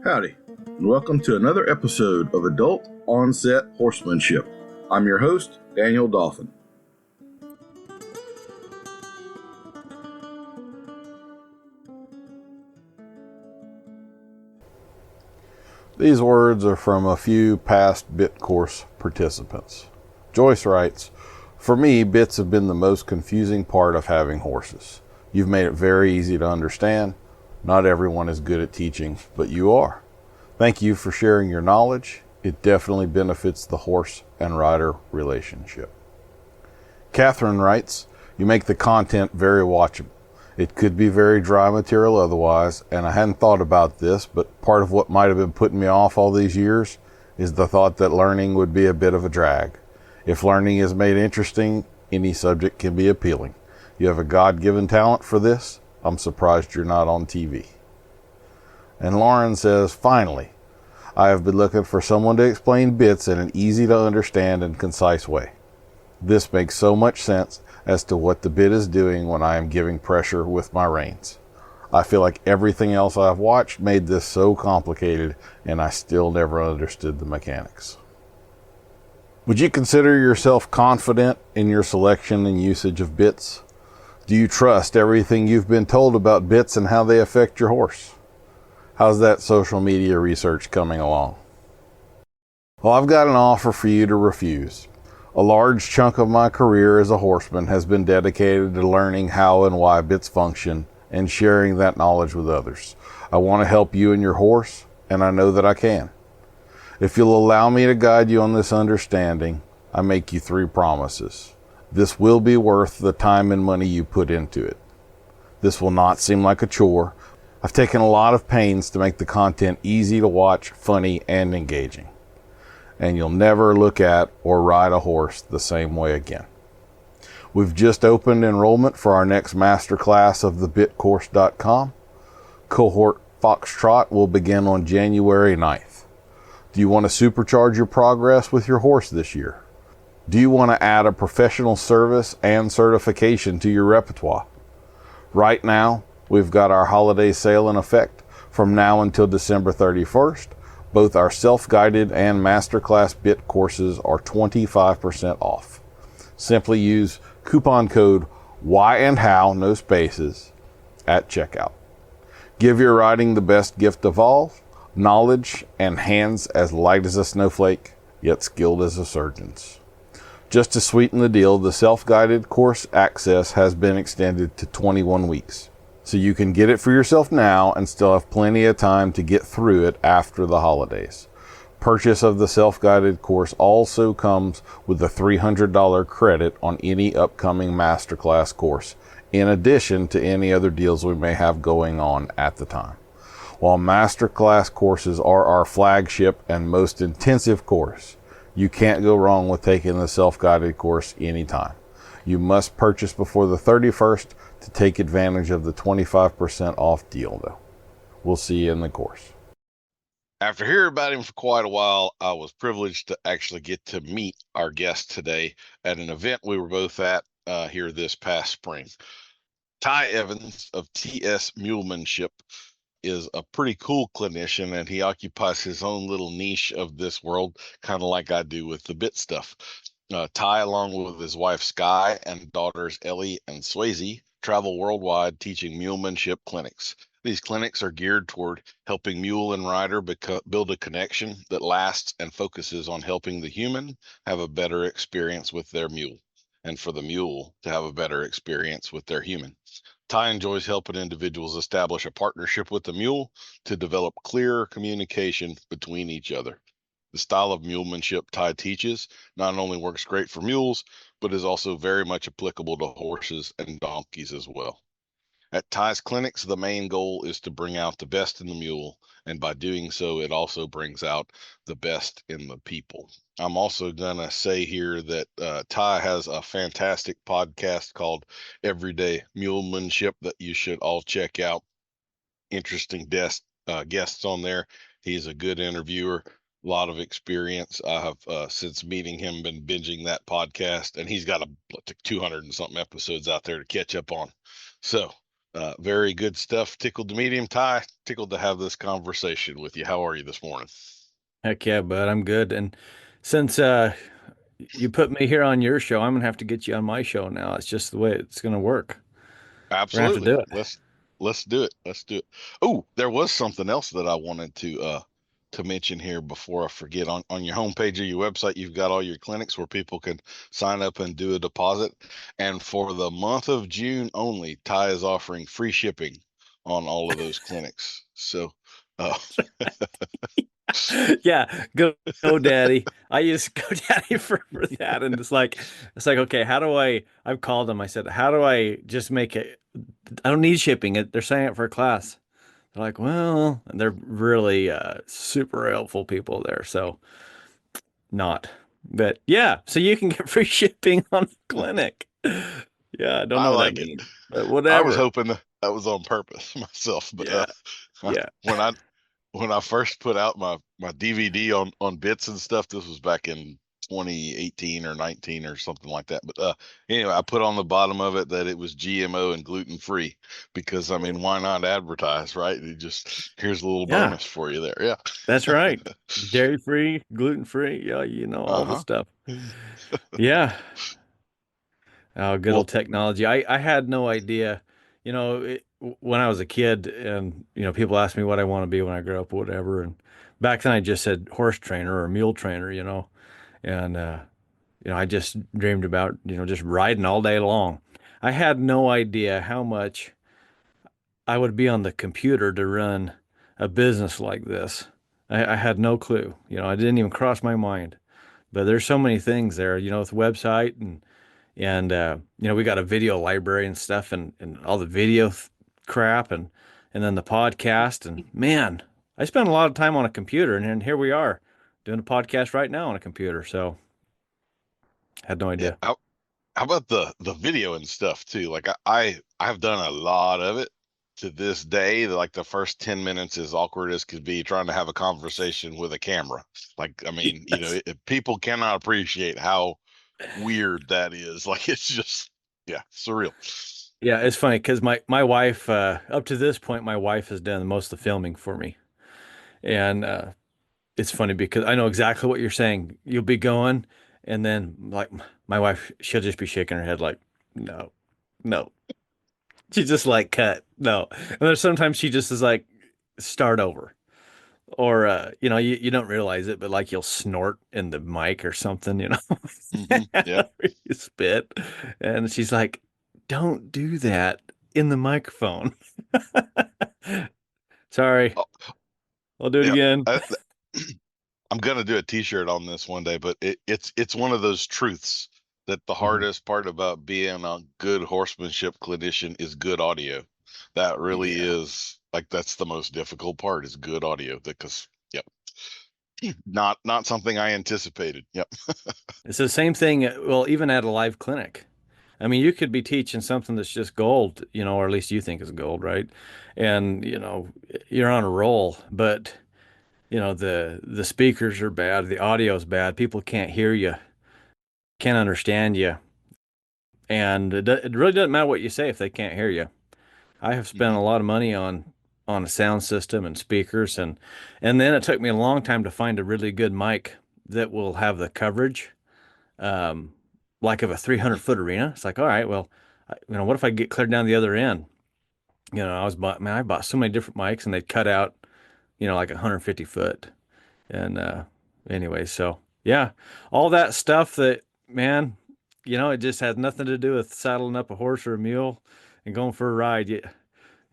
Howdy, and welcome to another episode of Adult Onset Horsemanship. I'm your host, Daniel Dolphin. These words are from a few past bit course participants. Joyce writes, "For me, bits have been the most confusing part of having horses. You've made it very easy to understand. Not everyone is good at teaching, but you are. Thank you for sharing your knowledge. It definitely benefits the horse and rider relationship." Catherine writes, "You make the content very watchable. It could be very dry material otherwise, and I hadn't thought about this, but part of what might have been putting me off all these years is the thought that learning would be a bit of a drag. If learning is made interesting, any subject can be appealing. You have a God-given talent for this. I'm surprised you're not on TV." And Lauren says, "Finally, I have been looking for someone to explain bits in an easy to understand and concise way. This makes so much sense as to what the bit is doing when I am giving pressure with my reins. I feel like everything else I've watched made this so complicated, and I still never understood the mechanics." Would you consider yourself confident in your selection and usage of bits? Do you trust everything you've been told about bits and how they affect your horse? How's that social media research coming along? Well, I've got an offer for you to refuse. A large chunk of my career as a horseman has been dedicated to learning how and why bits function and sharing that knowledge with others. I want to help you and your horse, and I know that I can. If you'll allow me to guide you on this understanding, I make you 3 promises. This will be worth the time and money you put into it. This will not seem like a chore. I've taken a lot of pains to make the content easy to watch, funny, and engaging. And you'll never look at or ride a horse the same way again. We've just opened enrollment for our next masterclass of thebitcourse.com. Cohort Foxtrot will begin on January 9th. Do you want to supercharge your progress with your horse this year? Do you want to add a professional service and certification to your repertoire? Right now, we've got our holiday sale in effect. From now until December 31st, both our self-guided and masterclass bit courses are 25% off. Simply use coupon code YANDHOW, no spaces, at checkout. Give your riding the best gift of all, knowledge and hands as light as a snowflake, yet skilled as a surgeon's. Just to sweeten the deal, the self-guided course access has been extended to 21 weeks. So you can get it for yourself now and still have plenty of time to get through it after the holidays. Purchase of the self-guided course also comes with a $300 credit on any upcoming masterclass course, in addition to any other deals we may have going on at the time. While masterclass courses are our flagship and most intensive course, you can't go wrong with taking the self-guided course anytime. You must purchase before the 31st to take advantage of the 25% off deal, though. We'll see you in the course. After hearing about him for quite a while, I was privileged to actually get to meet our guest today at an event we were both at here this past spring. Ty Evans of TS Mulemanship is a pretty cool clinician, and he occupies his own little niche of this world, kind of like I do with the bit stuff. Ty, along with his wife Skye and daughters Ellie and Swayze, travel worldwide teaching mulemanship clinics. These clinics are geared toward helping mule and rider build a connection that lasts and focuses on helping the human have a better experience with their mule, and for the mule to have a better experience with their human. Ty enjoys helping individuals establish a partnership with the mule to develop clearer communication between each other. The style of mulemanship Ty teaches not only works great for mules, but is also very much applicable to horses and donkeys as well. At Ty's clinics, the main goal is to bring out the best in the mule, and by doing so, it also brings out the best in the people. I'm also going to say here that Ty has a fantastic podcast called Everyday Mulemanship that you should all check out. Interesting guests on there. He's a good interviewer, a lot of experience. I have, since meeting him, been binging that podcast, and he's got 200 and something episodes out there to catch up on. So Very good stuff. Tickled to meet him, Ty. Tickled to have this conversation with you. How are you this morning? Heck yeah, bud. I'm good. And since you put me here on your show, I'm gonna have to get you on my show now. It's just the way it's gonna work. We're gonna have to Absolutely. do it. Let's do it. Let's do it. Oh, there was something else that I wanted to mention here before I forget. On your homepage of your website, you've got all your clinics where people can sign up and do a deposit. And for the month of June only, Ty is offering free shipping on all of those clinics. So uh Yeah, go daddy. I use GoDaddy for that. And it's like, okay, how do I've called them. I said, how do I just make it? I don't need shipping. They're signing up for a class. They're like, well, and they're really super helpful people there. So not. But yeah, so you can get free shipping on the clinic. Yeah, I don't I know what that like it. means, but I was whatever. hoping that was on purpose myself, but Yeah, yeah, when I first put out my DVD on bits and stuff, this was back in 2018 or 19 or something like that. But anyway, I put on the bottom of it that it was GMO and gluten free because I mean, why not advertise, right? It just here's a little yeah. bonus for you there. Yeah. That's right. Dairy free, gluten free. Yeah, all the Uh-huh. stuff. Yeah. Oh, good Well, old technology. I had no idea. When I was a kid, and people asked me what I want to be when I grow up, or whatever. And back then, I just said horse trainer or mule trainer. And I just dreamed about just riding all day long. I had no idea how much I would be on the computer to run a business like this. I had no clue. I didn't even cross my mind. But there's so many things there, with the website and we got a video library and stuff and all the video crap and then the podcast and man, I spent a lot of time on a computer and here we are doing a podcast right now on a computer. So had no yeah. idea. How about the video and stuff too? Like I've done a lot of it to this day. Like the first 10 minutes is awkward as could be trying to have a conversation with a camera. Like I mean, Yes. people cannot appreciate how weird that is. Like it's just yeah, surreal. Yeah, it's funny because my wife up to this point my wife has done most of the filming for me. And it's funny because I know exactly what you're saying. You'll be going, and then like my wife, she'll just be shaking her head like, no, no. She's just like, cut, no. And then sometimes she just is like, start over. Or you don't realize it, but like you'll snort in the mic or something. Yeah. You spit. And she's like, don't do that in the microphone. Sorry, Oh, I'll do it yeah. again. I, I'm gonna do a t-shirt on this one day, but it's one of those truths that the Mhm. hardest part about being a good horsemanship clinician is good audio. That really Yeah. is like that's the most difficult part is good audio because yep, not something I anticipated. Yep. It's the same thing, well, even at a live clinic. I mean, you could be teaching something that's just gold, or at least you think is gold, right? And, you're on a roll, but, the speakers are bad, the audio's bad, people can't hear you, can't understand you, and it really doesn't matter what you say if they can't hear you. I have spent Hmm. a lot of money on a sound system and speakers, and then it took me a long time to find a really good mic that will have the coverage um, like of a 300-foot arena. It's like, all right, well, what if I get cleared down the other end? I bought so many different mics and they'd cut out, like 150 foot. And anyway, so yeah, all that stuff that, man, it just had nothing to do with saddling up a horse or a mule and going for a ride. Yeah,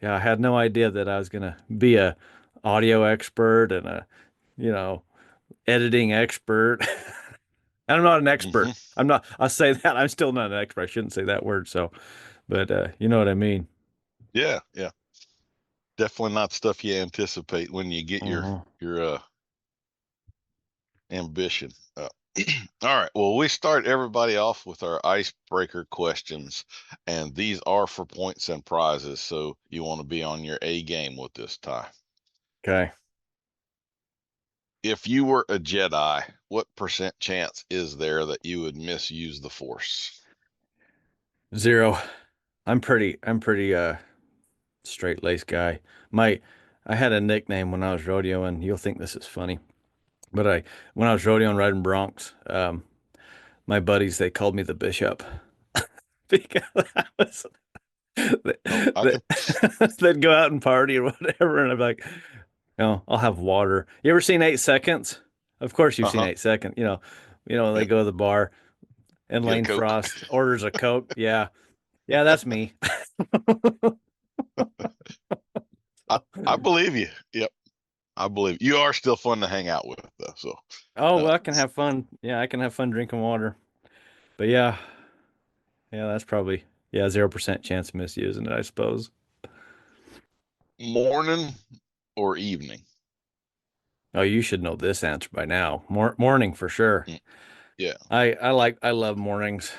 yeah, I had no idea that I was gonna be a audio expert and a, you know, editing expert. I'm not an expert. Hmm. I'll say that. I'm still not an expert. I shouldn't say that word. So, but you know what I mean. Yeah, yeah. Definitely not stuff you anticipate when you get Mhm. your ambition. All right. Well, we start everybody off with our icebreaker questions, and these are for points and prizes. So you want to be on your A game with this, Ty. Okay. If you were a Jedi, what percent chance is there that you would misuse the Force? 0. I'm pretty straight laced guy. My, I had a nickname when I was rodeoing. You'll think this is funny, but when I was rodeoing riding broncs, my buddies they called me the bishop because I was Oh, I they, can. they'd go out and party or whatever, and I'd be like, I'll have water. You ever seen 8 Seconds? Of course you've seen Uh-huh. 8 Second. When they Yep. go to the bar and Get a Lane Coke. Frost orders a Coke. Yeah, yeah, that's me. I believe you. Yep. I believe you are still fun to hang out with though. So Oh, uh, well, I can have fun. Yeah, I can have fun drinking water. But yeah, yeah, that's probably 0% chance of misusing it, I suppose. morning or evening? Oh, you should know this answer by now. Morning for sure. Mm, yeah. I love mornings.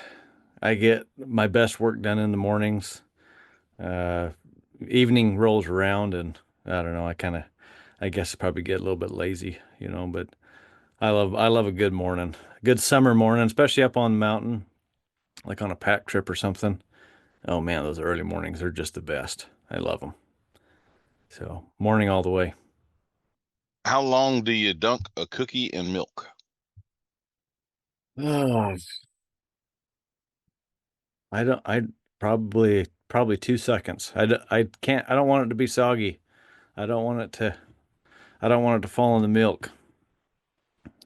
I get my best work done in the mornings. Uh, Evening rolls around and I don't know, I guess I probably get a little bit lazy, but I love a good morning. Good summer morning, especially up on the mountain, like on a pack trip or something. Oh man, those early mornings are just the best. I love them. So, morning all the way. How long do you dunk a cookie in milk? Oh, I probably 2 seconds. I can't, I don't want it to be soggy. I don't want it to, I don't want it to fall in the milk.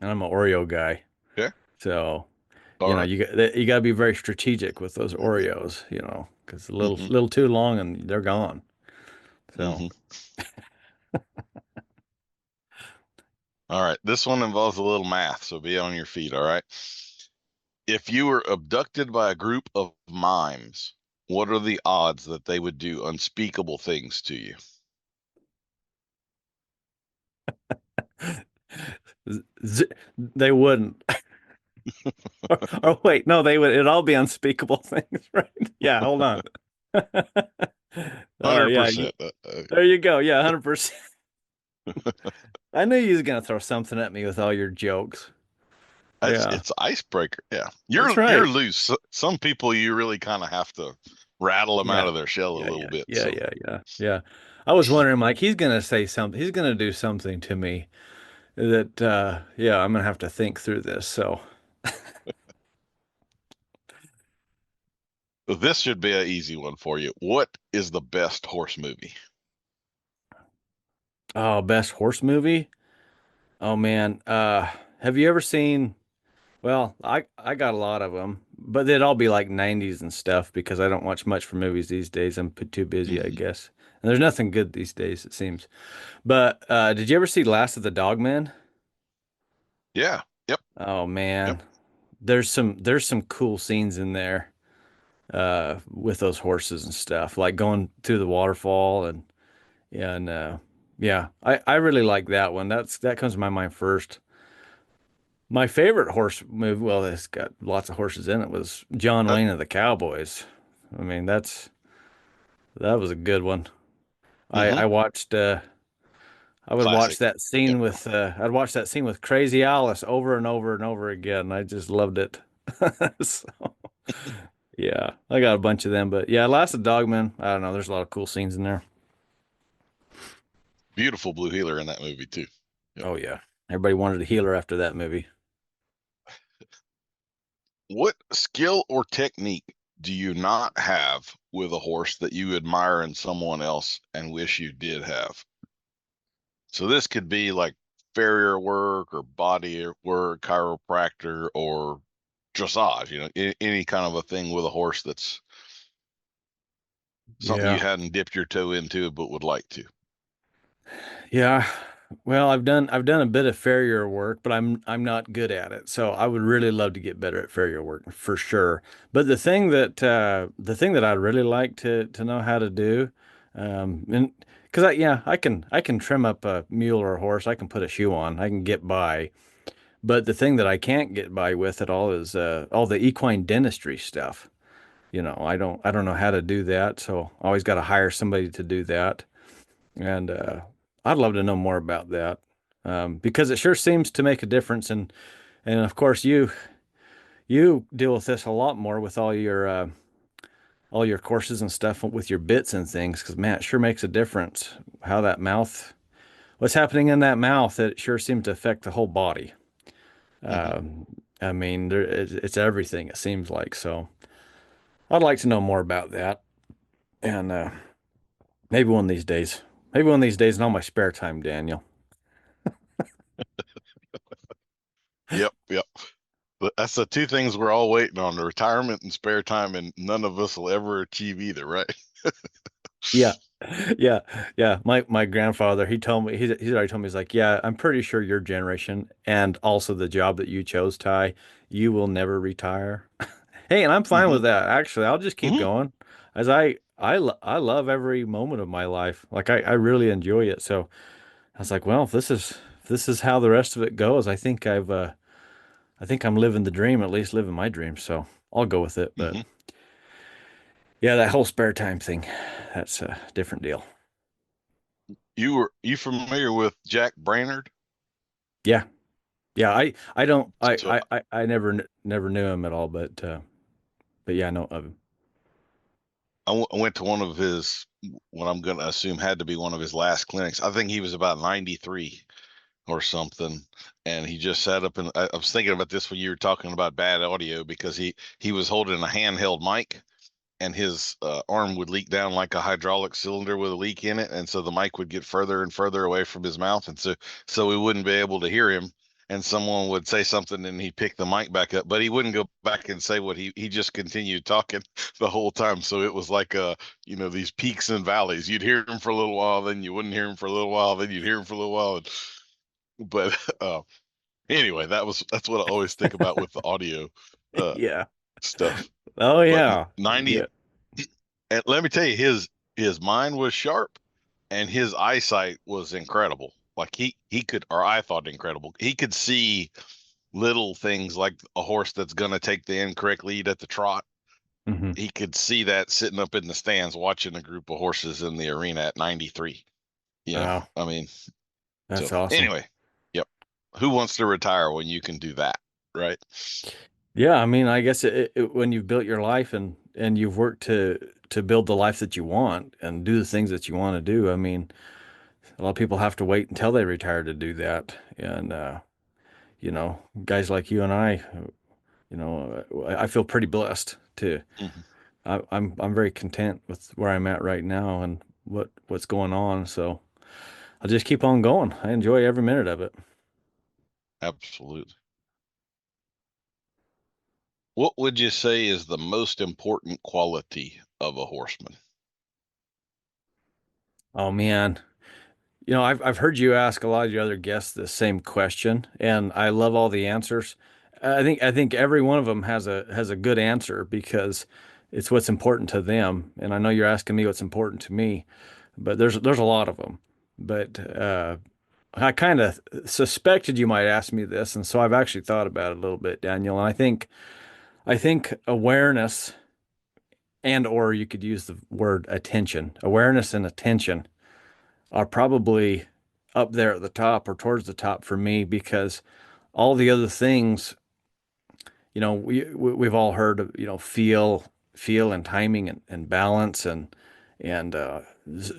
And I'm an Oreo guy. Okay. So, All right. you got to be very strategic with those Oreos, because a little, Mm-hmm. little too long and they're gone. So, Mm-hmm. All right. This one involves a little math, so be on your feet. All right. If you were abducted by a group of mimes, what are the odds that they would do unspeakable things to you? they wouldn't. Or wait, no, they would. It'd all be unspeakable things, right? Yeah, hold on. Oh yeah, 100%. there you go. Yeah, 100%. I knew you was gonna throw something at me with all your jokes. Yeah, It's icebreaker. Yeah. that's You're right. loose. Some people you really kind of have to rattle them out Yeah, of their shell a yeah, little yeah, bit. yeah, So yeah, yeah, yeah. I was wondering, like, he's gonna say something. He's gonna do something to me that, yeah, I'm gonna have to think through this. So, this should be an easy one for you. What is the best horse movie? oh, best horse movie. Oh man, have you ever seen? Well, I got a lot of them, but they'd all be like 90s and stuff because I don't watch much for movies these days. Too busy, I Hmm. guess. And there's nothing good these days, it seems. But did you ever see Last of the Dogmen? Yeah. Yep. Oh Yep. man, there's some cool scenes in there with those horses and stuff, like going through the waterfall and yeah, I really like that one. That comes to my mind first. My favorite horse movie, well, it's got lots of horses in it, was John Uh, Wayne and the Cowboys. I mean, that was a good one. I hmm. I watched I would watch Classic. that Yep. scene with I'd watch that scene with Crazy Alice over and over and over again. I just loved it. So, yeah, I got a bunch of them, but yeah, Last of Dogman, I don't know, there's a lot of cool scenes in there. Beautiful blue heeler in that movie too. Yep. Oh yeah. Everybody wanted a healer after that movie. What skill or technique do you not have with a horse that you admire in someone else and wish you did have? So this could be like farrier work or body work, chiropractor, or dressage, any kind of a thing with a horse that's something you Yeah. hadn't dipped your toe into but would like to. Yeah. Well, I've done a bit of farrier work, but I'm not good at it. So I would really love to get better at farrier work for sure. But the thing that I'd really like to know how to do, and because I can trim up a mule or a horse, I can put a shoe on, I can get by. But the thing that I can't get by with at all is all the equine dentistry stuff. I don't know how to do that, so I always got to hire somebody to do that. And I'd love to know more about that because it sure seems to make a difference. And of course, you deal with this a lot more with all your all your courses and stuff with your bits and things, because man, it sure makes a difference how that mouth, what's happening in that mouth. It sure seems to affect the whole body. Hmm. Um, I mean, it's everything, it seems like. So I'd like to know more about that. And maybe one of these days, maybe one of these days in all my spare time, Daniel. Yep, yep. But that's the two things we're all waiting on: the retirement and spare time, and none of us will ever achieve either, right? Yeah. Yeah. Yeah. My grandfather, he told me, he's already told me, he's like, yeah, I'm pretty sure your generation and also the job that you chose, Ty, you will never retire. Hey, and I'm fine Hmm. with that. Actually, I'll just keep Hmm. going as I love every moment of my life. Like I really enjoy it. So I was like, well, if this is how the rest of it goes, I think I'm living the dream, at least living my dream. So I'll go with it. But Hmm. yeah, that whole spare time thing, that's a different deal. You familiar with Jack Brainerd? Yeah. Yeah, I don't So I never knew him at all, but yeah, I know of him. I went to one of his, what I'm going to assume had to be one of his last clinics. I think he was about 93 or something, and he just sat up and I was thinking about this when you were talking about bad audio, because he was holding a handheld mic, and his arm would leak down like a hydraulic cylinder with a leak in it, and so the mic would get further and further away from his mouth, and so we wouldn't be able to hear him. And someone would say something, and he'd pick the mic back up, but he wouldn't go back and say what he just continued talking the whole time. So it was like these peaks and valleys. You'd hear him for a little while, then you wouldn't hear him for a little while, then you'd hear him for a little while. But anyway, that's what I always think about with the audio uh, Yeah. stuff. Oh But yeah. 90, Yeah. and let me tell you, his mind was sharp, and his eyesight was incredible. Like he could, or I thought incredible. He could see little things like a horse that's going to take the incorrect lead at the trot. Hmm. He could see that sitting up in the stands watching a group of horses in the arena at 93. Oh, I mean, that's so awesome. anyway, yep. Who wants to retire when you can do that, right? Yeah, I mean, I guess when you've built your life and you've worked to build the life that you want and do the things that you want to do, I mean, a lot of people have to wait until they retire to do that. And guys like you and I, I feel pretty blessed to Hmm. I'm very content with where I'm at right now and what's going on. So I'll just keep on going. I enjoy every minute of it. Absolutely. What would you say is the most important quality of a horseman? Oh man. I've heard you ask a lot of your other guests the same question, and I love all the answers. I think every one of them has a good answer because it's what's important to them. And I know you're asking me what's important to me, but there's a lot of them. But I kind of suspected you might ask me this, and so I've actually thought about it a little bit, Daniel. And I think awareness and or you could use the word attention. Awareness and attention are probably up there at the top or towards the top for me because all the other things, we've all heard of, feel and timing and balance and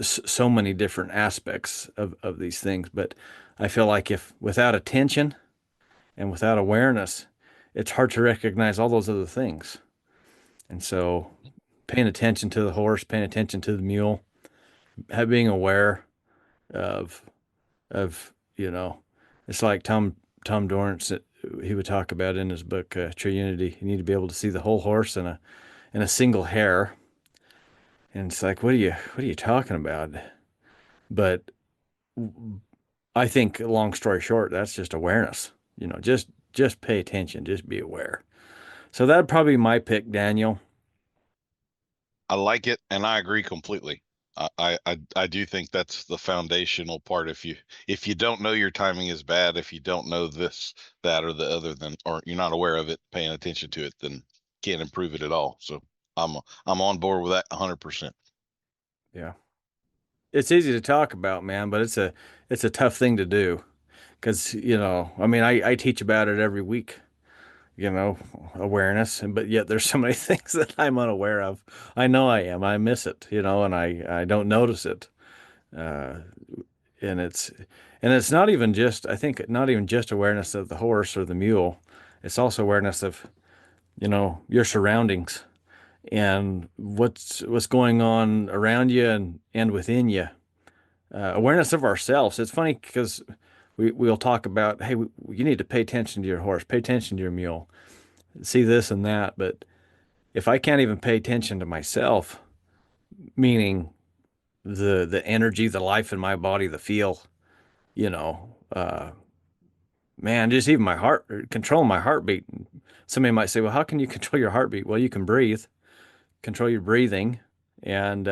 so many different aspects of these things. But I feel like if without attention and without awareness, it's hard to recognize all those other things. And so paying attention to the horse, paying attention to the mule, being aware of of it's like Tom Dorrance, he would talk about in his book True Unity. You need to be able to see the whole horse in a single hair, and it's like what are you talking about? But I think long story short, that's just awareness. Just pay attention, just be aware. So that'd probably be my pick, Daniel. I like it, and I agree completely. I do think that's the foundational part. If you don't know your timing is bad, if you don't know this, that, or the other, then or you're not aware of it, paying attention to it, then can't improve it at all. So I'm I'm on board with that 100%. Yeah, it's easy to talk about, man, but it's a tough thing to do because I mean I teach about it every week. you know, awareness, but yet there's so many things that I'm unaware of. I know I am. I miss it, you know, and I don't notice it. Uh, and it's not even just, I think not even just awareness of the horse or the mule. It's also awareness of, you know, your surroundings and what's going on around you and within you. Awareness of ourselves. It's funny because we'll talk about, hey, you need to pay attention to your horse, pay attention to your mule, see this and that. But if I can't even pay attention to myself, meaning the energy, the life in my body, the feel, you know, man, just even my heart, controlling my heartbeat. Somebody might say, well, how can you control your heartbeat? Well, you can breathe, control your breathing, and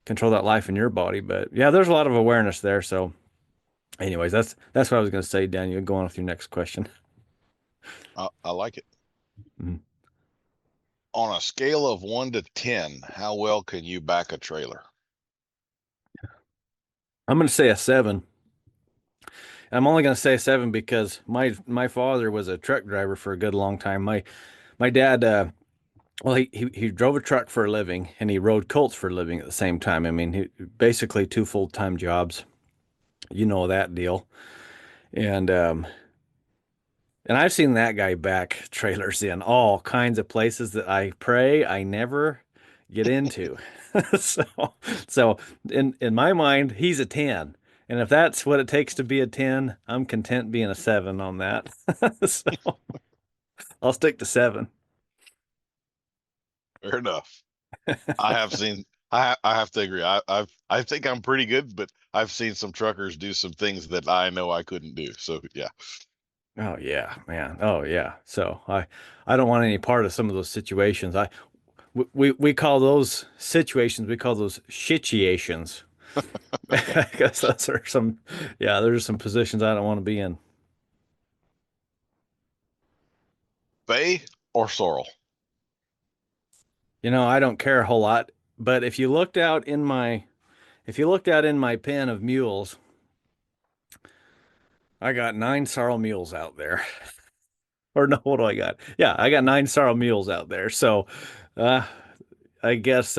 control that life in your body. But yeah, there's a lot of awareness there. So, anyways, that's what I was going to say, Daniel. Go on with your next question. I like it. Mhm. On a scale of 1 to 10, how well can you back a trailer? I'm going to say a seven. I'm only going to say a seven because my father was a truck driver for a good long time. My dad, well, he drove a truck for a living and he rode colts for a living at the same time. I mean, basically two full-time jobs. You know that deal. And and I've seen that guy back trailers in all kinds of places that I pray I never get into. So so in my mind, he's a 10. And if that's what it takes to be a 10, I'm content being a 7 on that. So I'll stick to 7. Fair enough. I have seen. I have to agree. I think I'm pretty good, but I've seen some truckers do some things that I know I couldn't do. So yeah. Oh yeah, man. Oh yeah. So I don't want any part of some of those situations. We call those situations, we call those situations. I guess those are some, yeah, there's some positions I don't want to be in. Bay or sorrel? You know, I don't care a whole lot, but if you looked out in my pen of mules, I got 9 sorrel mules out there. Or no, what do I got? Yeah, I got 9 sorrel mules out there. So, uh, I guess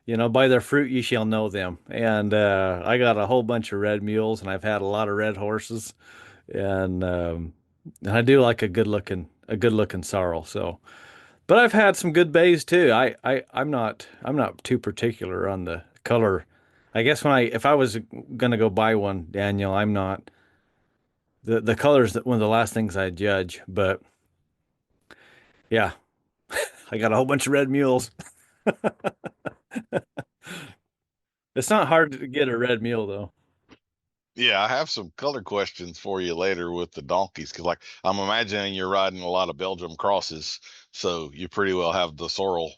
you know, by their fruit you shall know them. And I got a whole bunch of red mules, and I've had a lot of red horses, and I do like a good looking sorrel. So, but I've had some good bays too. I'm not too particular on the color. I guess if I was gonna go buy one, Daniel, I'm not the colors that one of the last things I judge. But yeah, I got a whole bunch of red mules. It's not hard to get a red mule though. Yeah, I have some color questions for you later with the donkeys because, like, I'm imagining you're riding a lot of Belgium crosses, so you pretty well have the sorrel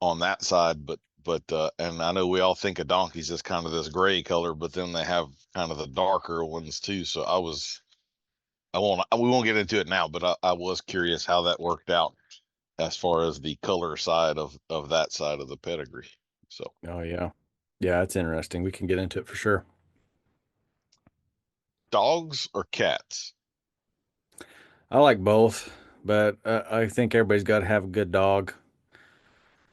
on that side. And I know we all think of donkeys as kind of this gray color, but then they have kind of the darker ones too. So we won't get into it now, but I was curious how that worked out as far as the color side of that side of the pedigree. So Oh yeah. Yeah, it's interesting. We can get into it for sure. dogs or cats? I like both, but I think everybody's got to have a good dog.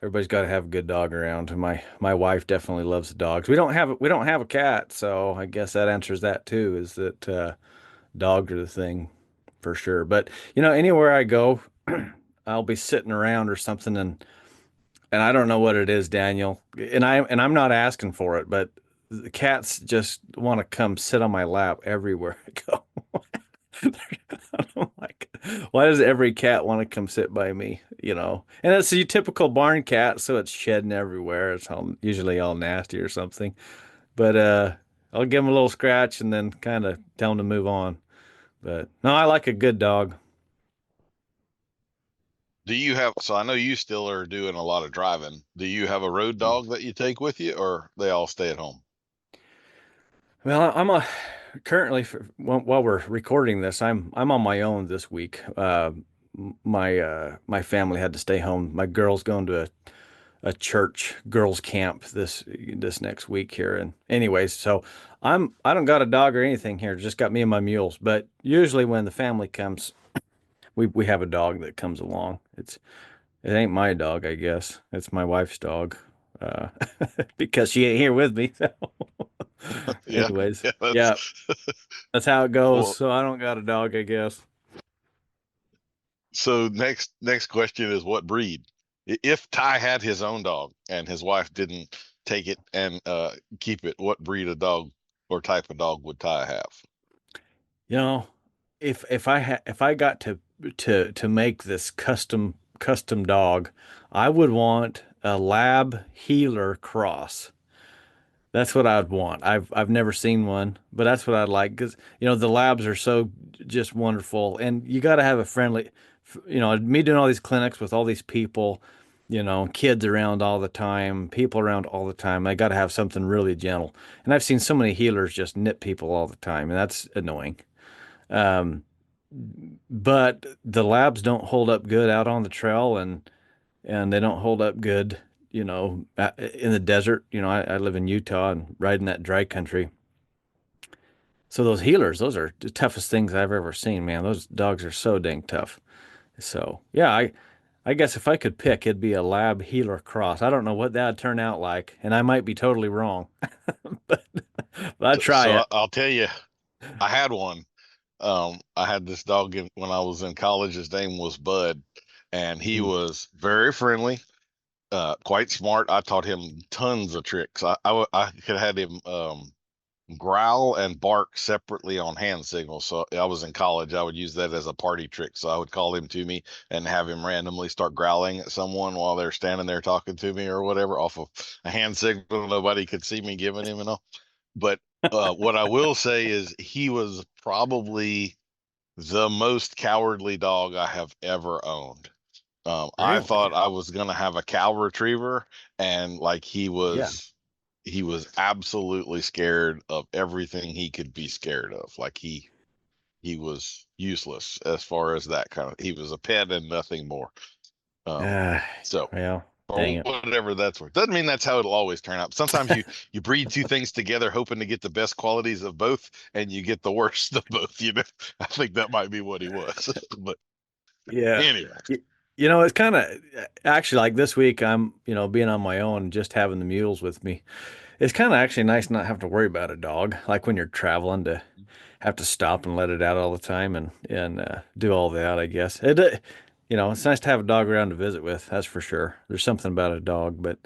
Everybody's got to have a good dog around. My wife definitely loves the dogs. We don't have a cat, so I guess that answers that too. Is that dogs are the thing for sure. But you know, anywhere I go, I'll be sitting around or something, and I don't know what it is, Daniel, and I'm not asking for it, but the cats just want to come sit on my lap everywhere I go. I'm like, why does every cat want to come sit by me? You know, and it's a typical barn cat, so it's shedding everywhere. It's usually all nasty or something. But I'll give them a little scratch and then kind of tell them to move on. But no, I like a good dog. Do you have, so I know you still are doing a lot of driving. Do you have a road dog that you take with you or they all stay at home? Well, I'm a currently while we're recording this, I'm on my own this week. My family had to stay home. My girl's going to a church girls camp this next week here. And anyways, so I don't got a dog or anything here. Just got me and my mules. But usually when the family comes, we have a dog that comes along. It ain't my dog, I guess. It's my wife's dog. Uh, because she ain't here with me. So Yeah, anyways, yeah. yeah, that's how it goes. Well. So I don't got a dog, I guess. So next question is what breed? If Ty had his own dog and his wife didn't take it and keep it, what breed of dog or type of dog would Ty have? You know, if I got to make this custom dog, I would want a lab heeler cross. That's what I'd want. I've never seen one, but that's what I'd like because the labs are so just wonderful, and you got to have a friendly. Me doing all these clinics with all these people, kids around all the time, people around all the time. I got to have something really gentle, and I've seen so many healers just nip people all the time, and that's annoying. Um, but the labs don't hold up good out on the trail, and they don't hold up good, in the desert. I live in Utah and ride in that dry country. So those healers, those are the toughest things I've ever seen, man. Those dogs are so dang tough. So yeah, I guess if I could pick, it'd be a lab healer cross. I don't know what that'd turn out like, and I might be totally wrong, but, but I'd try So it. I'll tell you, I had one. I had this dog when I was in college. His name was Bud, and he Mm. was very friendly, quite smart. I taught him tons of tricks. I could have had him growl and bark separately on hand signals. So I was in college. I would use that as a party trick. So I would call him to me and have him randomly start growling at someone while they're standing there talking to me or whatever off of a hand signal nobody could see me giving him and all. But what I will say is he was probably the most cowardly dog I have ever owned. I Really? thought I was gonna have a cow retriever, and like Yeah. he was absolutely scared of everything he could be scared of. Like he was useless as far as that kind of. He was a pet and nothing more. Um, Uh, so well, dang or it. whatever that's worth. Doesn't mean that's how it'll always turn out. Sometimes you breed two things together, hoping to get the best qualities of both, and you get the worst of both. I think that might be what he was. But Yeah. anyway, It's kind of actually like this week, I'm, being on my own, just having the mules with me. It's kind of actually nice not have to worry about a dog, like when you're traveling to have to stop and let it out all the time and do all that, I guess. It's nice to have a dog around to visit with, that's for sure. There's something about a dog, but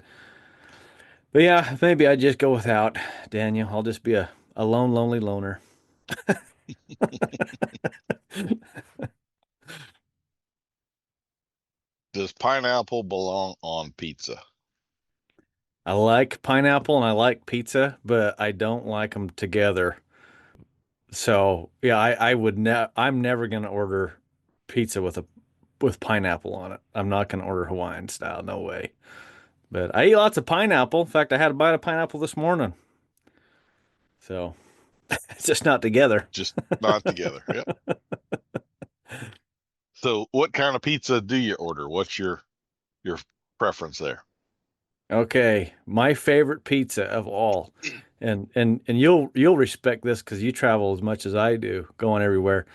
yeah, maybe I just go without Daniel. I'll just be a lone, lonely loner. does pineapple belong on pizza? I like pineapple and I like pizza, but I don't like them together. So yeah, I'm never gonna order pizza with pineapple on it. I'm not gonna order Hawaiian style, no way. But I eat lots of pineapple. In fact, I had a bite of pineapple this morning. So it's just not together. Just not together. Yep. So, what kind of pizza do you order? What's your preference there? Okay, my favorite pizza of all, and you'll respect this because you travel as much as I do, going everywhere.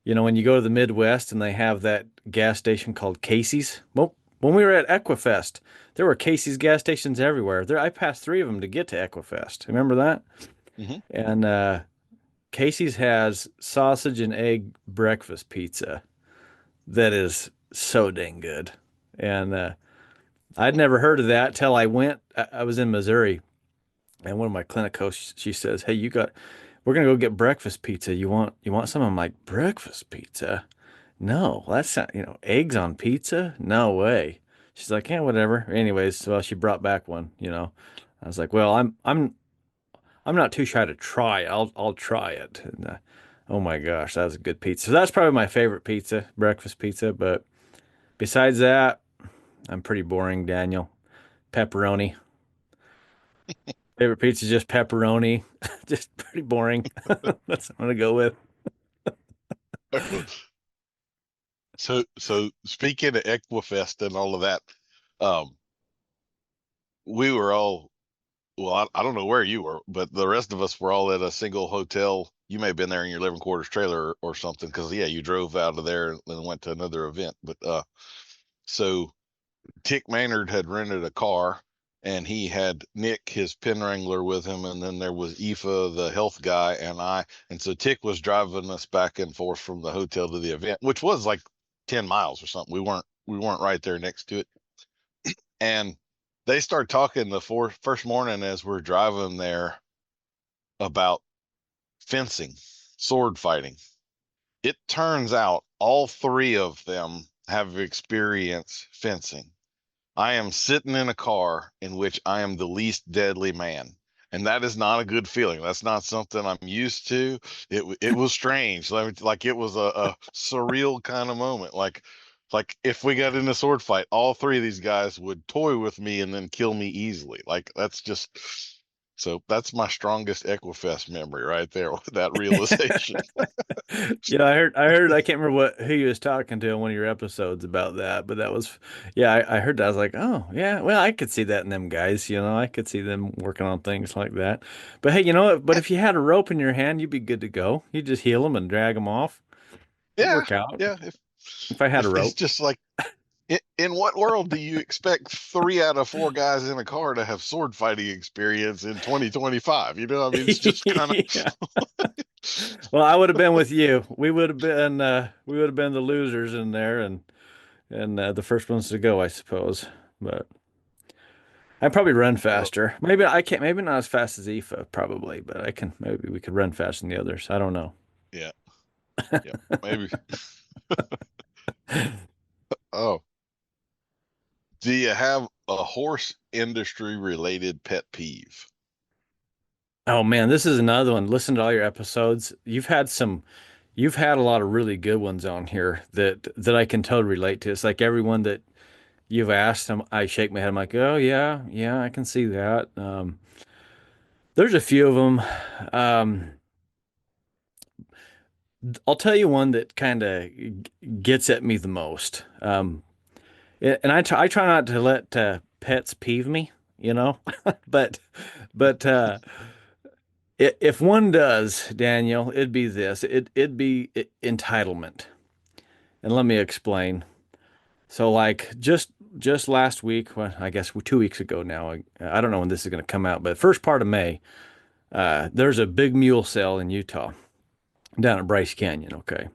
When you go to the Midwest and they have that gas station called Casey's. Well, when we were at Equifest, there were Casey's gas stations everywhere. I passed three of them to get to Equifest. Remember that? Hmm. And Casey's has sausage and egg breakfast pizza that is so dang good. And I'd never heard of that till I went. I was in Missouri, and one of my clinic hosts, she says, "Hey, we're gonna go get breakfast pizza. You want some?" I'm like, "Breakfast pizza? No, that's not, eggs on pizza? No way." She's like, "Yeah, whatever." Anyways, so she brought back one. I was like, "Well, I'm not too shy to try. I'll try it." And oh my gosh, that was a good pizza. So that's probably my favorite pizza, breakfast pizza. But besides that, I'm pretty boring, Daniel. Pepperoni. Favorite pizza is just pepperoni. Just pretty boring. That's what I'm gonna go with. So speaking of Equifest and all of that, um, we were all well. I don't know where you were, but the rest of us were all at a single hotel you may have been there in your living quarters trailer or something, because yeah, you drove out of there and went to another event. But so Tick Maynard had rented a car, and he had Nick, his pen wrangler, with him, and then there was Aoife, the health guy, and I. And so Tick was driving us back and forth from the hotel to the event, which was like 10 miles or something. We weren't right there next to it. And they started talking the first morning as we're driving there about fencing, sword fighting. It turns out all three of them have experience fencing. I am sitting in a car in which I am the least deadly man. And that is not a good feeling. That's not something I'm used to. It was strange. Like it was a surreal kind of moment. Like if we got in a sword fight, all three of these guys would toy with me and then kill me easily. Like that's just so that's my strongest Equifest memory right there with that realization. Yeah, I can't remember who you was talking to in one of your episodes about that, but that was, yeah, I heard that. I was like, oh, yeah, well, I could see that in them guys, I could see them working on things like that. But hey, you know what? But if you had a rope in your hand, you'd be good to go. You just heel them and drag them off. It'd Yeah, work out yeah. if I had a If it's rope. just like in what world do you expect 3 out of 4 guys in a car to have sword fighting experience in 2025? I mean, it's just kind Yeah. of. Well, I would have been with you. We would have been the losers in there and the first ones to go, I suppose. But I probably run Oh, faster. Maybe I can't. Maybe not as fast as Aoife, probably, but I can. Maybe we could run faster than the others. I don't know. yeah, yeah, maybe. Oh, do you have a horse industry related pet peeve? Oh man, this is another one. Listen to all your episodes. You've had a lot of really good ones on here that I can totally relate to. It's like everyone that you've asked them, I shake my head. I'm like, oh yeah, yeah, I can see that. There's a few of them. Um, I'll tell you one that kind of gets at me the most. And I try not to let pets peeve me, you know, but but if one does, Daniel, it'd be this. It'd be entitlement. And let me explain. So like just last week, well, I guess 2 weeks ago now. I don't know when this is going to come out, but first part of May, there's a big mule sale in Utah down at Bryce Canyon. Okay,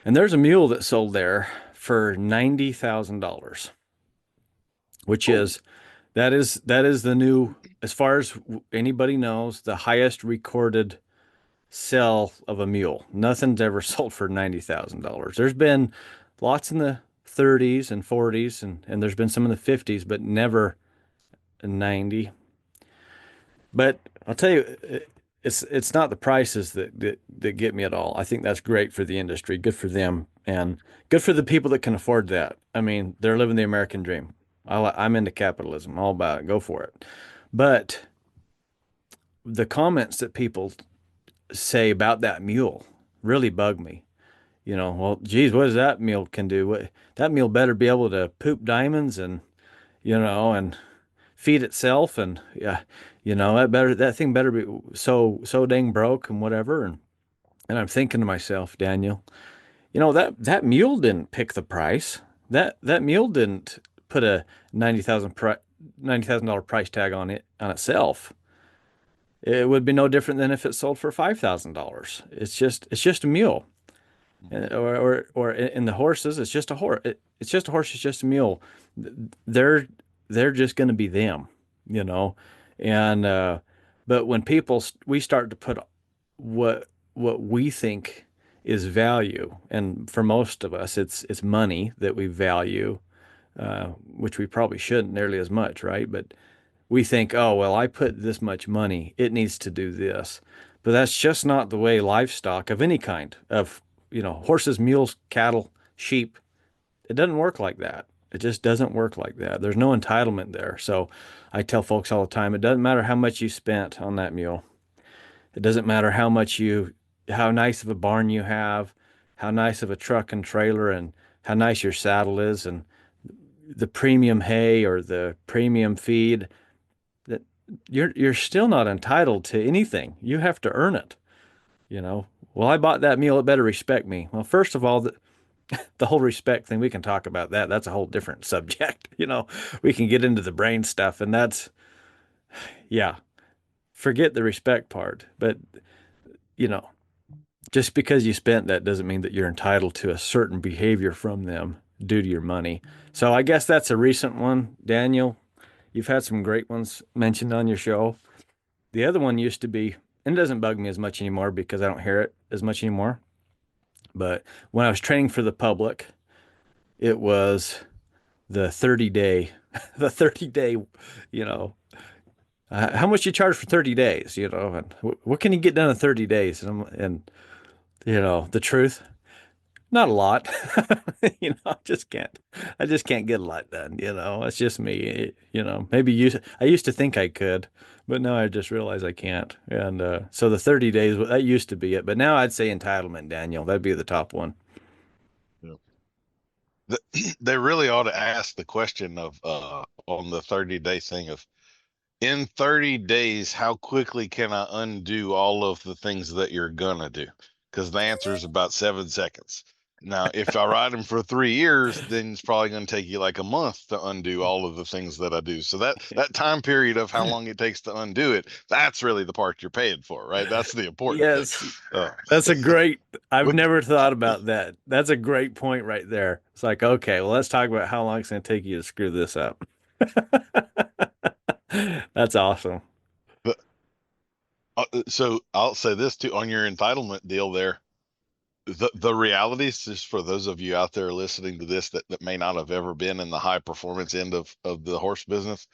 and there's a mule that sold there for $90,000, which Oh, is that is the new, as far as anybody knows, the highest recorded sell of a mule. Nothing's ever sold for $90,000. There's been lots in the 30s and 40s and there's been some in the 50s, but never 90. But I'll tell you, it's not the prices that get me at all. I think that's great for the industry, good for them, and good for the people that can afford that. I mean, they're living the American dream. I'm into capitalism, all about it. Go for it. But the comments that people say about that mule really bug me. Well, geez, what does that mule can do? That mule better be able to poop diamonds and feed itself and yeah, that thing better be so dang broke and whatever. And I'm thinking to myself, Daniel, that mule didn't pick the price. That mule didn't put a $90,000 price tag on itself. It would be no different than if it sold for $5,000. It's just a mule. Or in the horses, it's just a horse. It's just a horse. It's just a mule. They're they're just going to be them, you know. And but when we start to put what we think is value, and for most of us, it's money that we value, which we probably shouldn't nearly as much, right? But we think, oh, well, I put this much money, it needs to do this. But that's just not the way livestock of any kind, of, horses, mules, cattle, sheep, it doesn't work like that. It just doesn't work like that. There's no entitlement there. So I tell folks all the time, it doesn't matter how much you spent on that mule. It doesn't matter how nice of a barn you have, how nice of a truck and trailer, and how nice your saddle is, and the premium hay or the premium feed, that you're still not entitled to anything. You have to earn it. you know. Well, I bought that mule, it better respect me. Well, first of all, the whole respect thing, we can talk about that. That's a whole different subject. You know, we can get into the brain stuff, and that's, yeah, forget the respect part. But, you know, just because you spent that doesn't mean that you're entitled to a certain behavior from them due to your money. So I guess that's a recent one. Daniel, you've had some great ones mentioned on your show. The other one used to be, and it doesn't bug me as much anymore because I don't hear it as much anymore. But when I was training for the public, it was the 30 day, the 30 day, you know, how much you charge for 30 days, you know, and what can you get done in 30 days? And you know, the truth, not a lot. You know, I just can't get a lot done. You know, it's just me. You know, I used to think I could, but now I just realize I can't. And so the 30 days, that used to be it. But now I'd say entitlement, Daniel. That'd be the top one. Yeah. They really ought to ask the question of on the 30-day thing of, in 30 days, how quickly can I undo all of the things that you're gonna do? Because the answer is about 7 seconds. Now, if I ride them for 3 years, then it's probably going to take you like a month to undo all of the things that I do. So that time period of how long it takes to undo it, that's really the part you're paying for, right? That's the important thing. Yes, I've With never thought about that. That's a great point right there. It's like, okay, well, let's talk about how long it's going to take you to screw this up. That's awesome. the, so I'll say this too on your entitlement deal there. The realities, just for those of you out there listening to this that may not have ever been in the high performance end of the horse business,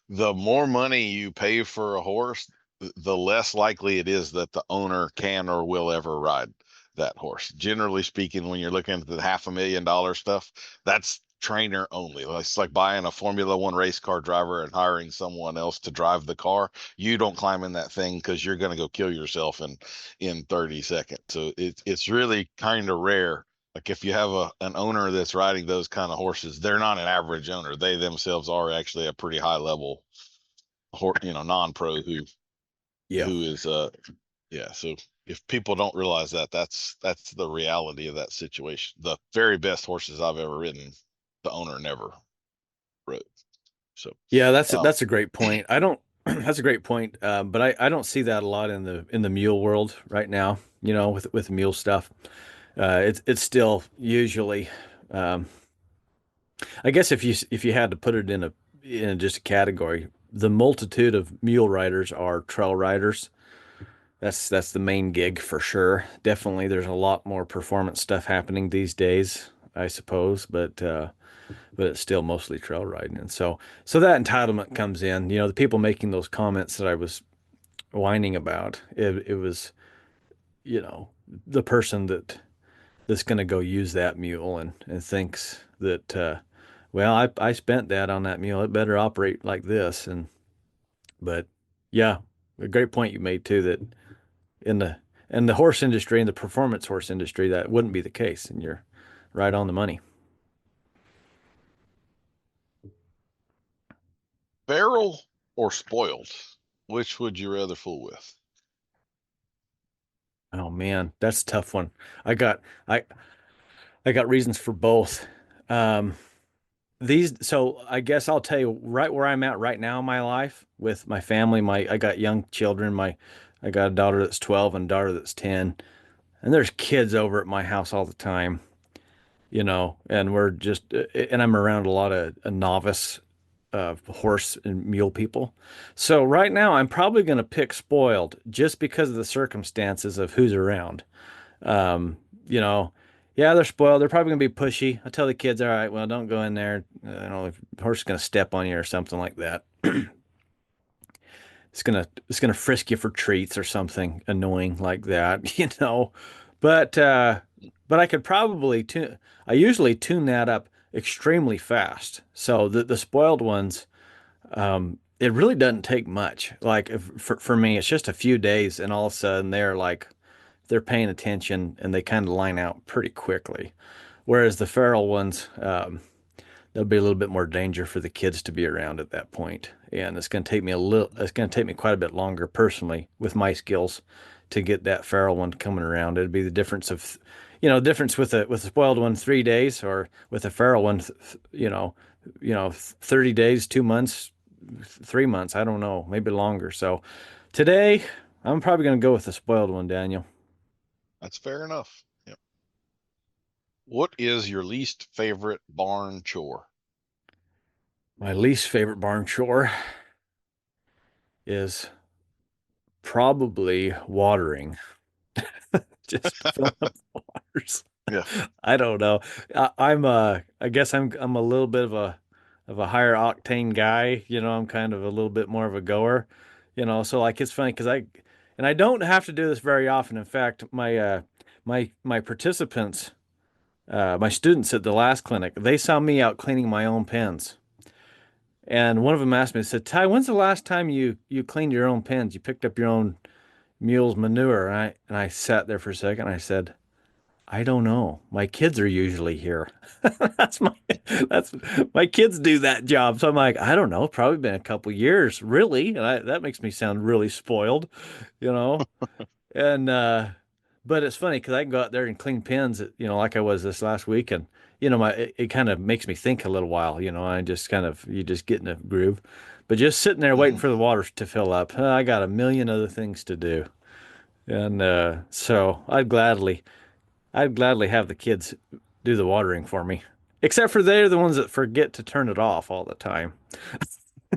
the more money you pay for a horse, the less likely it is that the owner can or will ever ride that horse. Generally speaking, when you're looking at the $500,000 stuff, that's trainer only. It's like buying a Formula One race car driver and hiring someone else to drive the car. You don't climb in that thing because you're going to go kill yourself in 30 seconds. So it's really kind of rare. Like if you have an owner that's riding those kind of horses, they're not an average owner. They themselves are actually a pretty high level, non-pro Yeah. who is yeah. So if people don't realize that, that's the reality of that situation. The very best horses I've ever ridden, the owner never rode. So Yeah, um, that's a great point. I don't that's a great point. But I don't see that a lot in the mule world right now, you know, with mule stuff. It's still usually um I guess if you had to put it in just a category, the multitude of mule riders are trail riders. That's the main gig for sure. Definitely there's a lot more performance stuff happening these days, I suppose, but it's still mostly trail riding. And so that entitlement comes in. You know, the people making those comments that I was whining about, it was, you know, the person that's going to go use that mule and thinks that, well, I spent that on that mule. It better operate like this. But yeah, a great point you made too, that in the horse industry, in the performance horse industry, that wouldn't be the case. And you're right on the money. barrel or spoiled, which would you rather fool with? Oh man, that's a tough one. I got I I got reasons for both. Um, so I guess I'll tell you right where I'm at right now in my life with my family. I got young children. I got a daughter that's 12 and a daughter that's 10, and there's kids over at my house all the time, you know, and and I'm around a lot of novice horse and mule people. So right now I'm probably going to pick spoiled just because of the circumstances of who's around. You know, yeah, they're spoiled. They're probably gonna be pushy. I tell the kids, all right, well, don't go in there. You know, if the horse is gonna step on you or something like that. It's gonna frisk you for treats or something annoying like that, you know. But but I could probably tune. I usually tune that up extremely fast. So the spoiled ones, it really doesn't take much. Like for me, it's just a few days, and all of a sudden they're paying attention and they kind of line out pretty quickly. Whereas the feral ones, there'll be a little bit more danger for the kids to be around at that point. And it's going to take me quite a bit longer personally with my skills to get that feral one coming around. It'd be the difference of, difference with a spoiled one 3 days, or with a feral one, 30 days, 2 months, 3 months. I don't know, maybe longer. So today I'm probably going to go with the spoiled one, Daniel. That's fair enough. Yep. What is your least favorite barn chore? My least favorite barn chore is probably watering. Just filling up waters. Yeah. I don't know. I guess I'm a little bit of a higher octane guy. I'm kind of a little bit more of a goer. So like it's funny because I don't have to do this very often. In fact, my participants, my students at the last clinic, they saw me out cleaning my own pens. And one of them asked me, said, Ty, when's the last time you cleaned your own pens? You picked up your own mule's manure? And I sat there for a second. And I said, I don't know. My kids are usually here. That's that's my kids do that job. So I'm like, I don't know. Probably been a couple years, really. And that makes me sound really spoiled, you know. And but it's funny because I can go out there and clean pens, like I was this last week, and it kind of makes me think a little while, I just kind of you just get in a groove. But just sitting there waiting for the water to fill up, I got a million other things to do, and so I'd gladly have the kids do the watering for me, except for they're the ones that forget to turn it off all the time.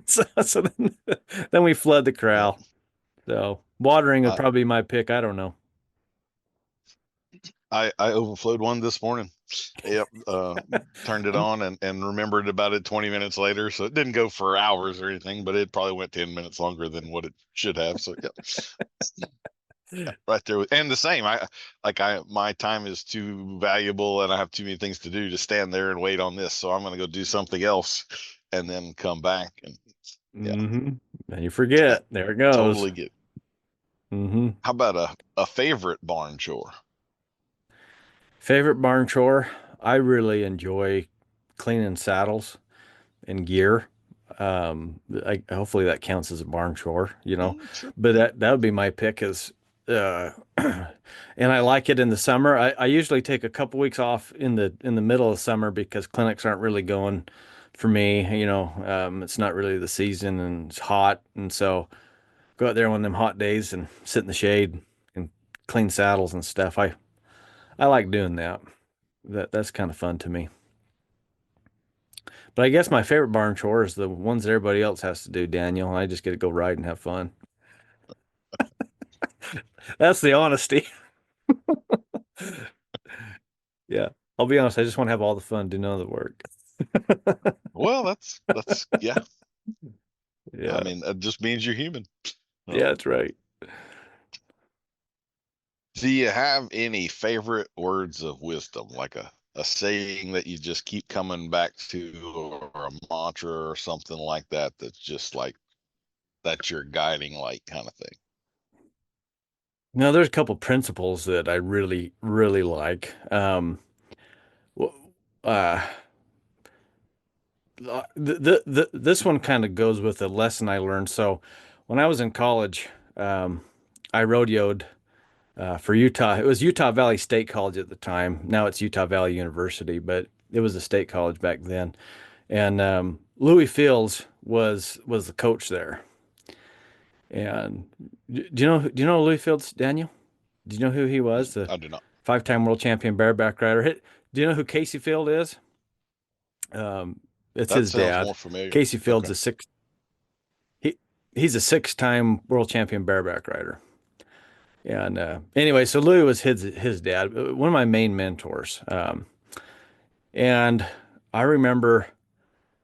So then we flood the Yep. corral. So watering would I, probably be my pick. I don't know. I overflowed one this morning. Yep. Turned it on and remembered about it 20 minutes later. So it didn't go for hours or anything, but it probably went 10 minutes longer than what it should have. So yep. Right there. And the same, my time is too valuable and I have too many things to do to stand there and wait on this. So I'm going to go do something else and then come back. And yeah, And you forget. There it goes. totally get. Mm-hmm. How about a favorite barn chore? Favorite barn chore? I really enjoy cleaning saddles and gear. Hopefully that counts as a barn chore, Sure. but that would be my pick is, and I like it in the summer. I usually take a couple weeks off in the middle of summer because clinics aren't really going for me. It's not really the season and it's hot. And so go out there on them hot days and sit in the shade and clean saddles and stuff. I like doing that. That's kind of fun to me. But I guess my favorite barn chore is the ones that everybody else has to do, Daniel. I just get to go ride and have fun. That's the honesty. Yeah. I'll be honest, I just want to have all the fun, do none of the work. Well, that's yeah. Yeah. I mean, that just means you're human. Yeah, that's right. Do you have any favorite words of wisdom, like a saying that you just keep coming back to, or a mantra or something like that, that's just like that's your guiding light kind of thing? Now, there's a couple principles that I really, really like. w- uh, this one kind of goes with a lesson I learned. So, when I was in college, I rodeoed for Utah. It was Utah Valley State College at the time. Now it's Utah Valley University, but it was a state college back then. And Louis Fields was the coach there. And do you know Louis Fields, Daniel? Do you know who he was? The I do not. five-time world champion bareback rider. Do you know who Casey Field is? Um, it's That his sounds dad. more familiar. Casey Field's Okay. a six. He's a six-time world champion bareback rider. And anyway, so Louis was his dad, one of my main mentors. And I remember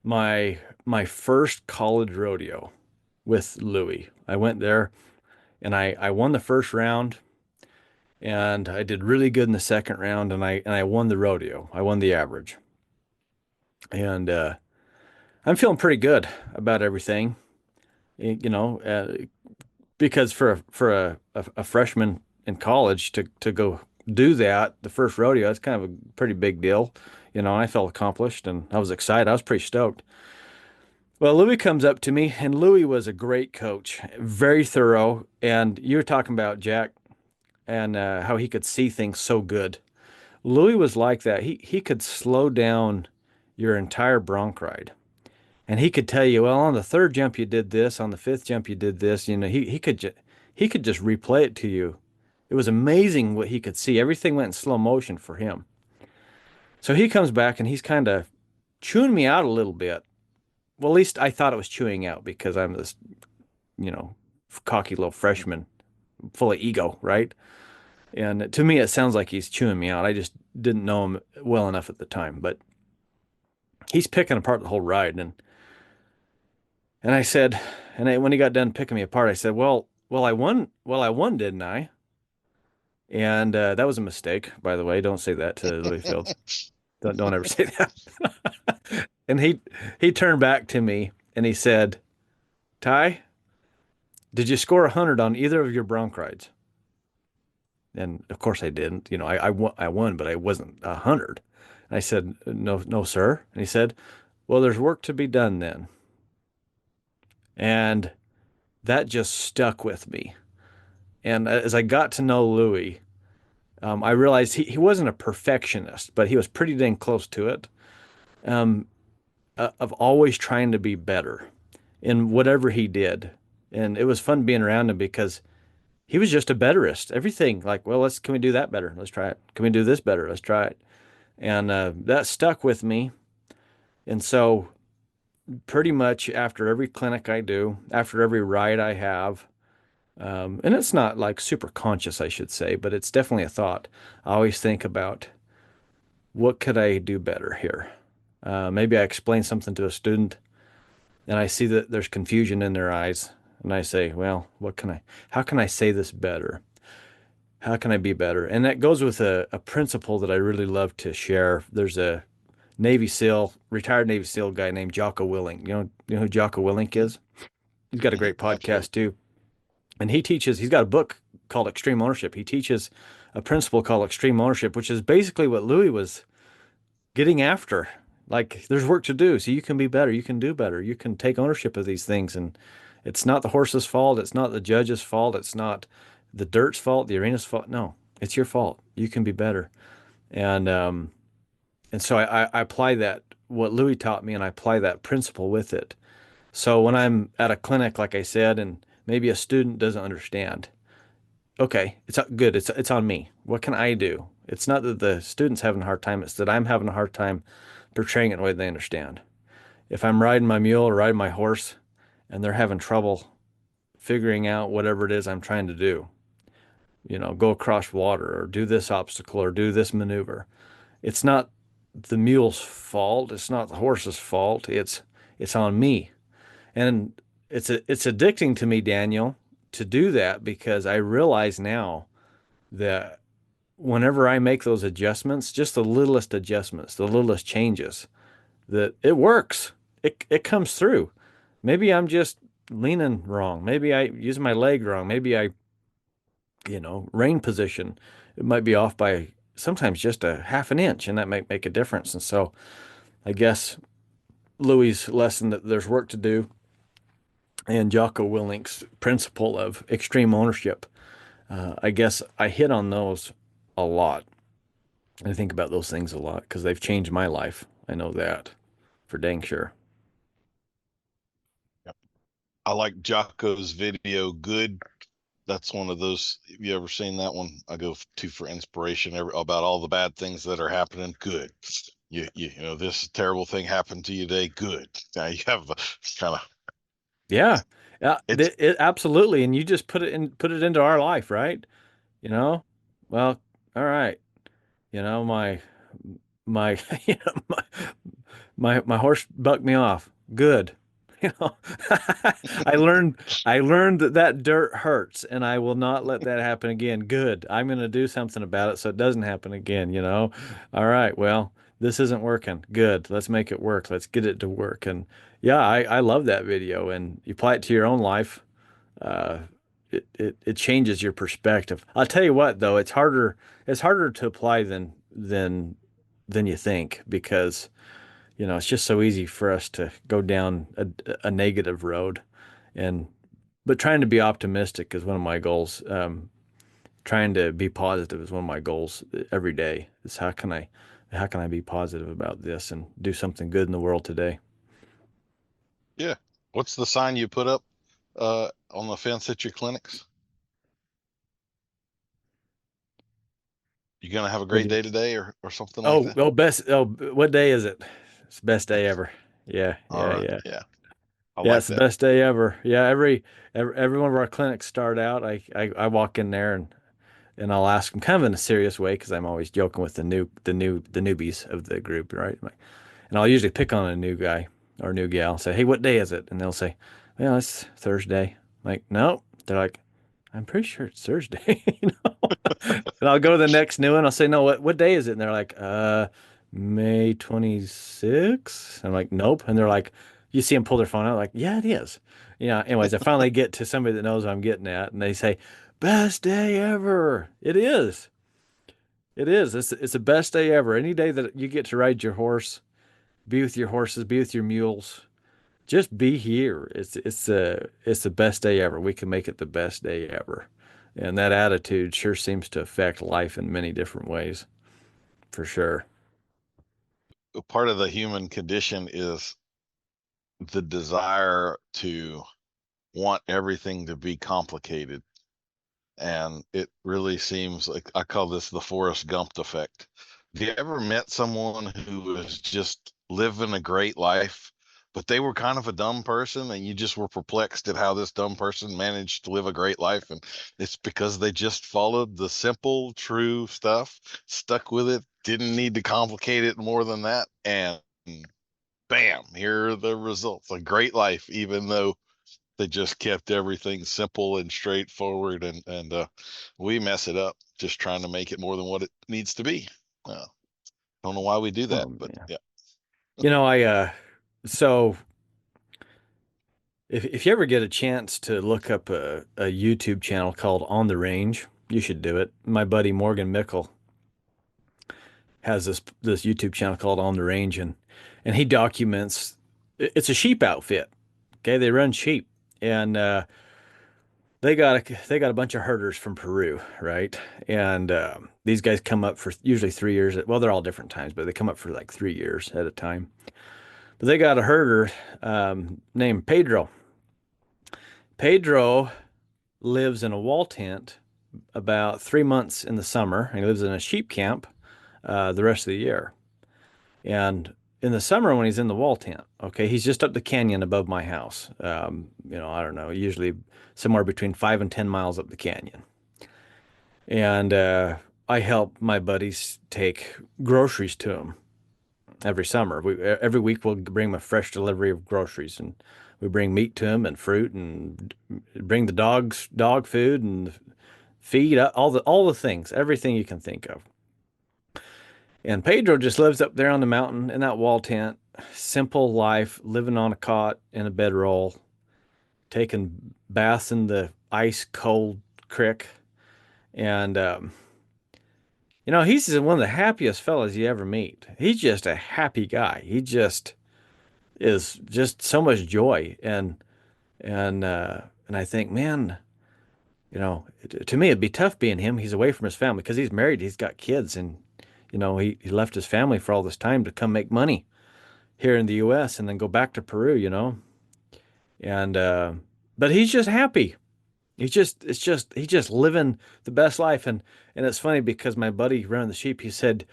my first college rodeo with Louis. I went there and I won the first round and I did really good in the second round and I won the rodeo. I won the average. And I'm feeling pretty good about everything, you know, because for a freshman in college to go do that, the first rodeo, that's kind of a pretty big deal. I felt accomplished and I was excited. I was pretty stoked. Well, Louis comes up to me, and Louis was a great coach, very thorough. And you were talking about Jack. and how he could see things so good. Louis was like that. He could slow down your entire bronc ride. And he could tell you, well, on the third jump you did this, on the fifth jump you did this. He could just replay it to you. It was amazing what he could see. Everything went in slow motion for him. So he comes back and he's kind of chewing me out a little bit. Well, at least I thought it was chewing out because I'm this, you know, cocky little freshman full of ego, right? And to me, it sounds like he's chewing me out. I just didn't know him well enough at the time, but he's picking apart the whole ride. And I said, when he got done picking me apart, I said, well, I won. Well, I won, didn't I? And that was a mistake, by the way. Don't say that to Louis Fields. Don't ever say that. And he turned back to me and he said, Ty, did you score 100 on either of your bronc rides? And of course I didn't. You know, I won, but I wasn't 100. And I said, no, sir. And he said, well, there's work to be done then. And that just stuck with me. And as I got to know Louis, I realized he wasn't a perfectionist, but he was pretty dang close to it, of always trying to be better in whatever he did. And it was fun being around him because he was just a betterist. Everything like, well, can we do that better? Let's try it. Can we do this better? Let's try it. And that stuck with me. And so pretty much after every clinic I do, after every ride I have, and it's not like super conscious, I should say, but it's definitely a thought. I always think about what could I do better here? Maybe I explain something to a student and I see that there's confusion in their eyes. And I say, well, how can I say this better? How can I be better? And that goes with a principle that I really love to share. There's a retired Navy SEAL guy named Jocko Willink. You know who Jocko Willink is? He's got a great podcast too. And he's got a book called Extreme Ownership. He teaches a principle called extreme ownership, which is basically what Louis was getting after. Like, there's work to do, so you can be better. You can do better. You can take ownership of these things. And it's not the horse's fault. It's not the judge's fault. It's not the dirt's fault, the arena's fault. No, it's your fault. You can be better. And so I apply that, what Louis taught me, and I apply that principle with it. So when I'm at a clinic, like I said, and maybe a student doesn't understand, okay, it's good. It's on me. What can I do? It's not that the student's having a hard time. It's that I'm having a hard time portraying it in a way they understand. If I'm riding my mule or riding my horse and they're having trouble figuring out whatever it is I'm trying to do, go across water or do this obstacle or do this maneuver, it's not the mule's fault. It's not the horse's fault. It's on me. And it's addicting to me, Daniel, to do that, because I realize now that whenever I make those adjustments, just the littlest adjustments, the littlest changes, that it works. It comes through. Maybe I'm just leaning wrong. Maybe I use my leg wrong. Maybe I, rein position, it might be off by sometimes just a half an inch, and that might make a difference. And so I guess Louis' lesson that there's work to do and Jocko Willink's principle of extreme ownership, I guess I hit on those a lot. I think about those things a lot because they've changed my life. I know that for dang sure. Yep. I like Jocko's video, Good. That's one of those. Have you ever seen that one? I go to for inspiration about all the bad things that are happening. Good. You know, this terrible thing happened to you today. Good. Now you have kind of. Yeah. It absolutely. And you just put it into our life, right? Well, all right. My my horse bucked me off. Good. I learned that dirt hurts and I will not let that happen again. Good. I'm going to do something about it so it doesn't happen again, All right. Well, this isn't working. Good. Let's make it work. Let's get it to work. And yeah, I love that video, and you apply it to your own life. It changes your perspective. I'll tell you what, though, it's harder to apply than you think, because it's just so easy for us to go down a negative road, but trying to be optimistic is one of my goals. trying to be positive is one of my goals every day. Is how can I be positive about this and do something good in the world today? Yeah. What's the sign you put up on the fence at your clinics? You gonna have a What great do you- day today, or something like Oh, that? oh, what day is it? It's the best day ever. Yeah, All yeah, right. yeah. Yeah. I Yeah, like it's the that. best day ever. Yeah, every one of our clinics start out. I walk in there and I'll ask them kind of in a serious way because I'm always joking with the newbies of the group, right? And I'll usually pick on a new guy or a new gal, say, "Hey, what day is it?" And they'll say, "Well, it's Thursday." I'm like, no. They're like, "I'm pretty sure it's Thursday." You know? And I'll go to the next new one. I'll say, "No, what day is it?" And they're like, May 26th. I'm like, "Nope." And they're like, you see them pull their phone out, like, "Yeah, it is." Yeah. Anyways, I finally get to somebody that knows what I'm getting at, and they say, "Best day ever." It is. It is. It's the best day ever. Any day that you get to ride your horse, be with your horses, be with your mules, just be here. It's the best day ever. We can make it the best day ever. And that attitude sure seems to affect life in many different ways, for sure. Part of the human condition is the desire to want everything to be complicated. And it really seems like I call this the Forrest Gump effect. Have you ever met someone who was just living a great life, but they were kind of a dumb person, and you just were perplexed at how this dumb person managed to live a great life? And it's because they just followed the simple, true stuff, stuck with it, didn't need to complicate it more than that, and bam, here are the results. A great life, even though they just kept everything simple and straightforward, and we mess it up just trying to make it more than what it needs to be. Don't know why we do that, Oh but man. yeah. I so if you ever get a chance to look up a YouTube channel called On the Range, you should do it. My buddy Morgan Mickle has this YouTube channel called On the Range, and he documents. It's a sheep outfit. Okay, they run sheep, and they got a bunch of herders from Peru, right? And these guys come up for usually 3 years. Well, they're all different times, but they come up for like 3 years at a time. But they got a herder named Pedro. Pedro lives in a wall tent about 3 months in the summer, and he lives in a sheep camp the rest of the year. And in the summer, when he's in the wall tent, okay, he's just up the canyon above my house. I don't know, usually somewhere between 5 and 10 miles up the canyon. And I help my buddies take groceries to him every summer. Every week we'll bring him a fresh delivery of groceries, and we bring meat to him and fruit, and bring the dogs dog food and feed all the things, everything you can think of. And Pedro just lives up there on the mountain in that wall tent, simple life, living on a cot in a bedroll, taking baths in the ice cold creek. And, he's one of the happiest fellas you ever meet. He's just a happy guy. He just is just so much joy. And I think, man, to me, it'd be tough being him. He's away from his family because he's married. He's got kids, and, he left his family for all this time to come make money here in the US and then go back to Peru. And but he's just happy. He's just living the best life. And it's funny because my buddy running the sheep, he said,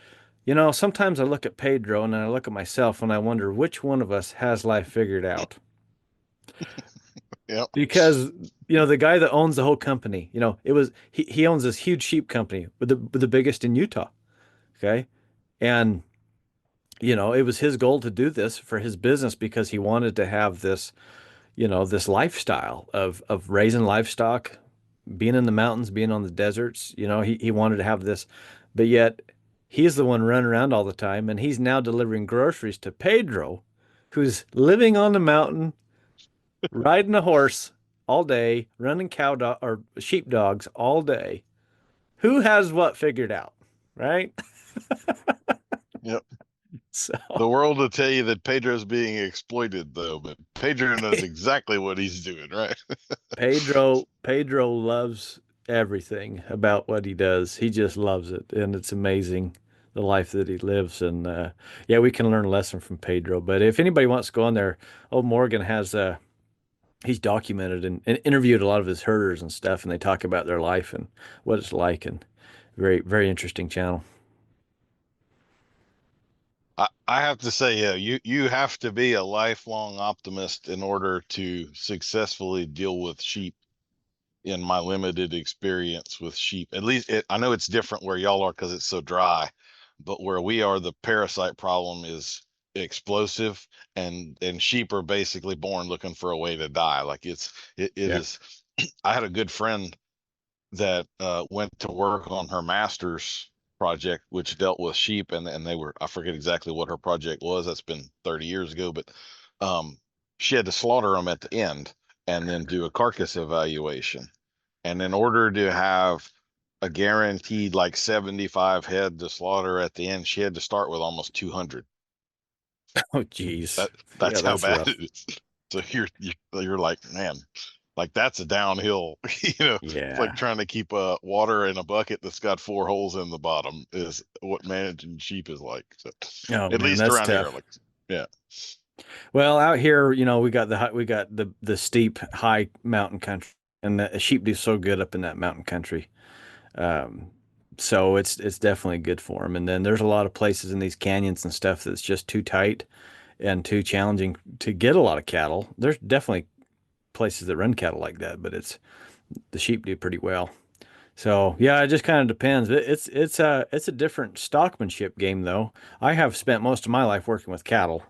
sometimes I look at Pedro and I look at myself and I wonder which one of us has life figured out. Yep. Because the guy that owns the whole company, he owns this huge sheep company with the biggest in Utah. Okay. And it was his goal to do this for his business because he wanted to have this lifestyle of raising livestock, being in the mountains, being on the deserts. He wanted to have this, but yet he's the one running around all the time, and he's now delivering groceries to Pedro, who's living on the mountain, riding a horse all day, running cow dog or sheep dogs all day. Who has what figured out, right? Yep. So The world will tell you that Pedro's being exploited, though, but Pedro knows exactly what he's doing, right? Pedro loves everything about what he does. He just loves it, and it's amazing the life that he lives. And yeah, we can learn a lesson from Pedro. But if anybody wants to go on there, old Morgan has he's documented and interviewed a lot of his herders and stuff, and they talk about their life and what it's like, and very, very interesting channel. I have to say, yeah, you have to be a lifelong optimist in order to successfully deal with sheep. In my limited experience with sheep, at least I know it's different where y'all are because it's so dry, but where we are, the parasite problem is explosive, and sheep are basically born looking for a way to die. Like it Yeah. is. I had a good friend that went to work on her master's project, which dealt with sheep, and they were, I forget exactly what her project was. That's been 30 years ago, but um, she had to slaughter them at the end and then do a carcass evaluation. And in order to have a guaranteed like 75 head to slaughter at the end, she had to start with almost 200. Oh, geez. That's Yeah, how that's bad rough. it is. So you're like, man, like that's a downhill. It's like Yeah. trying to keep water in a bucket that's got four holes in the bottom is what managing sheep is like. So Oh at man, least that's around here, tough. like, yeah. Well, out here, we got the steep high mountain country, and the sheep do so good up in that mountain country. Um, so it's definitely good for them. And then there's a lot of places in these canyons and stuff that's just too tight and too challenging to get a lot of cattle. There's definitely places that run cattle like that, but it's the sheep do pretty well. So yeah, it just kind of depends. It's a different stockmanship game though. I have spent most of my life working with cattle,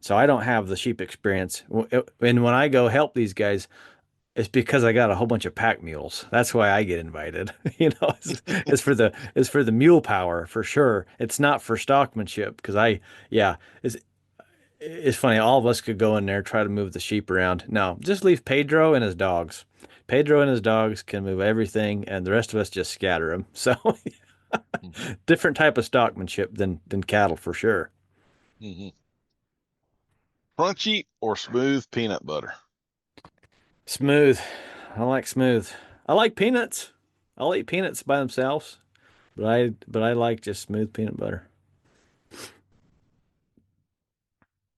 so I don't have the sheep experience. And when I go help these guys, it's because I got a whole bunch of pack mules. That's why I get invited. It's for the mule power for sure. It's not for stockmanship because yeah, it's funny. All of us could go in there try to move the sheep around. No, just leave Pedro and his dogs. Pedro and his dogs can move everything, and the rest of us just scatter them. So Hmm. different type of stockmanship than cattle for sure. Hmm. Crunchy or smooth peanut butter? Smooth. I like smooth. I like peanuts. I'll eat peanuts by themselves, but I like just smooth peanut butter.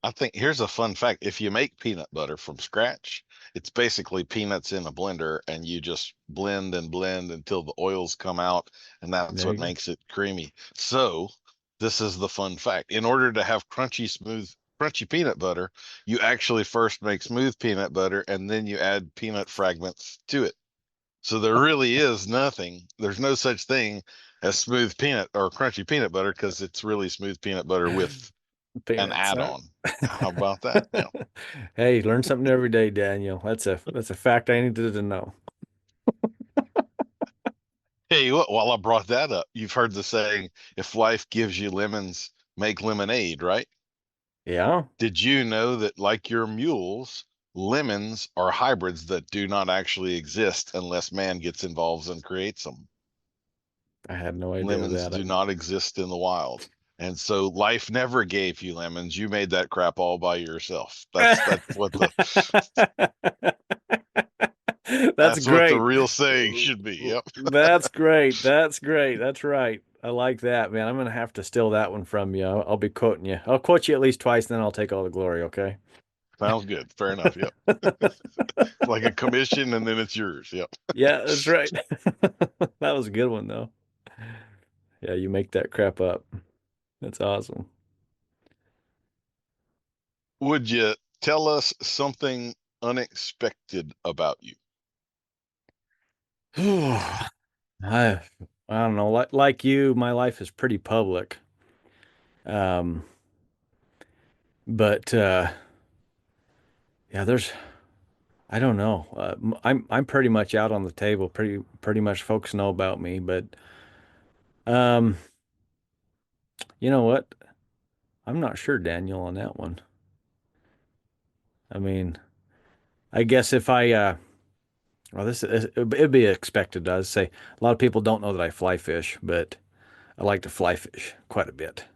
I think here's a fun fact. If you make peanut butter from scratch, it's basically peanuts in a blender and you just blend and blend until the oils come out, and that's There what you go. makes it creamy. So, this is the fun fact. In order to have crunchy peanut butter, you actually first make smooth peanut butter and then you add peanut fragments to it. So there really is nothing, there's no such thing as smooth peanut or crunchy peanut butter because it's really smooth peanut butter with an Peanuts, huh? add-on. How about that? Yeah. Hey, learn something every day, Daniel. That's a fact I needed to know. Hey, while I brought that up, you've heard the saying, if life gives you lemons, make lemonade, right? Yeah, Did you know that, like your mules, lemons are hybrids that do not actually exist unless man gets involved and creates them? I had no idea Lemons that. do not exist in the wild. And so life never gave you lemons. You made that crap all by yourself. That's That's what the great. real saying should be. Yep. That's great. That's great. That's right. I like that, man. I'm gonna have to steal that one from you. I'll be quoting you. I'll quote you at least twice, then I'll take all the glory, okay? Sounds good. Fair enough. Yep. Like a commission and then it's yours. Yep. Yeah, that's right. That was a good one though. Yeah, you make that crap up. That's awesome. Would you tell us something unexpected about you? I I don't know. Like you, my life is pretty public. Um, but yeah, I don't know. I'm pretty much out on the table. Pretty much folks know about me, but um, you know what? I'm not sure, Daniel, on that one. I mean, I guess if I well, it'd be expected. I'd say a lot of people don't know that I fly fish, but I like to fly fish quite a bit,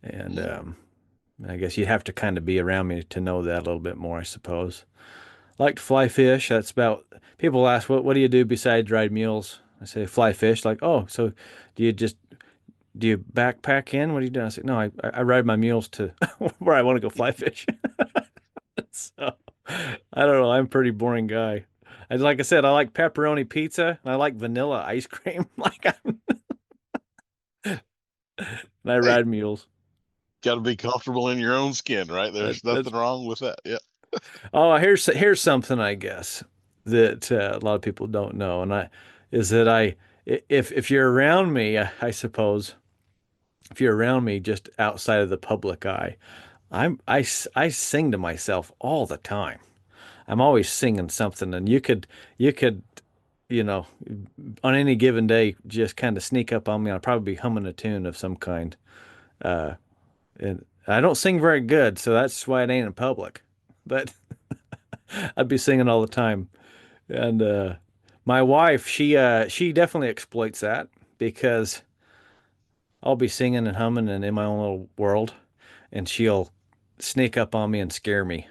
and Mm. I guess you'd have to kind of be around me to know that a little bit more, I suppose. like to fly fish. That's about, people ask, what do you do besides ride mules? I say, fly fish. Like, oh, so do you just, do you backpack in? What do you do? I say, no, I ride my mules to where I want to go fly fish. So I don't know. I'm a pretty boring guy. And like I said, I like pepperoni pizza and I like vanilla ice cream. And I Hey, ride mules. got to be comfortable in your own skin, right? There's That's nothing wrong with that. Yeah. oh, here's something I guess that a lot of people don't know, and I is that if you're around me, I suppose if you're around me just outside of the public eye, I sing to myself all the time. I'm always singing something, and you could you know on any given day just kind of sneak up on me. I'll probably be humming a tune of some kind. Uh, and I don't sing very good, so that's why it ain't in public. But I'd be singing all the time. And my wife, she definitely exploits that because I'll be singing and humming and in my own little world, and she'll sneak up on me and scare me.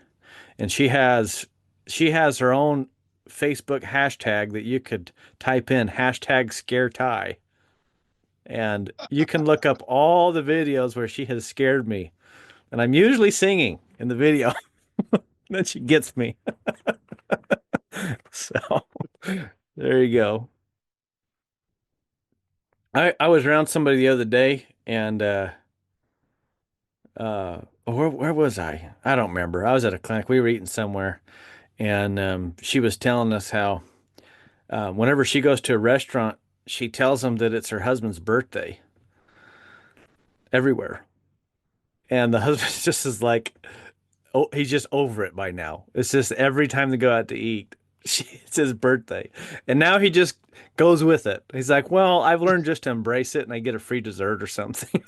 And she has her own Facebook hashtag that you could type in hashtag scare Ty, and you can look up all the videos where she has scared me. And I'm usually singing in the video. Then she gets me. So there you go. I was around somebody the other day and where was I? I don't remember. I was at a clinic. We were eating somewhere and she was telling us how whenever she goes to a restaurant, she tells them that it's her husband's birthday everywhere. And the husband just is like, oh, he's just over it by now. It's just every time they go out to eat, it's his birthday. And now he just goes with it. He's like, well, I've learned just to embrace it and I get a free dessert or something.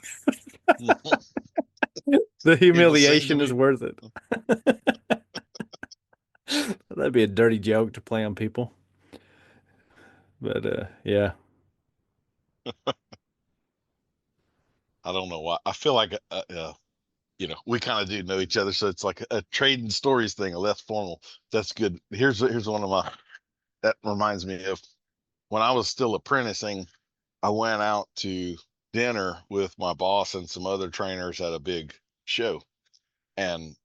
The People seem to humiliation is be. worth it. That'd be a dirty joke to play on people. But yeah. I don't know why. I feel like we kind of do know each other, so it's like a trading stories thing, a less formal. That's good. Here's one of my that reminds me of when I was still apprenticing. I went out to dinner with my boss and some other trainers at a big show, and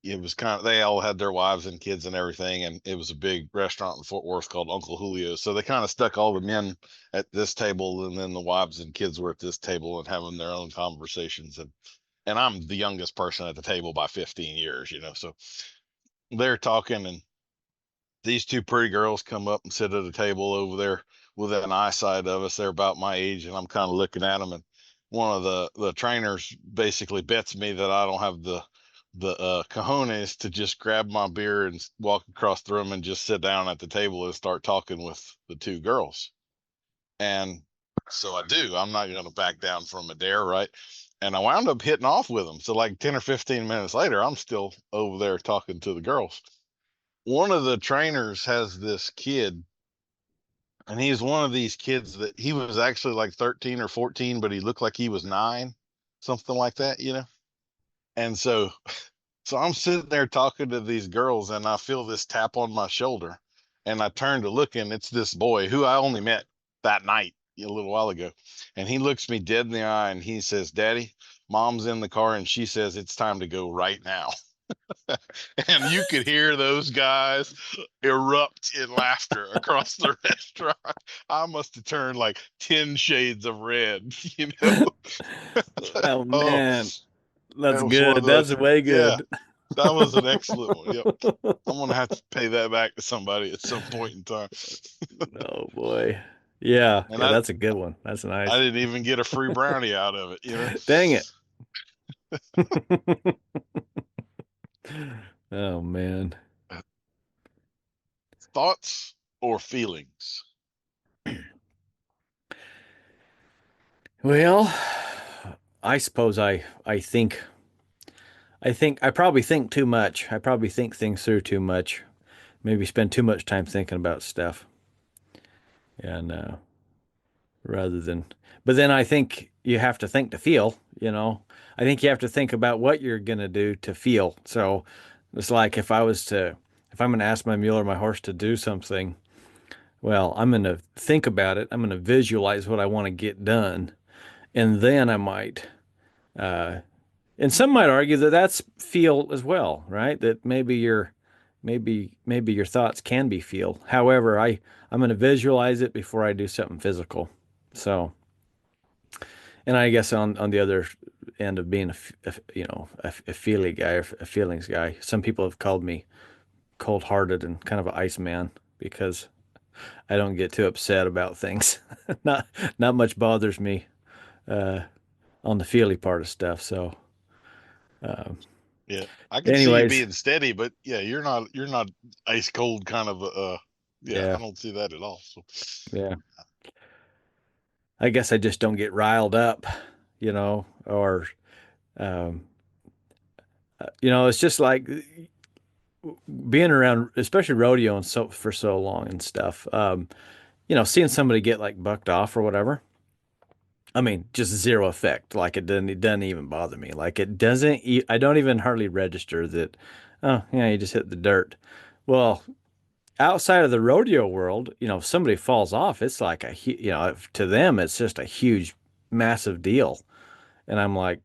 it was kind of they all had their wives and kids and everything, and it was a big restaurant in Fort Worth called Uncle Julio's. So they kind of stuck all the men at this table, and then the wives and kids were at this table and having their own conversations. And I'm the youngest person at the table by 15 years, so they're talking, and these two pretty girls come up and sit at a table over there within eyesight of us. They're about my age, and I'm kind of looking at them. And one of the trainers basically bets me that I don't have the cojones to just grab my beer and walk across the room and just sit down at the table and start talking with the two girls. And so I do. I'm not going to back down from a dare, right? And I wound up hitting off with them. So like 10 or 15 minutes later, I'm still over there talking to the girls. One of the trainers has this kid, and he's one of these kids that he was actually like 13 or 14, but he looked like he was 9, something like that. And so I'm sitting there talking to these girls, and I feel this tap on my shoulder, and I turn to look, and it's this boy who I only met that night a little while ago. And he looks me dead in the eye and he says, Daddy, Mom's in the car and she says it's time to go right now. And you could hear those guys erupt in laughter across the restaurant. I must have turned like 10 shades of red, Oh Oh, man, that's that was one of good. That's those. way Yeah, good. that was an excellent one. Yep. I'm gonna have to pay that back to somebody at some point in time. Oh boy. Yeah, And yeah, I that's a good one. That's I nice. didn't even get a free brownie out of it. Dang it. Oh man. Thoughts or feelings? Well, I suppose I think I probably think too much. I probably think things through too much. Maybe spend too much time thinking about stuff. And rather than but then I think you have to think to feel. I think you have to think about what you're gonna do to feel. So it's like if I was to if I'm going to ask my mule or my horse to do something, well, I'm going to think about it. I'm going to visualize what I want to get done, and then I might. And some might argue that that's feel as well, right? That maybe your thoughts can be feel. However, I'm going to visualize it before I do something physical. So, and I guess on the other end of being a feely guy or a feelings guy, some people have called me cold-hearted and kind of an ice man because I don't get too upset about things. not not much bothers me uh, on the feely part of stuff. So, Yeah, I can see you anyways, being steady, but yeah, you're not ice cold kind of yeah, yeah, I don't see that at all. So yeah. I guess I just don't get riled up, or um, it's just like being around, especially rodeo and so for so long and stuff. Seeing somebody get like bucked off or whatever. I mean, just zero effect. Like it doesn't even bother me. Like it doesn't. I don't even hardly register that. Oh, yeah, you just hit the dirt. Well, outside of the rodeo world, if somebody falls off, it's like to them, it's just a huge, massive deal. And I'm like,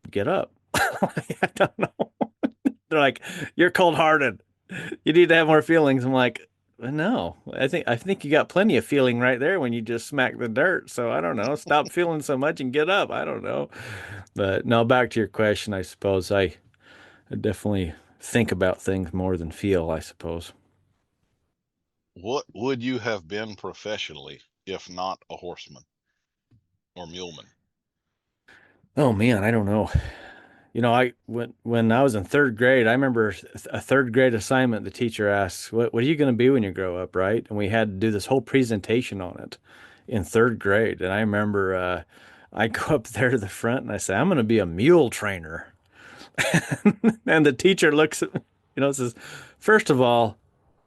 get up. I don't know. They're like, you're cold-hearted. You need to have more feelings. I'm like, no. I think you got plenty of feeling right there when you just smack the dirt. So I don't know. Stop feeling so much and get up. I don't know. But no, back to your question, I suppose I definitely think about things more than feel, I suppose. what would you have been professionally if not a horseman or muleman? Oh man, I don't know. I when I was in third grade, I remember a third grade assignment. The teacher asked, "What are you going to be when you grow up?" Right? And we had to do this whole presentation on it in third grade. And I remember I go up there to the front and I say, "I'm going to be a mule trainer." And the teacher looks at me, says, "First of all,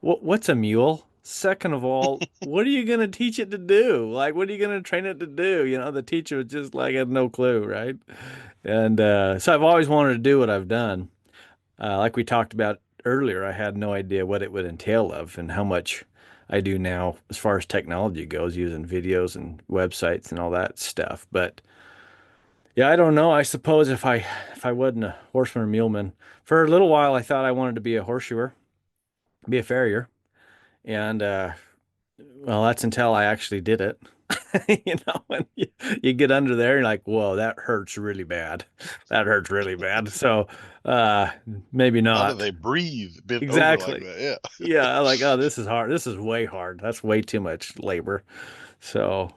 what's a mule? Second of all, what are you going to teach it to do? Like, what are you going to train it to do?" The teacher was just like, had no clue, right? And so I've always wanted to do what I've done. Like we talked about earlier, I had no idea what it would entail of and how much I do now as far as technology goes, using videos and websites and all that stuff. But yeah, I don't know. I suppose if I wasn't a horseman or muleman, for a little while I thought I wanted to be a horseshoer, be a farrier. And well, that's until I actually did it. When you get under there, you're like, whoa, that hurts really bad. That hurts really bad. So uh maybe How do not. they breathe bent over like Exactly. that? Yeah. Yeah, I'm like, oh, this is hard. This is way hard. That's way too much labor. So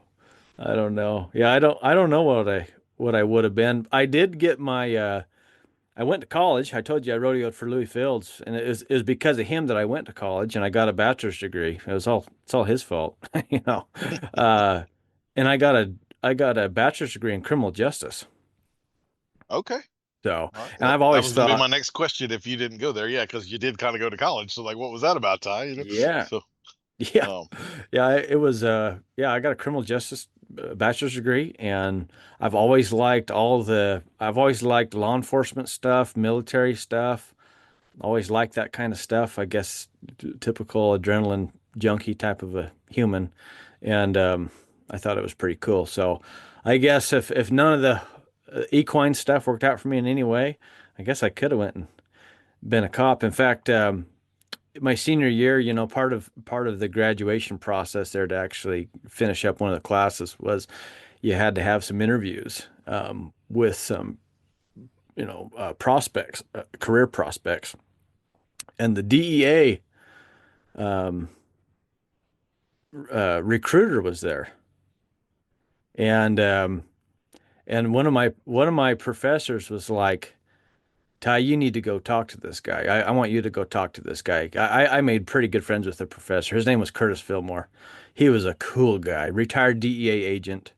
I don't know. Yeah, I don't know what I would have been. I did get my I went to college. I told you I rodeoed for Louis Fields, and it was because of him that I went to college and I got a bachelor's degree. It's all his fault, you know. Uh, and I got a bachelor's degree in criminal justice. Okay. So, All right. and Yep. I've That always was going to be thought, my next question if you didn't go there. Yeah, because you did kind of go to college. So, like, what was that about, Ty? yeah, So, yeah, um, yeah. It was yeah. I got a criminal justice bachelor's degree, and I've always liked law enforcement stuff, military stuff. Always liked that kind of stuff. I guess typical adrenaline junkie type of a human, and I thought it was pretty cool. So, I guess if none of the equine stuff worked out for me in any way, I guess I could have went and been a cop. In fact, my senior year, part of the graduation process there to actually finish up one of the classes was you had to have some interviews with some prospects, career prospects, and the DEA um, recruiter was there, and one of my professors was like, "Ty, you need to go talk to this guy. I want you to go talk to this guy." I made pretty good friends with the professor. His name was Curtis Fillmore. He was a cool guy, retired DEA agent.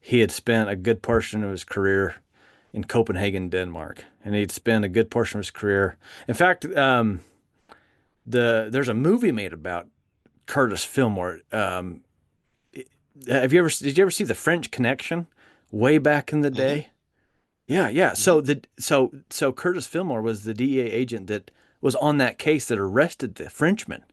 He had spent a good portion of his career in Copenhagen, Denmark, and he'd spent a good portion of his career. In fact, there's a movie made about Curtis Fillmore. Did you ever see The French Connection way back in the hmm day? Yeah, yeah. hmm So Curtis Fillmore was the DEA agent that was on that case that arrested the Frenchman.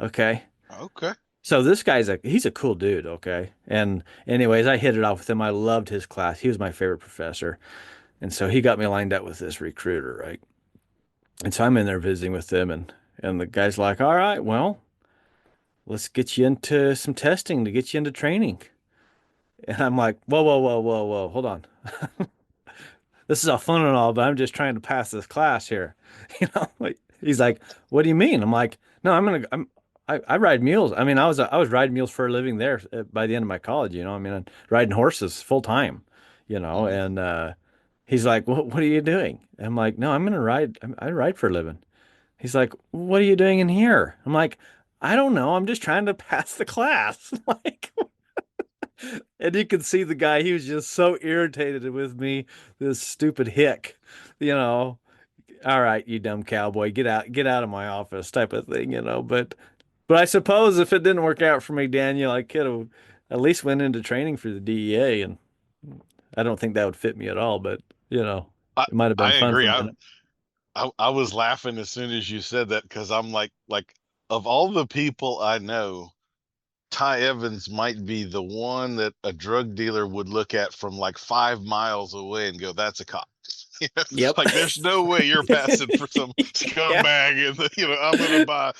Okay. Okay. So this guy's he's a cool dude, okay? And anyways, I hit it off with him. I loved his class. He was my favorite professor. And so he got me lined up with this recruiter, right? And so I'm in there visiting with them and the guy's like, "All right, well, let's get you into some testing to get you into training." And I'm like, "Whoa, whoa, whoa, whoa, whoa, hold on. This is all fun and all, but I'm just trying to pass this class here." Like he's like, "What do you mean?" I'm like, "No, I ride mules. I mean, I was riding mules for a living there by the end of my college, I mean, I'm riding horses full time, Hmm. and he's like, what are you doing?" I'm like, "No, I'm gonna ride. I ride for a living." He's like, "What are you doing in here?" I'm like, "I don't know. I'm just trying to pass the class." Like, and you could see the guy, he was just so irritated with me, this stupid hick, you know. "All right, you dumb cowboy, get out of my office," type of thing, but I suppose if it didn't work out for me, Daniel, I could have at least went into training for the DEA, and I don't think that would fit me at all, but I it might have been I fun for agree. a I minute. I was laughing as soon as you said that because I'm like of all the people I know, Ty Evans might be the one that a drug dealer would look at from like 5 miles away and go, "That's a cop." You know, Yep. like there's no way you're passing for some Yeah. scumbag, and I'm gonna buy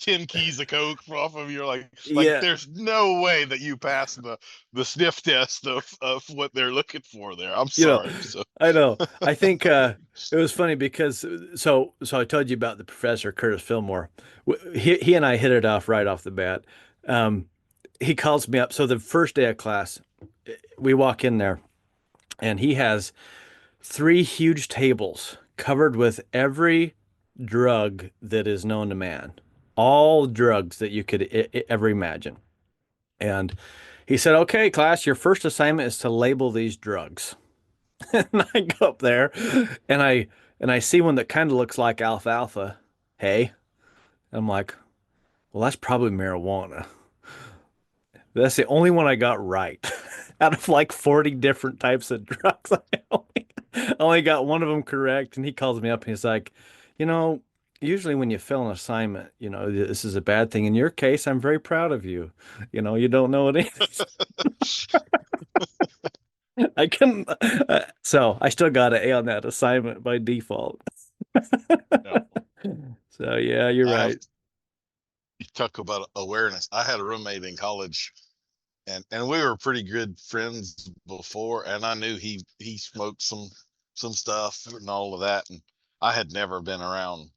10 keys of coke off of you. Like Yeah. there's no way that you pass the sniff test of what they're looking for there. I'm You know, sorry. So I know. I think it was funny because so I told you about the professor Curtis Fillmore. He and I hit it off right off the bat. Um, he calls me up. So the first day of class, we walk in there, and he has three huge tables covered with every drug that is known to man, all drugs that you could ever imagine. And he said, "Okay, class, your first assignment is to label these drugs." And I go up there and I see one that kind of looks like alfalfa. Hey, I'm like, "Well, that's probably marijuana." That's the only one I got right out of like 40 different types of drugs. I only got one of them correct. And he calls me up and he's like, you know, usually when you fail an assignment, this is a bad thing. In your case, I'm very proud of you. You don't know what it is. I couldn't. So I still got an A on that assignment by default. yeah, So yeah, you're I have right. you talk about awareness. I had a roommate in college, and we were pretty good friends before, and I knew he smoked some stuff and all of that, and I had never been around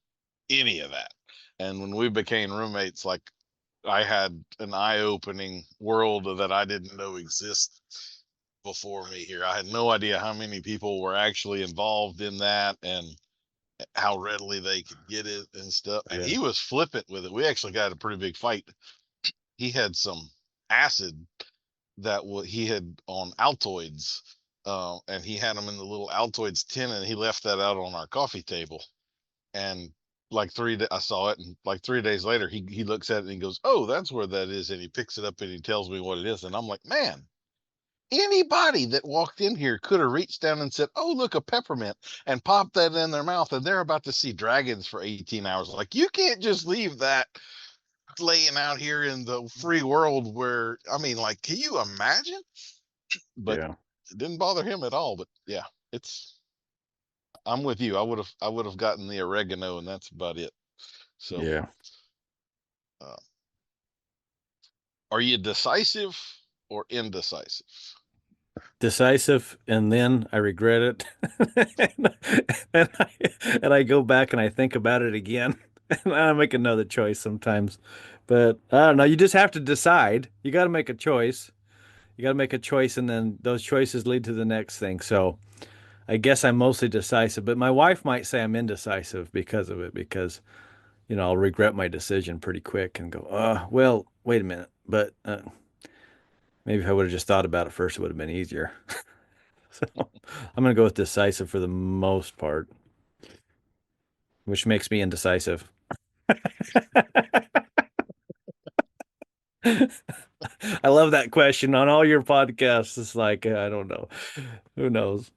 any of that. And when we became roommates, like I had an eye-opening world that I didn't know existed before me here. I had no idea how many people were actually involved in that and how readily they could get it and stuff. And Yeah. he was flippant with it. We actually got a pretty big fight. He had some acid that he had on Altoids, and he had them in the little Altoids tin, and he left that out on our coffee table. And like I saw it, and like 3 days later, he looks at it and he goes, "Oh, that's where that is," and he picks it up and he tells me what it is, and I'm like, "Man, anybody that walked in here could have reached down and said, 'Oh, look, a peppermint,' and popped that in their mouth, and they're about to see dragons for 18 hours. Like, you can't just leave that laying out here in the free world where, I mean, like, can you imagine?" But Yeah. it didn't bother him at all. But yeah, I'm with you. I would have gotten the oregano, and that's about it. So, Yeah. uh, are you decisive or indecisive? Decisive, and then I regret it. and I, and I go back and I think about it again, and I make another choice sometimes. But I don't know. You just have to decide. You got to make a choice. You got to make a choice, and then those choices lead to the next thing. So I guess I'm mostly decisive, but my wife might say I'm indecisive because of it, because I'll regret my decision pretty quick and go, well, wait a minute, but maybe if I would have just thought about it first, it would have been easier." So I'm gonna go with decisive for the most part, which makes me indecisive. I love that question on all your podcasts. It's like, I don't know. Who knows?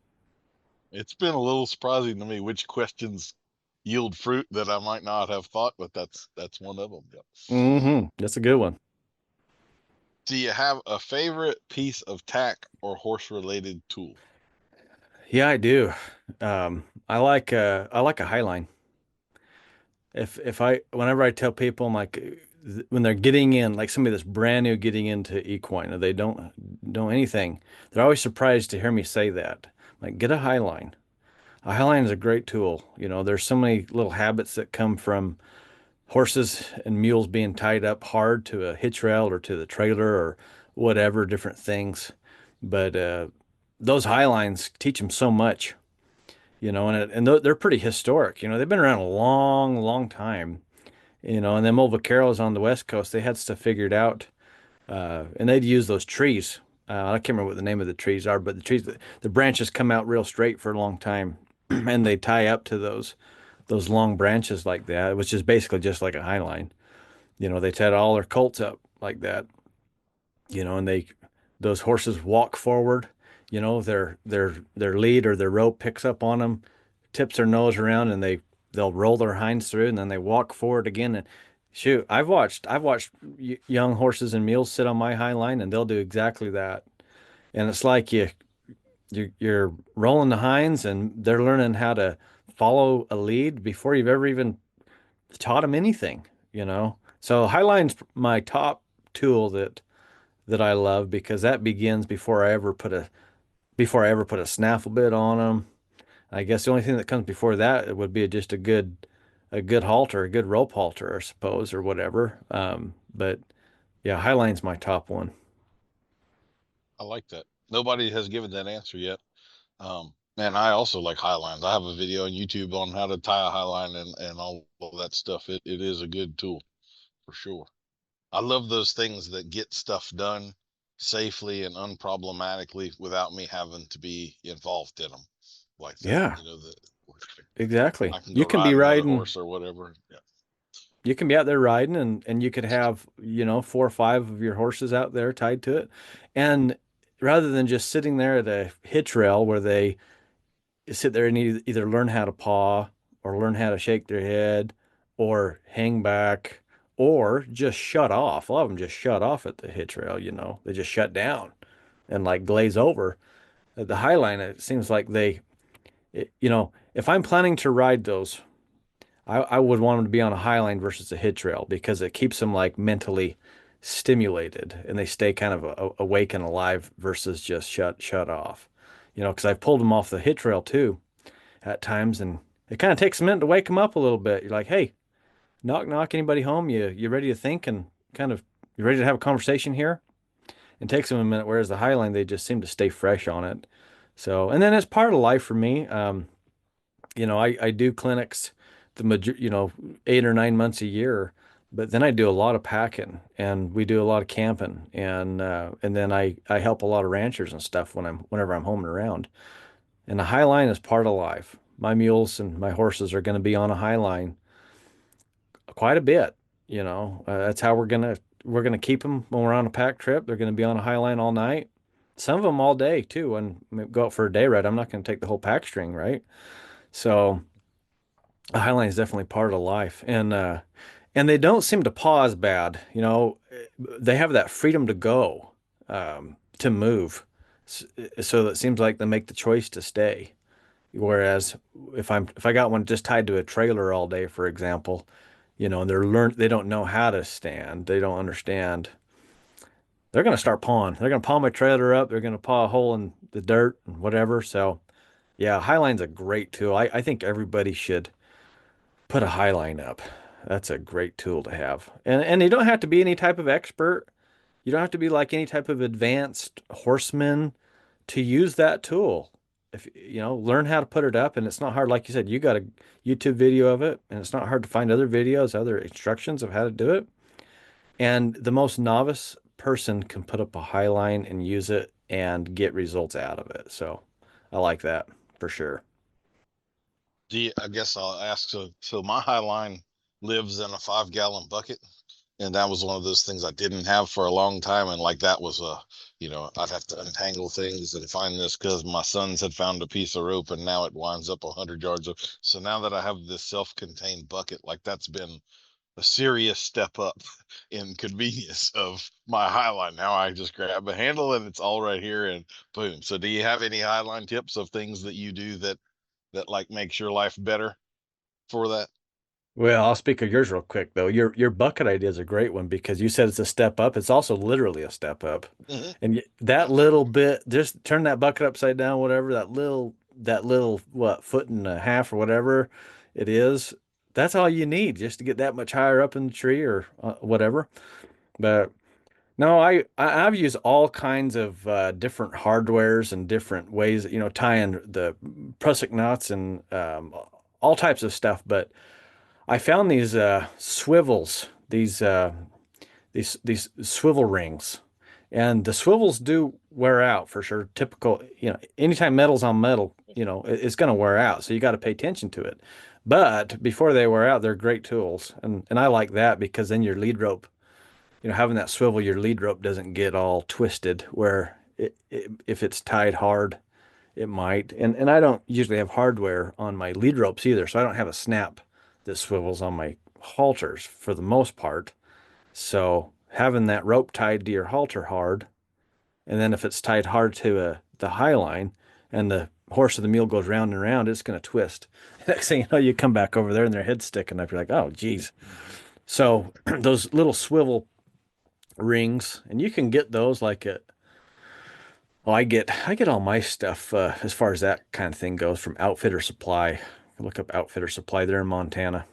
It's been a little surprising to me which questions yield fruit that I might not have thought, but that's one of them. Yeah. Mm-hmm. That's a good one. Do you have a favorite piece of tack or horse related tool? Yeah, I do. I like a highline. If I whenever I tell people, I'm like, when they're getting in, like somebody that's brand new getting into equine, and they don't know anything, they're always surprised to hear me say that. Like, get a highline. A highline is a great tool. You know, there's so many little habits that come from horses and mules being tied up hard to a hitch rail or to the trailer or whatever, different things. But those highlines teach them so much, you know, and they're pretty historic. You know, they've been around a long, long time. You know, and them old vaqueros on the West Coast, they had stuff figured out, and they'd use those trees. I can't remember what the name of the trees are, but the trees, the branches come out real straight for a long time, and they tie up to those long branches like that, which is basically just like a high line. You know, they tied all their colts up like that. You know, and those horses walk forward. You know, their lead or their rope picks up on them, tips their nose around, and they'll roll their hinds through, and then they walk forward again. And shoot, I've watched young horses and mules sit on my high line, and they'll do exactly that. And it's like you're rolling the hinds, and they're learning how to follow a lead before you've ever even taught them anything. You know, so high line's my top tool that I love because that begins before I ever put a snaffle bit on them. I guess the only thing that comes before that would be just a good halter, a good rope halter, I suppose, or whatever. But yeah, Highline's my top one. I like that. Nobody has given that answer yet. And I also like highlines. I have a video on YouTube on how to tie a highline and all of that stuff. It is a good tool for sure. I love those things that get stuff done safely and unproblematically without me having to be involved in them like that. Yeah, You know, that exactly. I can You go can be ride another riding, horse or whatever. Yeah. you can be out there riding and you could have, you know, 4 or 5 of your horses out there tied to it. And rather than just sitting there at a hitch rail where they sit there and either learn how to paw or learn how to shake their head or hang back or just shut off. A lot of them just shut off at the hitch rail, you know. They just shut down and like glaze over. At the Highline, it seems like you know, if I'm planning to ride those, I would want them to be on a Highline versus a hitch rail because it keeps them like mentally stimulated and they stay kind of awake and alive versus just shut off. You know, because I've pulled them off the hitch rail too at times, and it kind of takes a minute to wake them up a little bit. You're like, hey, knock knock, anybody home? You ready to think and kind of you ready to have a conversation here? It takes them a minute, whereas the Highline they just seem to stay fresh on it. So, and then it's part of life for me. You know, I do clinics you know 8 or 9 months a year, but then I do a lot of packing and we do a lot of camping and then I help a lot of ranchers and stuff whenever I'm home and around. And the high line is part of life. My mules and my horses are going to be on a high line quite a bit. You know, that's how we're gonna keep them when we're on a pack trip. They're going to be on a high line all night. Some of them all day too. When we go out for a day ride, I'm not going to take the whole pack string, right? So a high line is definitely part of life, and they don't seem to pause bad. You know, they have that freedom to go, to move, so it seems like they make the choice to stay. Whereas if I got one just tied to a trailer all day, for example, you know, and they don't know how to stand, they don't understand. They're gonna start pawing. They're gonna paw my trailer up. They're gonna paw a hole in the dirt and whatever. So yeah, Highline's a great tool. I think everybody should put a Highline up. That's a great tool to have. And you don't have to be any type of expert. You don't have to be like any type of advanced horseman to use that tool. If you know, learn how to put it up, and it's not hard. Like you said, you got a YouTube video of it, and it's not hard to find other videos, other instructions of how to do it. And the most novice person can put up a high line and use it and get results out of it. So I like that for sure. I guess I'll ask. So my highline lives in a 5-gallon bucket. And that was one of those things I didn't have for a long time. And like that was I'd have to untangle things and find this because my sons had found a piece of rope and now it winds up 100 yards. So now that I have this self-contained bucket, like that's been a serious step up in convenience of my highline. Now I just grab a handle and it's all right here and boom. So do you have any highline tips of things that you do that like makes your life better for that? Well, I'll speak of yours real quick though. Your bucket idea is a great one because you said it's a step up. It's also literally a step up. Mm-hmm. And that little bit, just turn that bucket upside down, whatever, that little what, foot and a half or whatever it is. That's all you need just to get that much higher up in the tree or whatever. But no, I've used all kinds of different hardwares and different ways, tying the prusik knots and all types of stuff. But I found these swivels, these swivel rings, and the swivels do wear out for sure. Typical, anytime metal's on metal, it's going to wear out. So you got to pay attention to it. But before they wear out, they're great tools, and I like that because then your lead rope, having that swivel, your lead rope doesn't get all twisted where if it's tied hard, it might. And I don't usually have hardware on my lead ropes either, so I don't have a snap that swivels on my halters for the most part. So having that rope tied to your halter hard, and then if it's tied hard to the high line and the horse or the mule goes round and round, it's going to twist. Next thing you know, you come back over there and their head's sticking up. You're like, oh, geez. So those little swivel rings, and you can get those like at well, I get all my stuff as far as that kind of thing goes from Outfitter Supply. Look up Outfitter Supply. They're in Montana,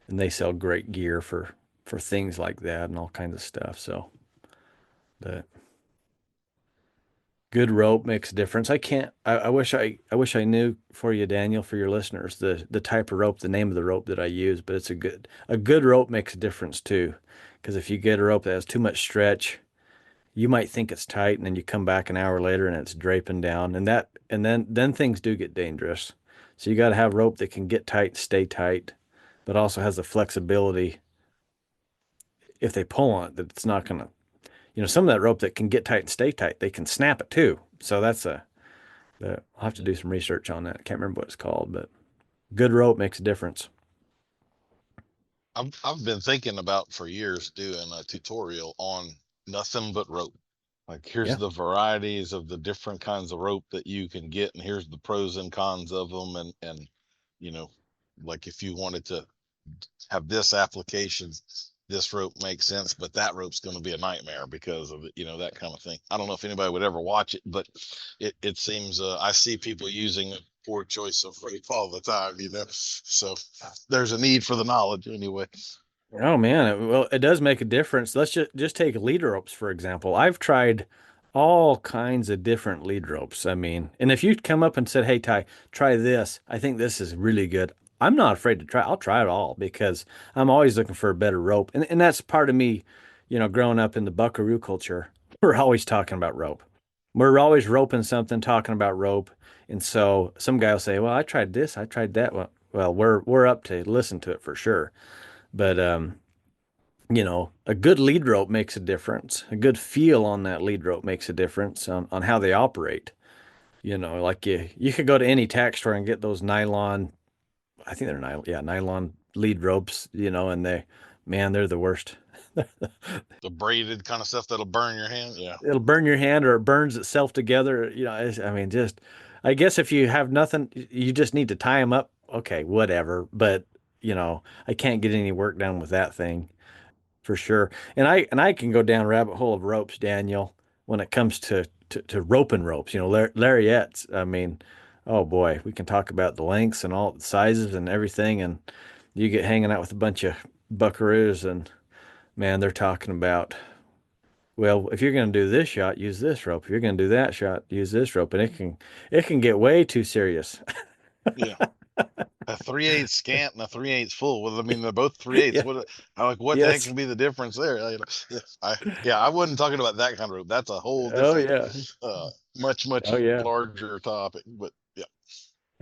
and they sell great gear for things like that and all kinds of stuff. So, but good rope makes a difference. I can't. I wish I knew for you, Daniel, for your listeners, the type of rope, the name of the rope that I use. But it's a good rope makes a difference too, because if you get a rope that has too much stretch, you might think it's tight and then you come back an hour later and it's draping down and then things do get dangerous. So you got to have rope that can get tight, stay tight, but also has the flexibility if they pull on it that it's not going to, some of that rope that can get tight and stay tight, they can snap it too. So I'll have to do some research on that. I can't remember what it's called, but good rope makes a difference. I've been thinking about for years doing a tutorial on nothing but rope. Like here's Yeah. the varieties of the different kinds of rope that you can get, and here's the pros and cons of them, and you know, like if you wanted to have this application, this rope makes sense, but that rope's going to be a nightmare because of it, that kind of thing. I don't know if anybody would ever watch it, but it seems I see people using a poor choice of rope all the time. So there's a need for the knowledge anyway. Oh man, well, it does make a difference. Let's just take lead ropes for example. I've tried all kinds of different lead ropes. I mean, and if you'd come up and said, "Hey Ty, try this. I think this is really good." I'm not afraid to try. I'll try it all because I'm always looking for a better rope. And that's part of me, growing up in the buckaroo culture. We're always talking about rope. We're always roping something, talking about rope. And so some guy will say, "Well, I tried this, I tried that." Well, we're up to listen to it for sure. But a good lead rope makes a difference. A good feel on that lead rope makes a difference on how they operate. Like you could go to any tack store and get those nylon, I think they're nylon, yeah, nylon lead ropes, and man, they're the worst. The braided kind of stuff that'll burn your hand. Yeah. It'll burn your hand or it burns itself together. I mean, I guess if you have nothing, you just need to tie them up. Okay, whatever. But, I can't get any work done with that thing. For sure. And I can go down rabbit hole of ropes, Daniel, when it comes to roping ropes, lariats. I mean, oh boy, we can talk about the lengths and all the sizes and everything. And you get hanging out with a bunch of buckaroos and man, they're talking about, well, if you're going to do this shot, use this rope. If you're going to do that shot, use this rope. And it can get way too serious. Yeah. A 3/8 scant and a 3/8 full. Well, I mean, they're both 3/8. Yeah. What the heck Yes. can be the difference there? I wasn't talking about that kind of rope. That's a whole Oh different, yeah. much Oh yeah. larger topic. But yeah,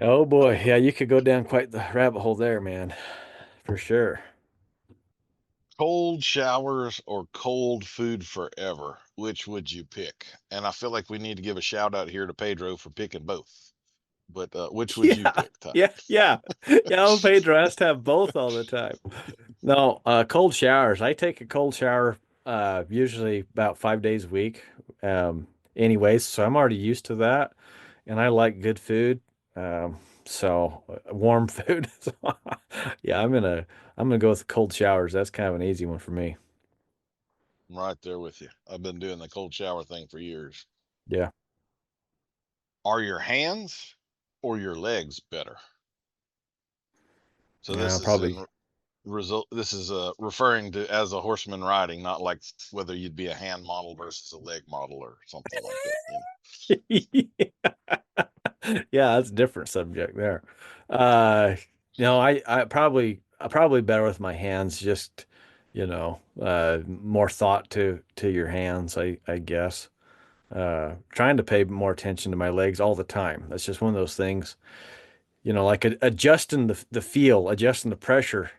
Oh boy. uh, Yeah, you could go down quite the rabbit hole there, man. For sure. Cold showers or cold food forever? Which would you pick? And I feel like we need to give a shout out here to Pedro for picking both. But which would you Yeah, pick, Ty? yeah. El Pedro has to have both all the time. No, cold showers. I take a cold shower usually about 5 days a week. Anyways, so I'm already used to that, and I like good food. So warm food. So, yeah, I'm gonna go with cold showers. That's kind of an easy one for me. I'm right there with you. I've been doing the cold shower thing for years. Yeah. Are your hands or your legs better? So Yeah, this is probably. in result. This is referring to as a horseman riding, not like whether you'd be a hand model versus a leg model or something like that. You know. Yeah, that's a different subject there. Uh, I probably better with my hands, just, more thought to your hands, I guess. Trying to pay more attention to my legs all the time. That's just one of those things, like adjusting the feel, adjusting the pressure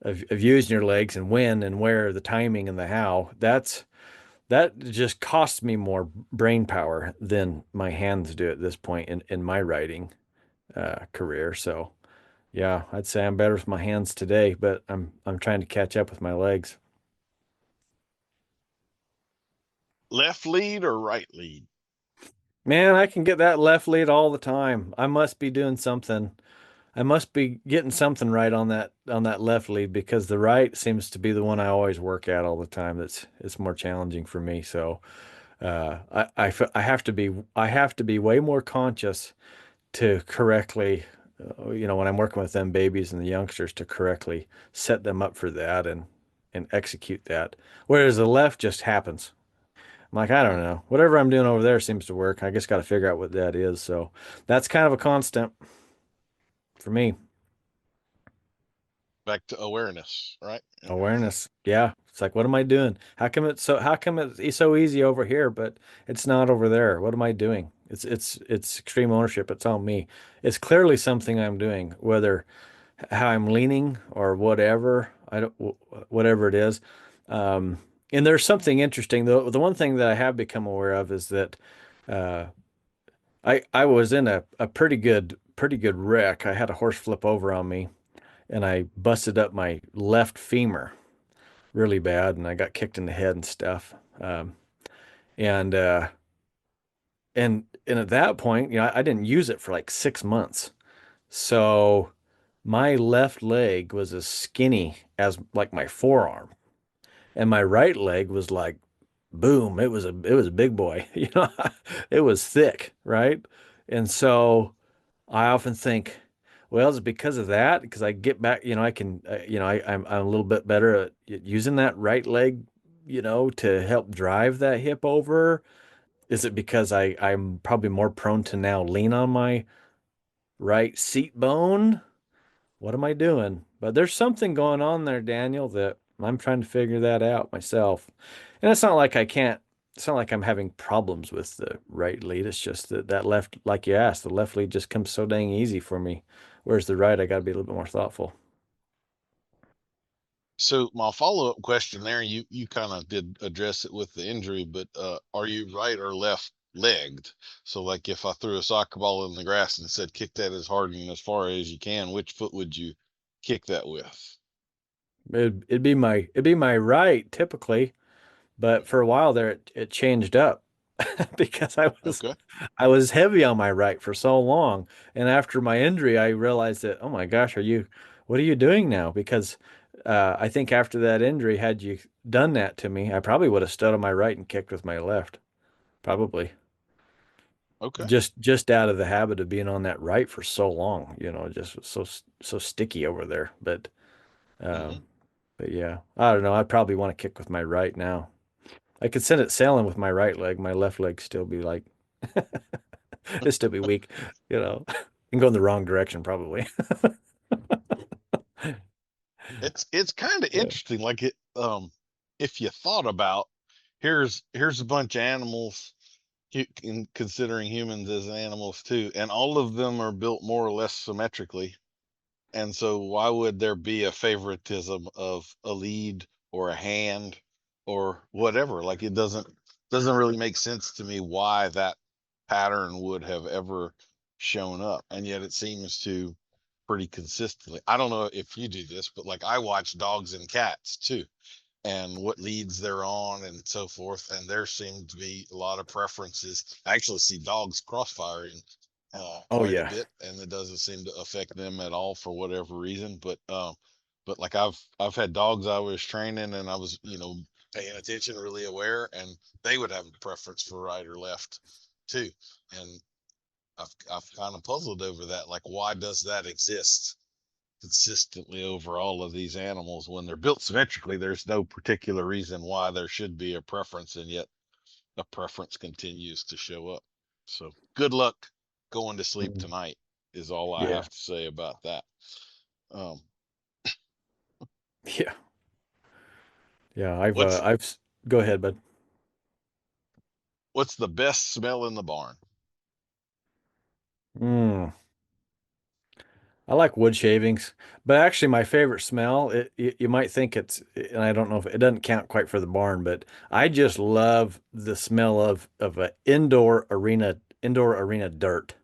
of using your legs and when and where, the timing and the how. That just costs me more brain power than my hands do at this point in my riding career. So yeah, I'd say I'm better with my hands today, but I'm trying to catch up with my legs. Left lead or right lead? Man, I can get that left lead all the time. I must be doing something. I must be getting something right on that left lead, because the right seems to be the one I always work at all the time. It's more challenging for me. So I have to be way more conscious to correctly, when I'm working with them babies and the youngsters, to correctly set them up for that and execute that. Whereas the left just happens. I'm like, I don't know. Whatever I'm doing over there seems to work. I just got to figure out what that is. So that's kind of a constant for me. Back to awareness, right? Yeah. Awareness. Yeah. It's like, what am I doing? How come it's so easy over here, but it's not over there? What am I doing? It's extreme ownership. It's on me. It's clearly something I'm doing, whether how I'm leaning or whatever. Whatever it is. Um, and there's something interesting. The one thing that I have become aware of is that uh, I was in a pretty good wreck. I had a horse flip over on me, and I busted up my left femur really bad, and I got kicked in the head and stuff. And and at that point, I didn't use it for like 6 months. So my left leg was as skinny as like my forearm, and my right leg was like, boom, it was a big boy. It was thick, right? And so I often think, well, it's because of that, because I get back, I can, I'm a little bit better at using that right leg, to help drive that hip over. Is it because I'm probably more prone to now lean on my right seat bone? What am I doing? But there's something going on there, Daniel, that I'm trying to figure that out myself. And it's not like I can't, it's not like I'm having problems with the right lead. It's just that left, like you asked, the left lead just comes so dang easy for me. Whereas the right, I got to be a little bit more thoughtful. So my follow-up question there, you kind of did address it with the injury, but are you right or left legged? So like if I threw a soccer ball in the grass and said kick that as hard and as far as you can, which foot would you kick that with? It'd be my right typically, but for a while there, it changed up because I was Okay. I was heavy on my right for so long. And after my injury, I realized that, oh my gosh, what are you doing now? Because I think after that injury, had you done that to me, I probably would have stood on my right and kicked with my left. Probably. Okay. Just out of the habit of being on that right for so long, just so sticky over there. Hmm. Um, but yeah, I don't know. I'd probably want to kick with my right now. I could send it sailing with my right leg. My left leg still be like, it'd still be weak, and go in the wrong direction probably. It's kind of Yeah. interesting. Like if you thought about here's a bunch of animals, in considering humans as animals too, and all of them are built more or less symmetrically. And so why would there be a favoritism of a lead or a hand or whatever. Like it doesn't really make sense to me why that pattern would have ever shown up. And yet it seems to pretty consistently. I don't know if you do this, but like I watch dogs and cats too, and what leads they're on and so forth. And there seem to be a lot of preferences. I actually see dogs crossfiring Oh quite a yeah. bit, and it doesn't seem to affect them at all for whatever reason. But like I've had dogs I was training, and I was paying attention, really aware, and they would have a preference for right or left too. And I've kind of puzzled over that. Like, why does that exist consistently over all of these animals when they're built symmetrically? There's no particular reason why there should be a preference, and yet a preference continues to show up. So good luck going to sleep Mm. tonight is all I Yeah. have to say about that. Um, Yeah. Yeah. I've what's go ahead, bud. what's the best smell in the barn? Mm. I like wood shavings, but actually my favorite smell, you might think it's, and I don't know if it doesn't count quite for the barn, but I just love the smell of a indoor arena dirt.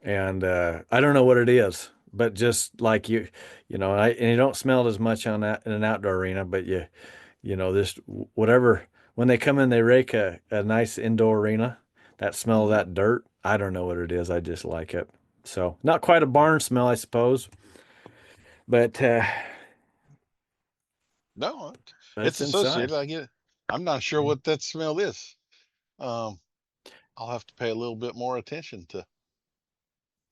And I don't know what it is, but just like and you don't smell it as much on that in an outdoor arena, but this whatever when they come in, they rake a nice indoor arena. That smell of Hmm. that dirt, I don't know what it is. I just like it. So not quite a barn smell, I suppose, but No, it's it's inside. associated. I get it. I'm not sure what that smell is. Um, I'll have to pay a little bit more attention to.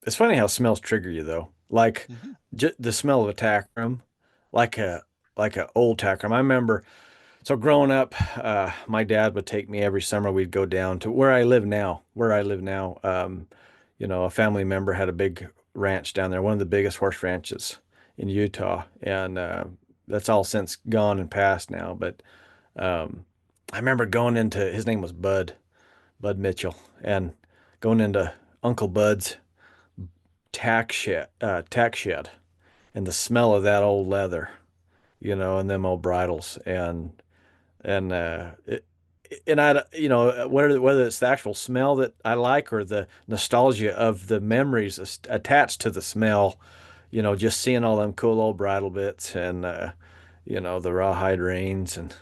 It's funny how smells trigger you though. Like Hmm. j the smell of a tack room, like a old tack room. I remember. So growing up, my dad would take me every summer. We'd go down to where I live now. Where I live now, a family member had a big ranch down there, one of the biggest horse ranches in Utah, and that's all since gone and passed now. But I remember going into his name was Bud Mitchell, and going into Uncle Bud's tack shed, and the smell of that old leather, and them old bridles, and whether it's the actual smell that I like or the nostalgia of the memories attached to the smell, just seeing all them cool old bridle bits and the rawhide reins and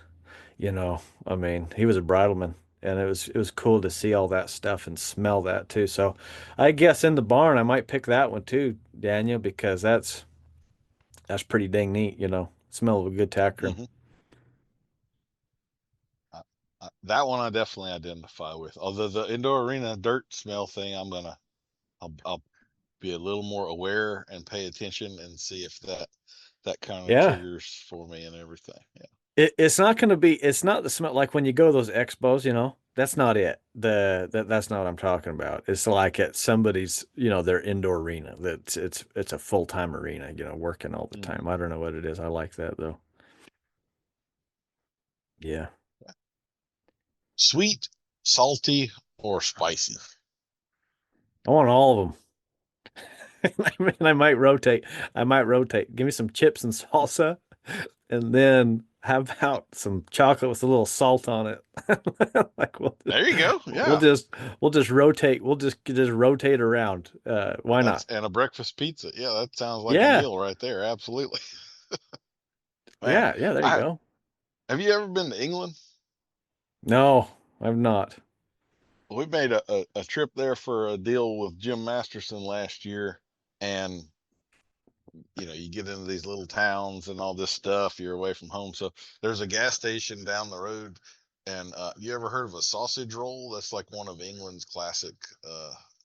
you know, I mean, he was a bridleman and it was cool to see all that stuff and smell that too. So I guess in the barn I might pick that one too, Daniel, because that's pretty dang neat, smell of a good tack room. Hmm. That one I definitely identify with. Although the indoor arena dirt smell thing, I'll be a little more aware and pay attention and see if that kind of Yeah. triggers for me and everything. Yeah. It's not going to be, it's not the smell like when you go to those expos, that's not it. That's not what I'm talking about. It's like at somebody's, their indoor arena. It's a full-time arena, working all the Hmm. time. I don't know what it is. I like that though. Yeah. Sweet, salty, or spicy? I want all of them. I mean, I might rotate. I might rotate. Give me some chips and salsa, and then how about some chocolate with a little salt on it? Like There you go. we'll Yeah. just we'll just rotate. We'll just rotate around. Why That's not? and a breakfast pizza. Yeah, that sounds like a Yeah, meal right there. Absolutely. Man, yeah, yeah. There you I go. have you ever been to England? No, I've not. We made a trip there for a deal with Jim Masterson last year, and you get into these little towns and all this stuff. You're away from home, so there's a gas station down the road. And you ever heard of a sausage roll? That's like one of England's classic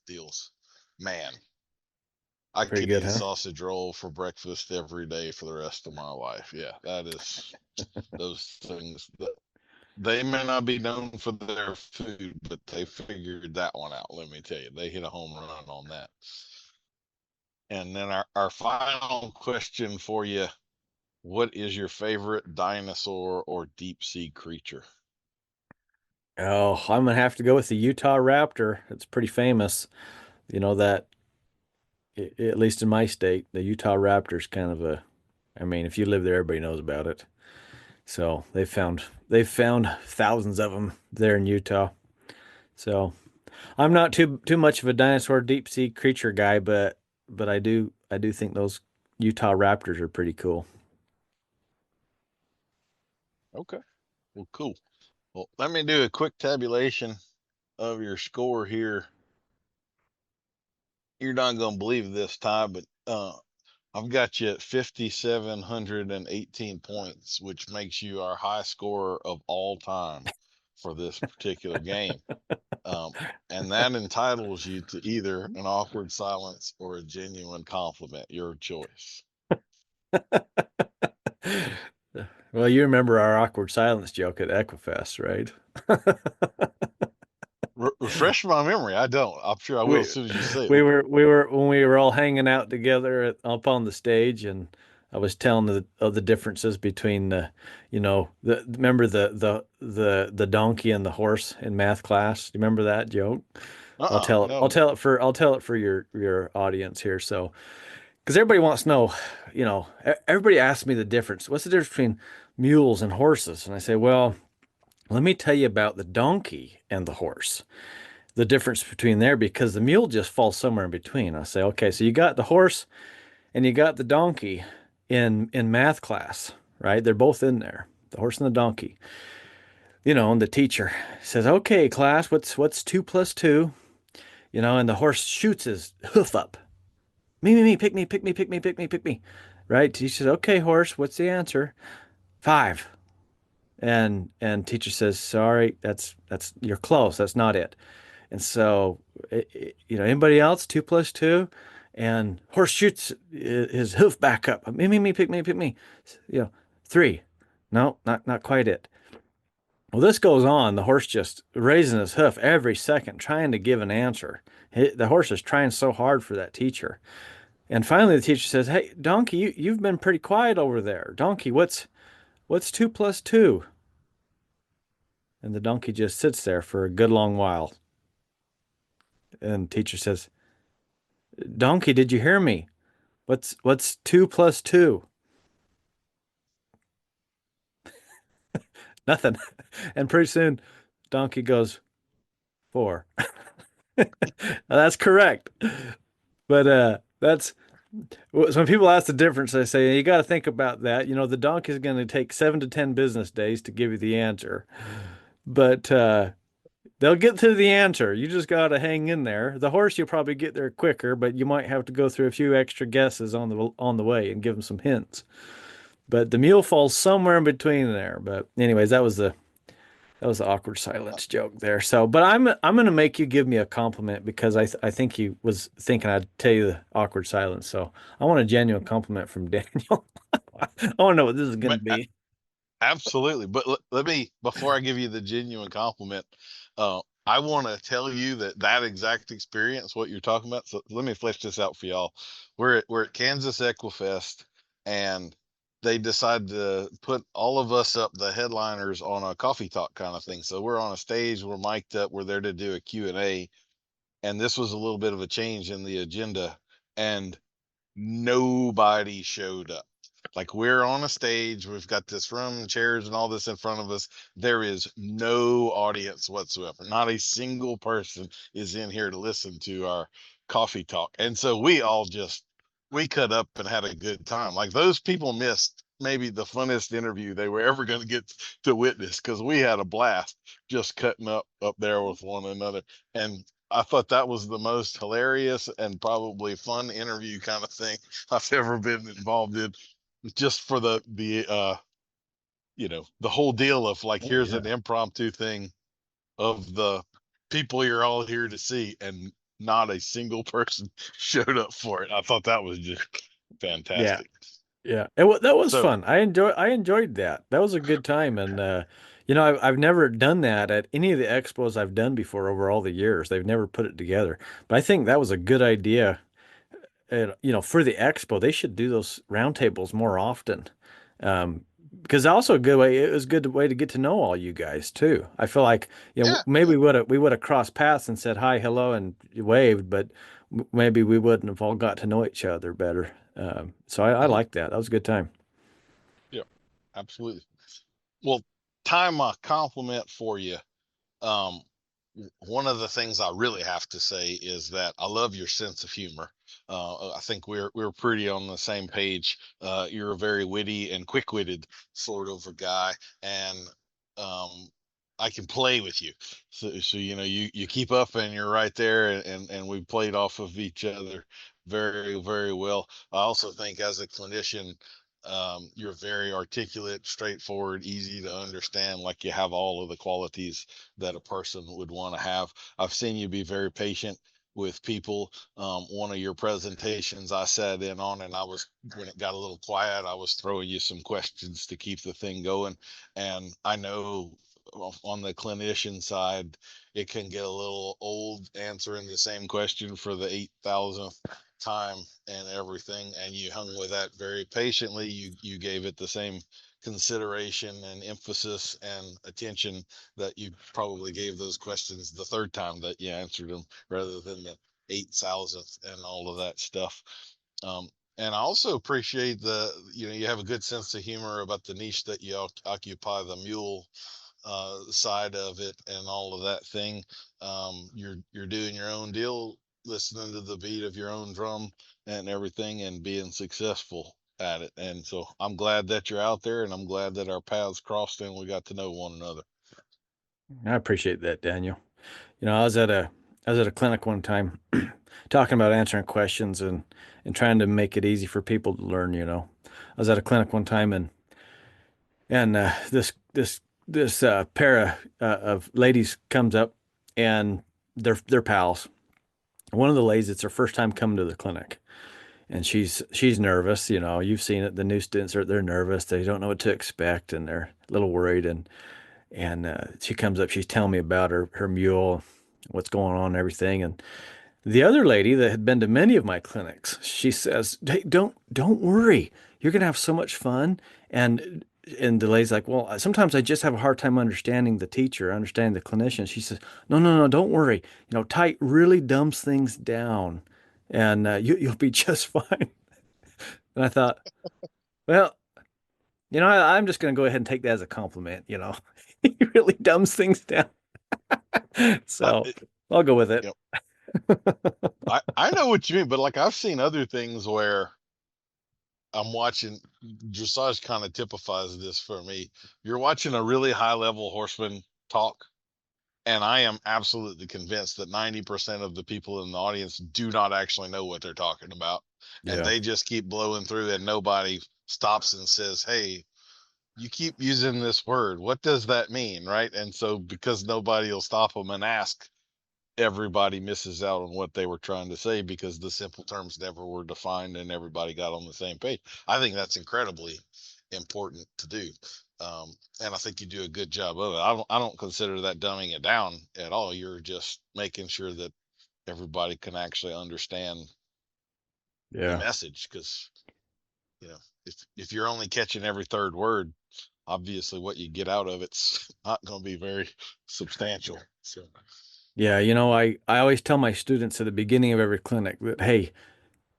deals. Man, I Pretty could good, eat a huh? sausage roll for breakfast every day for the rest of my life. Yeah, that is those things that they may not be known for their food, but they figured that one out. Let me tell you, they hit a home run on that. And then our final question for you: what is your favorite dinosaur or deep sea creature? Oh, I'm gonna have to go with the Utah Raptor. It's pretty famous. That at least in my state, the Utah Raptor's kind of a. I mean, if you live there, everybody knows about it. So they've found thousands of them there in Utah. So I'm not too much of a dinosaur deep sea creature guy, but I do think those Utah Raptors are pretty cool. Okay. Well, cool. Well, let me do a quick tabulation of your score here. You're not going to believe this, Ty, but I've got you at 5,718 points, which makes you our high scorer of all time for this particular game. Um, and that entitles you to either an awkward silence or a genuine compliment, your choice. Well, you remember our awkward silence joke at Equifest, right? Refresh my memory. I don't. I'm sure I will we as soon as you say it. we were when we were all hanging out together up on the stage, and I was telling of the differences between remember the donkey and the horse in math class. Do you remember that joke? I'll tell it. I'll No. tell it for your audience here. So, because everybody wants to know, everybody asks me the difference. What's the difference between mules and horses? And I say, well, let me tell you about the donkey and the horse. The difference between there, because the mule just falls somewhere in between. I say, okay, so you got the horse and you got the donkey in math class, right? They're both in there, the horse and the donkey. And the teacher says, okay, class, what's two plus two? And the horse shoots his hoof up. Me, pick me, pick me, pick me, pick me, pick me. Right? He says, okay, horse, what's the answer? Five. And teacher says, sorry, that's you're close. That's not it. And so, anybody else? Two plus two, and horse shoots his hoof back up. Me, pick me, pick me. Three. No, not quite it. Well, this goes on. The horse just raising his hoof every second, trying to give an answer. The horse is trying so hard for that teacher. And finally, the teacher says, "Hey, donkey, you've been pretty quiet over there. Donkey, what's two plus two?" And the donkey just sits there for a good long while. And the teacher says, "Donkey, did you hear me? What's two plus two?" Nothing. And pretty soon, donkey goes, four. That's correct. But that's so when people ask the difference, they say you got to think about that. The donkey is going to take 7 to 10 business days to give you the answer, but they'll get to the answer. You just got to hang in there. The horse, you'll probably get there quicker, but you might have to go through a few extra guesses on the way and give them some hints. But the mule falls somewhere in between there. But anyways, that was the awkward silence joke there. So, but I'm gonna make you give me a compliment because I think you was thinking I'd tell you the awkward silence. So I want a genuine compliment from Daniel. I want to know what this is gonna be. Absolutely. But let me, before I give you the genuine compliment, I want to tell you that exact experience, what you're talking about. So let me flesh this out for y'all. We're at Kansas Equifest, and they decided to put all of us up, the headliners, on a coffee talk kind of thing. So we're on a stage, we're mic'd up, we're there to do a Q&A, and this was a little bit of a change in the agenda, and nobody showed up. Like, we're on a stage, we've got this room, chairs, and all this in front of us. There is no audience whatsoever. Not a single person is in here to listen to our coffee talk. And so we cut up and had a good time. Like, those people missed maybe the funnest interview they were ever going to get to witness, because we had a blast just cutting up there with one another. And I thought that was the most hilarious and probably fun interview kind of thing I've ever been involved in, just for the whole deal of, like, Oh, here's yeah. an impromptu thing of the people you're all here to see, and not a single person showed up for it. I thought that was just Yeah, fantastic. yeah. That was So, fun. I enjoyed that. That was a good time, and I've never done that at any of the expos I've done before over all the years. They've never put it together, but I think that was a good idea. For the expo, they should do those roundtables more often. Um, because also a good way, it was a good way to get to know all you guys too. I feel like, yeah, maybe we would have crossed paths and said hi, hello, and waved, but maybe we wouldn't have all got to know each other better. So I mhm, like that. That was a good time. yeah, absolutely. Well, time my compliment for you. Um, One of the things I really have to say is that I love your sense of humor. I think we're pretty on the same page. You're a very witty and quick-witted sort of a guy, and um, I can play with you. So you keep up and you're right there, and we played off of each other very, very well. I also think as a clinician, you're very articulate, straightforward, easy to understand. Like you have all of the qualities that a person would want to have. I've seen you be very patient with people. One of your presentations I sat in on, and when it got a little quiet, I was throwing you some questions to keep the thing going. And I know on the clinician side, it can get a little old answering the same question for the 8,000th time and everything. And you hung with that very patiently. You gave it the same consideration and emphasis and attention that you probably gave those questions the third time that you answered them rather than the 8,000th and all of that stuff. Um, and I also appreciate you have a good sense of humor about the niche that you occupy, the mule side of it and all of that thing. You're doing your own deal, listening to the beat of your own drum and everything, and being successful at it. And so I'm glad that you're out there, and I'm glad that our paths crossed and we got to know one another. I appreciate that, Daniel. I was at a clinic one time talking about answering questions and trying to make it easy for people to learn. I was at a clinic one time and this pair of ladies comes up and they're pals. One of the ladies, it's her first time coming to the clinic, and she's nervous. You've seen it. The new students they're nervous. They don't know what to expect, and they're a little worried. And she comes up. She's telling me about her mule, what's going on, and everything. And the other lady that had been to many of my clinics, she says, "Hey, don't worry. You're gonna have so much fun." And the lady's like, "Well, sometimes I just have a hard time understanding the teacher, understanding the clinician." She says, "No, no, no, don't worry. Ty really dumbs things down, and you'll be just fine." And I thought, well, I'm just gonna go ahead and take that as a compliment. He really dumbs things down. I, So I'll go with it. you I know what you mean, but like I've seen other things where I'm watching dressage kind of typifies this for me. You're watching a really high level horseman talk, and I am absolutely convinced that 90% of the people in the audience do not actually know what they're talking about. And Yeah. they just keep blowing through, and nobody stops and says, "Hey, you keep using this word. What does that mean?" Right. And so, because nobody will stop them and ask, everybody misses out on what they were trying to say because the simple terms never were defined and everybody got on the same page. I think that's incredibly important to do. And I think you do a good job of it. I don't consider that dumbing it down at all. You're just making sure that everybody can actually understand the Yeah. message, because you know if you're only catching every third word, obviously what you get out of it's not going to be very substantial. So Yeah. I always tell my students at the beginning of every clinic that, hey,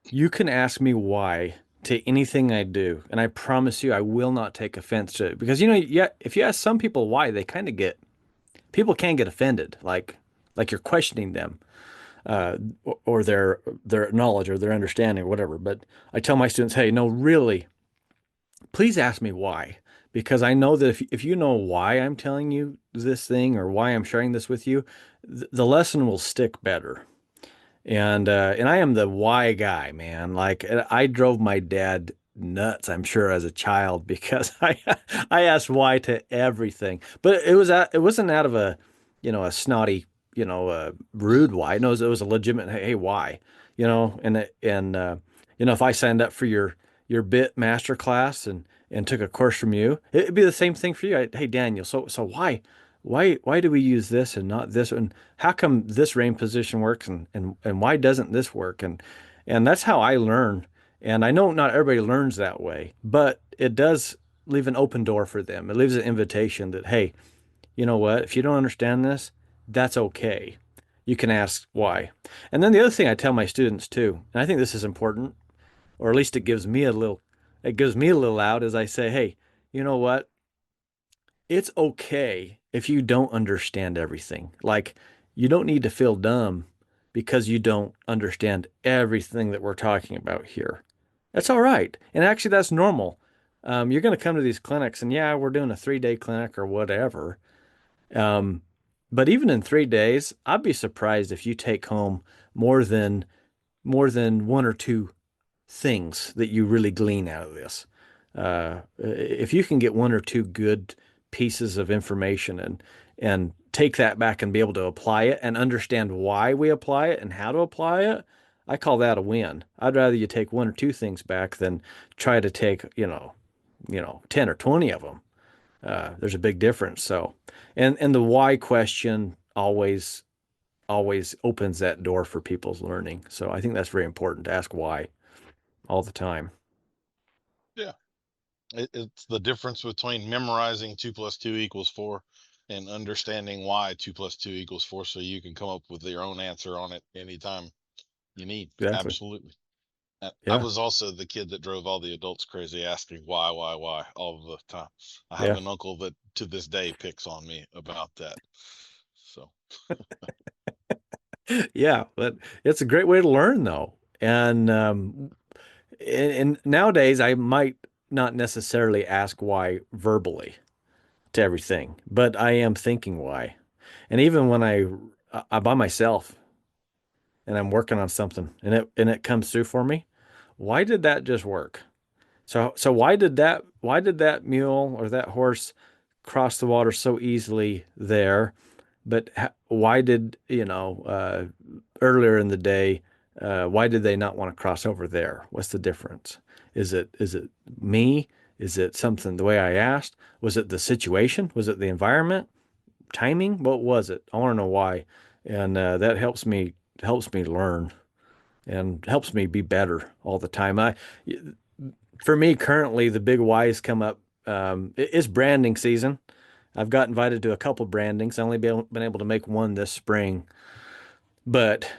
you can ask me why to anything I do, and I promise you I will not take offense to it. Because yeah, if you ask some people why, they kind of people can get offended, like you're questioning them, uh, or their knowledge or their understanding or whatever. But I tell my students, hey, no, really, please ask me why. Because I know that if you know why I'm telling you this thing or why I'm sharing this with you, the lesson will stick better. And I am the why guy, man. Like I drove my dad nuts, I'm sure, as a child because I asked why to everything. But it wasn't out of a snotty, rude why. No, it was a legitimate, hey, why? And if I signed up for your bit master class and took a course from you, it'd be the same thing for you. Hey, Daniel, so why do we use this and not this? And how come this rein position works and why doesn't this work? And that's how I learn. And I know not everybody learns that way, but it does leave an open door for them. It leaves an invitation that, hey, you know what? If you don't understand this, that's okay. You can ask why. And then the other thing I tell my students too, and I think this is important, or at least it gives me a little out, is I say, hey, you know what? it's okay if you don't understand everything. Like, you don't need to feel dumb because you don't understand everything that we're talking about here. That's all right. And actually, that's normal. You're going to come to these clinics, and yeah, we're doing a 3 day clinic or whatever. Um, but even in 3 days, I'd be surprised if you take home more than more than one or two things that you really glean out of this. If you can get one or two good pieces of information and take that back and be able to apply it and understand why we apply it and how to apply it, I call that a win. I'd rather you take one or two things back than try to take, 10 or 20 of them. There's a big difference. So, and the why question always opens that door for people's learning. So I think that's very important to ask why all the time. Yeah. It's the difference between memorizing 2 + 2 = 4 and understanding why 2 + 2 = 4, so you can come up with your own answer on it anytime you need. Exactly. Absolutely. I Yeah. was also the kid that drove all the adults crazy, asking why all the time. I have Yeah. an uncle that to this day picks on me about that. So, Yeah. But it's a great way to learn though. And nowadays I might not necessarily ask why verbally to everything, but I am thinking why. And even when I by myself and I'm working on something and it comes through for me, why did that just work? So why did that mule or that horse cross the water so easily there? But why did, earlier in the day, why did they not want to cross over there? What's the difference? Is it me? Is it something the way I asked? Was it the situation? Was it the environment? Timing? What was it? I want to know why. And that helps me learn and helps me be better all the time. For me, currently, the big whys come up. It's branding season. I've got invited to a couple brandings. I only been able to make one this spring. But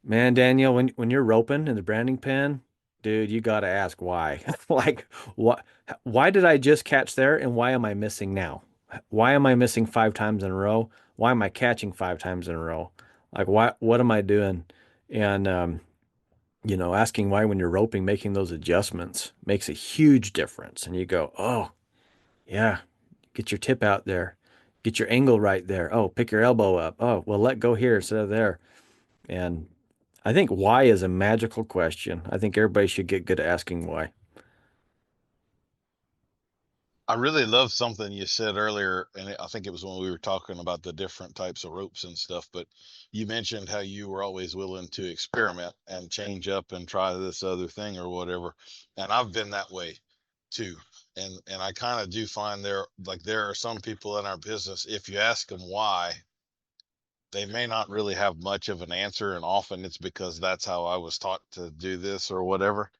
man, Daniel, when you're roping in the branding pen, dude, you got to ask why. Like, what? Why did I just catch there, and why am I missing now? Why am I missing 5 times in a row? Why am I catching 5 times in a row? Like, why? What am I doing? And asking why when you're roping, making those adjustments makes a huge difference. And you go, oh, yeah, get your tip out there, get your angle right there. Oh, pick your elbow up. Oh, well, let go here instead of there. And I think why is a magical question. I think everybody should get good at asking why. I really love something you said earlier, and I think it was when we were talking about the different types of ropes and stuff. But you mentioned how you were always willing to experiment and change up and try this other thing or whatever. And I've been that way too. And I kind of do find there are some people in our business, if you ask them why, they may not really have much of an answer, and often it's because that's how I was taught to do this or whatever.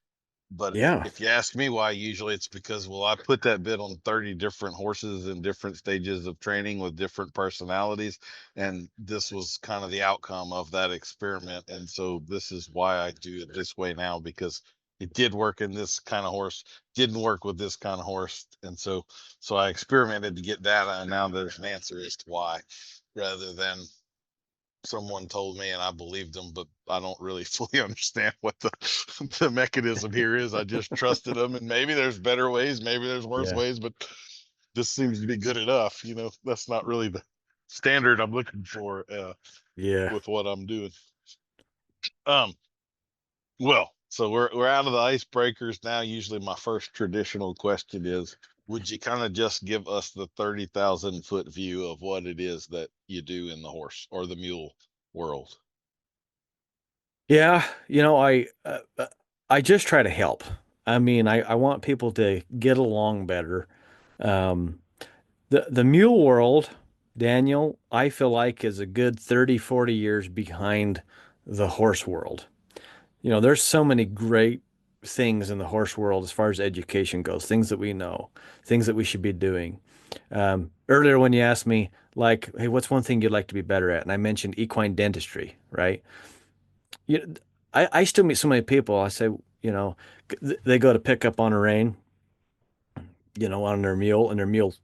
But Yeah. if you ask me why, usually it's because, well, I put that bit on 30 different horses in different stages of training with different personalities. And this was kind of the outcome of that experiment. And so this is why I do it this way now, because it did work in this kind of horse, didn't work with this kind of horse. And so I experimented to get data, and now there's an answer as to why, rather than someone told me and I believed them, but I don't really fully understand what the mechanism here is. I just trusted them, and maybe there's better ways, maybe there's worse Yeah. ways, but this seems to be good enough. That's not really the standard I'm looking for Yeah. with what I'm doing. Um, well, so we're out of the icebreakers now. Usually, my first traditional question is, would you kind of just give us the 30,000-foot view of what it is that you do in the horse or the mule world? Yeah. I just try to help. I mean, I want people to get along better. Um, the mule world, Daniel, I feel like is a good 30, 40 years behind the horse world. There's so many great things in the horse world as far as education goes, things that we know, things that we should be doing. Earlier, when you asked me, like, hey, what's one thing you'd like to be better at? And I mentioned equine dentistry, right? You, I still meet so many people. I say, they go to pick up on a rein, on their mule, and their mule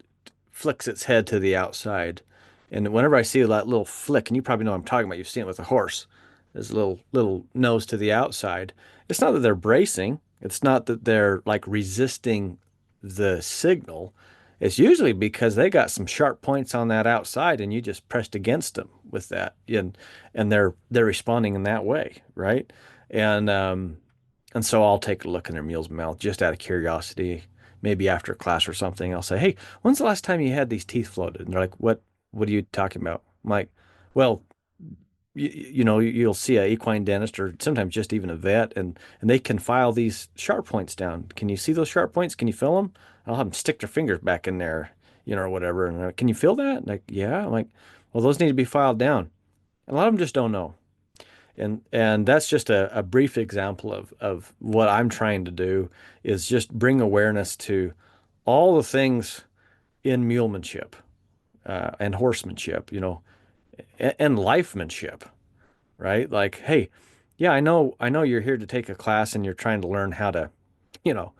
flicks its head to the outside. And whenever I see that little flick, and you probably know what I'm talking about, you've seen it with a horse, this little nose to the outside. It's not that they're bracing. It's not that they're like resisting the signal. It's usually because they got some sharp points on that outside, and you just pressed against them with that, and they're responding in that way, right? And and so I'll take a look in their mule's mouth just out of curiosity, maybe after class or something. I'll say, "Hey, when's the last time you had these teeth floated?" And they're like, "What? What are you talking about?" I'm like, "Well, you know, you'll see a equine dentist or sometimes just even a vet, and they can file these sharp points down. Can you see those sharp points? Can you feel them? I'll have them stick their fingers back in there, you know, or whatever. And they're like, can you feel that? And like, yeah. I'm like, well, those need to be filed down. And a lot of them just don't know. And that's just a brief example of what I'm trying to do is just bring awareness to all the things in mulemanship and horsemanship, you know, and lifemanship, right? Like, hey, yeah, I know you're here to take a class and you're trying to learn how to, you know,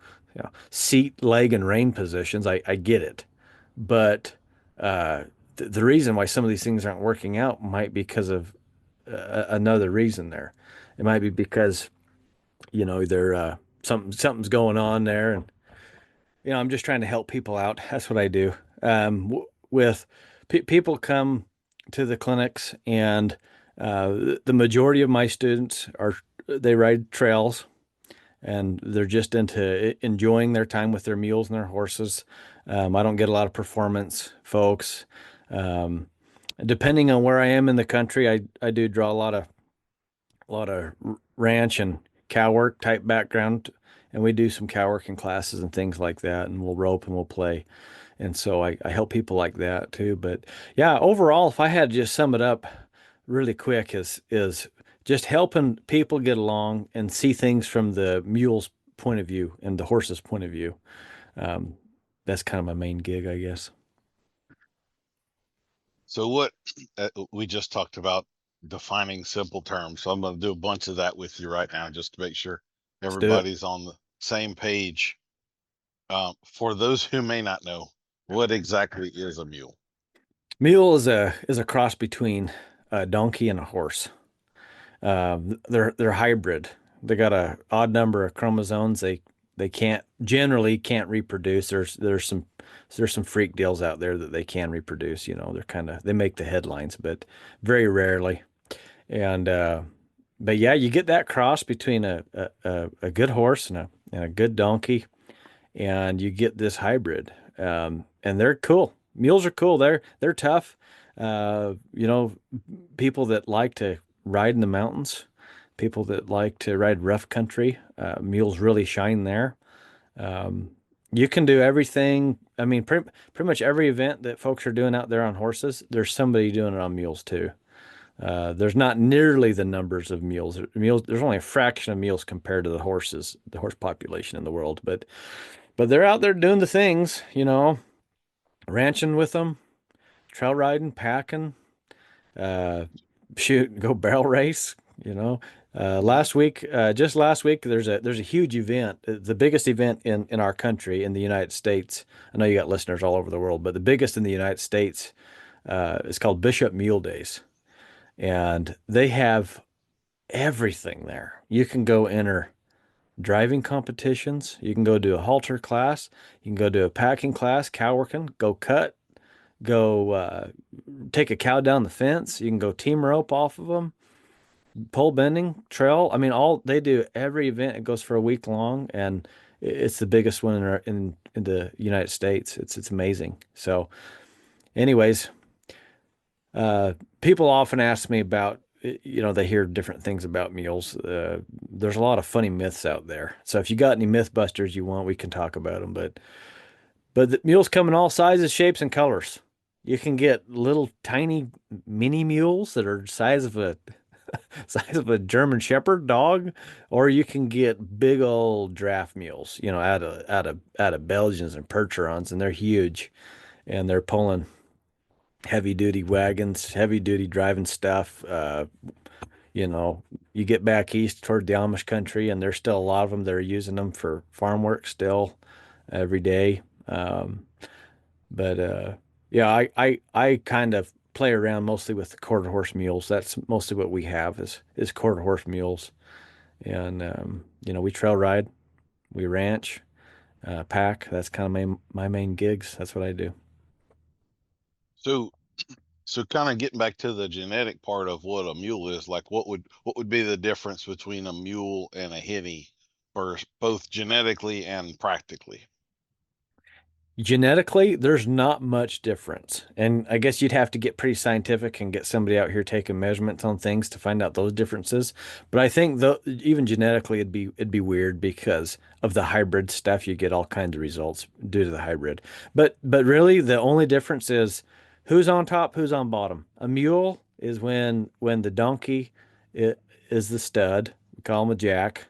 seat, leg, and rein positions. I get it, but the reason why some of these things aren't working out might be because of another reason there. It might be because you know they're something's going on there, and you know I'm just trying to help people out. That's what I do. With people come to the clinics, and the majority of my students are they ride trails, and they're just into enjoying their time with their mules and their horses. I don't get a lot of performance folks. Um, Depending on where I am in the country, I do draw a lot of ranch and cow work type background, and we do some cow working classes and things like that, and we'll rope and we'll play. And so I help people like that too. But yeah, overall, if I had to just sum it up really quick, is just helping people get along and see things from the mule's point of view and the horse's point of view. Um, that's kind of my main gig, I guess. So what we just talked about defining simple terms. So I'm going to do a bunch of that with you right now just to make sure Let's do it. everybody's on the same page. For those who may not know, what exactly is a mule? Mule is a cross between a donkey and a horse. They're hybrid. They got a odd number of chromosomes. They can't reproduce. There's some freak deals out there that they can reproduce. You know, they make the headlines, but very rarely. And but yeah, you get that cross between a good horse and a good donkey, and you get this hybrid. And they're cool. Mules are cool. They're tough. You know, people that like to ride in the mountains, people that like to ride rough country, mules really shine there. Um, you can do everything. I mean, pretty much every event that folks are doing out there on horses, there's somebody doing it on mules too. There's not nearly the numbers of mules. There's only a fraction of mules compared to the horse population in the world. But they're out there doing the things, you know, ranching with them, trail riding, packing, uh, shoot, go barrel race, you know. Just last week, there's a huge event, the biggest event in our country in the United States. I know you got listeners all over the world, but the biggest in the United States is called Bishop Mule Days, and they have everything there. You can go enter driving competitions. You can go do a halter class. You can go do a packing class, cow working, go cut, go take a cow down the fence. You can go team rope off of them, pole bending, trail. I mean, all they do every event. It goes for a week long, and it's the biggest one in the United States. It's amazing. So, anyways, people often ask me about, you know, they hear different things about mules. There's a lot of funny myths out there. So if you got any mythbusters you want, we can talk about them. But the mules come in all sizes, shapes, and colors. You can get little tiny mini mules that are size of a size of a German Shepherd dog, or you can get big old draft mules, you know, out of Belgians and Percherons, and they're huge, and they're pulling heavy duty wagons, heavy duty driving stuff. You know, you get back east toward the Amish country, and there's still a lot of them that are using them for farm work still every day. But Yeah, I kind of play around mostly with the quarter horse mules. That's mostly what we have is quarter horse mules. And we trail ride, we ranch, pack. That's kind of my main gigs. That's what I do. So so kind of getting back to the genetic part of what a mule is, like what would be the difference between a mule and a hinny, for both genetically and practically? Genetically, there's not much difference. And I guess you'd have to get pretty scientific and get somebody out here taking measurements on things to find out those differences. But I think though even genetically it'd be weird because of the hybrid stuff. You get all kinds of results due to the hybrid. But really the only difference is who's on top, who's on bottom. A mule is when the donkey I is the stud. We call him a jack.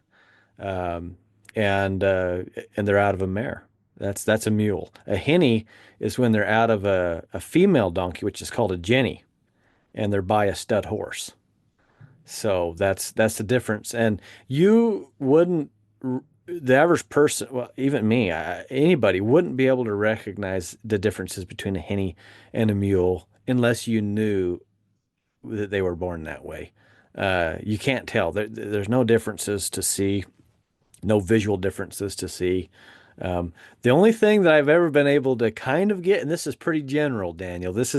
Um, and they're out of a mare. That's a mule. A hinny is when they're out of a female donkey, which is called a jenny, and they're by a stud horse. So that's the difference. And you wouldn't the average person, well, even me, anybody wouldn't be able to recognize the differences between a hinny and a mule unless you knew that they were born that way. You can't tell. There's no differences to see, no visual differences to see. Um, the only thing that I've ever been able to kind of get, and this is pretty general, Daniel, this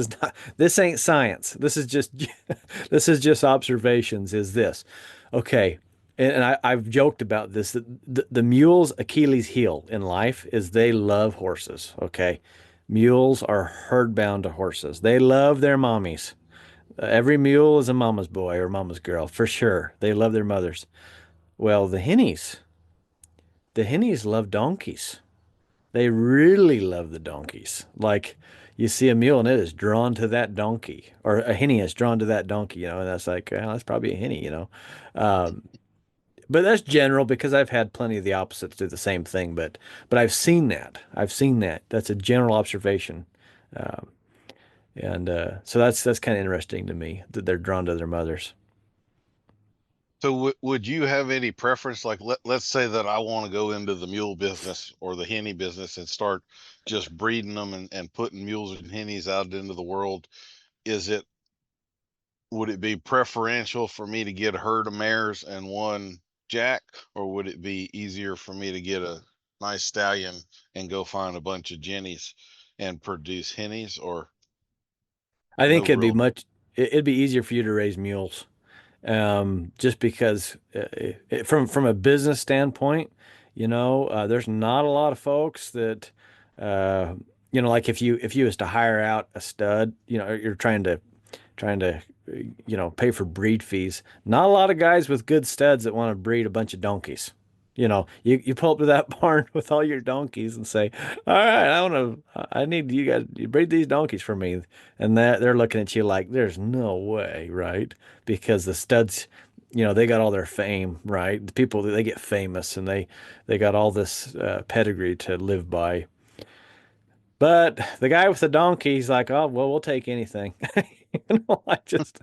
ain't science. This is just, this is just observations, is this. Okay. And I've joked about this, that the mule's Achilles heel in life is they love horses. Okay. Mules are herd bound to horses. They love their mommies. Every mule is a mama's boy or mama's girl, for sure. They love their mothers. Well, the Hennies love donkeys. They really love the donkeys. Like you see a mule and it is drawn to that donkey, or a Henny is drawn to that donkey, and that's like, well, that's probably a Henny. Um, but that's general because I've had plenty of the opposites do the same thing. But I've seen that. I've seen that. That's a general observation. Um, and so that's kind of interesting to me that they're drawn to their mothers. So would you have any preference? Like let's say that I want to go into the mule business or the henny business and start just breeding them and putting mules and hennies out into the world. Is it Would it be preferential for me to get a herd of mares and one jack, or would it be easier for me to get a nice stallion and go find a bunch of jennies and produce hennies, or I no think real? it'd be easier for you to raise mules. Just because from a business standpoint, there's not a lot of folks that, uh, like if you was to hire out a stud, you're trying to pay for breed fees. Not a lot of guys with good studs that want to breed a bunch of donkeys. You pull up to that barn with all your donkeys and say, "All right, I need you guys to breed these donkeys for me," and they're looking at you like, "There's no way," right? Because the studs, they got all their fame, right? The people they get famous and they got all this pedigree to live by. But the guy with the donkey, he's like, "Oh, well, we'll take anything." I just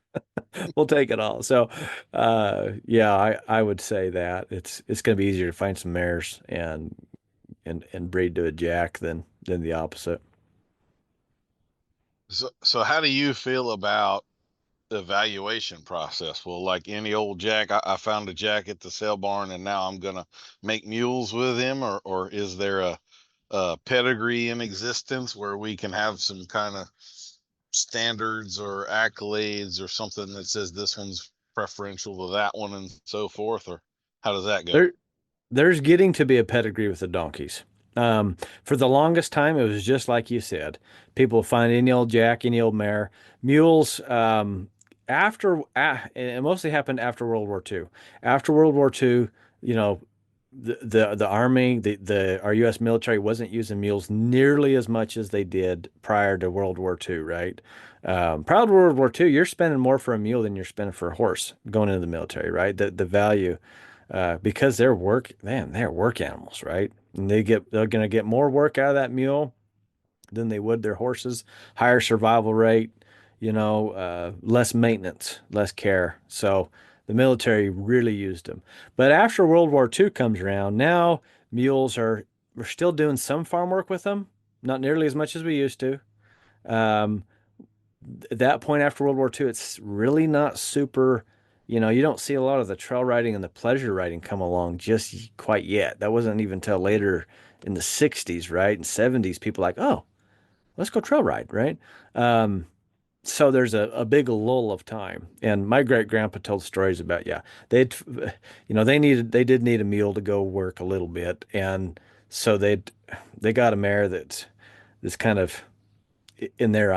we'll take it all. So, yeah, I would say that it's going to be easier to find some mares and breed to a jack than the opposite. So how do you feel about the evaluation process? Well, like any old jack, I found a jack at the sale barn and now I'm gonna make mules with him, or is there a pedigree in existence where we can have some kind of standards or accolades or something that says this one's preferential to that one and so forth, or how does that go? There there's getting to be a pedigree with the donkeys. For the longest time, it was just like you said. People find any old jack, any old mare. Mules, it mostly happened after World War II. After World War II, you know, the Army, our U.S. military wasn't using mules nearly as much as they did prior to World War II, right? Prior to World War II, you're spending more for a mule than you're spending for a horse going into the military, right? The value because they're work animals, right? And they're going to get more work out of that mule than they would their horses. Higher survival rate, less maintenance, less care. So the military really used them. But after World War II comes around, now mules we're still doing some farm work with them, not nearly as much as we used to. Um, at that point after World War II, it's really not super, you don't see a lot of the trail riding and the pleasure riding come along just quite yet. That wasn't even until later in the 60s, right? And 70s, people like, oh, let's go trail ride, right? Um, so there's a big lull of time. And my great grandpa told stories about, yeah, they'd, they did need a mule to go work a little bit. And so they got a mare that's kind of in their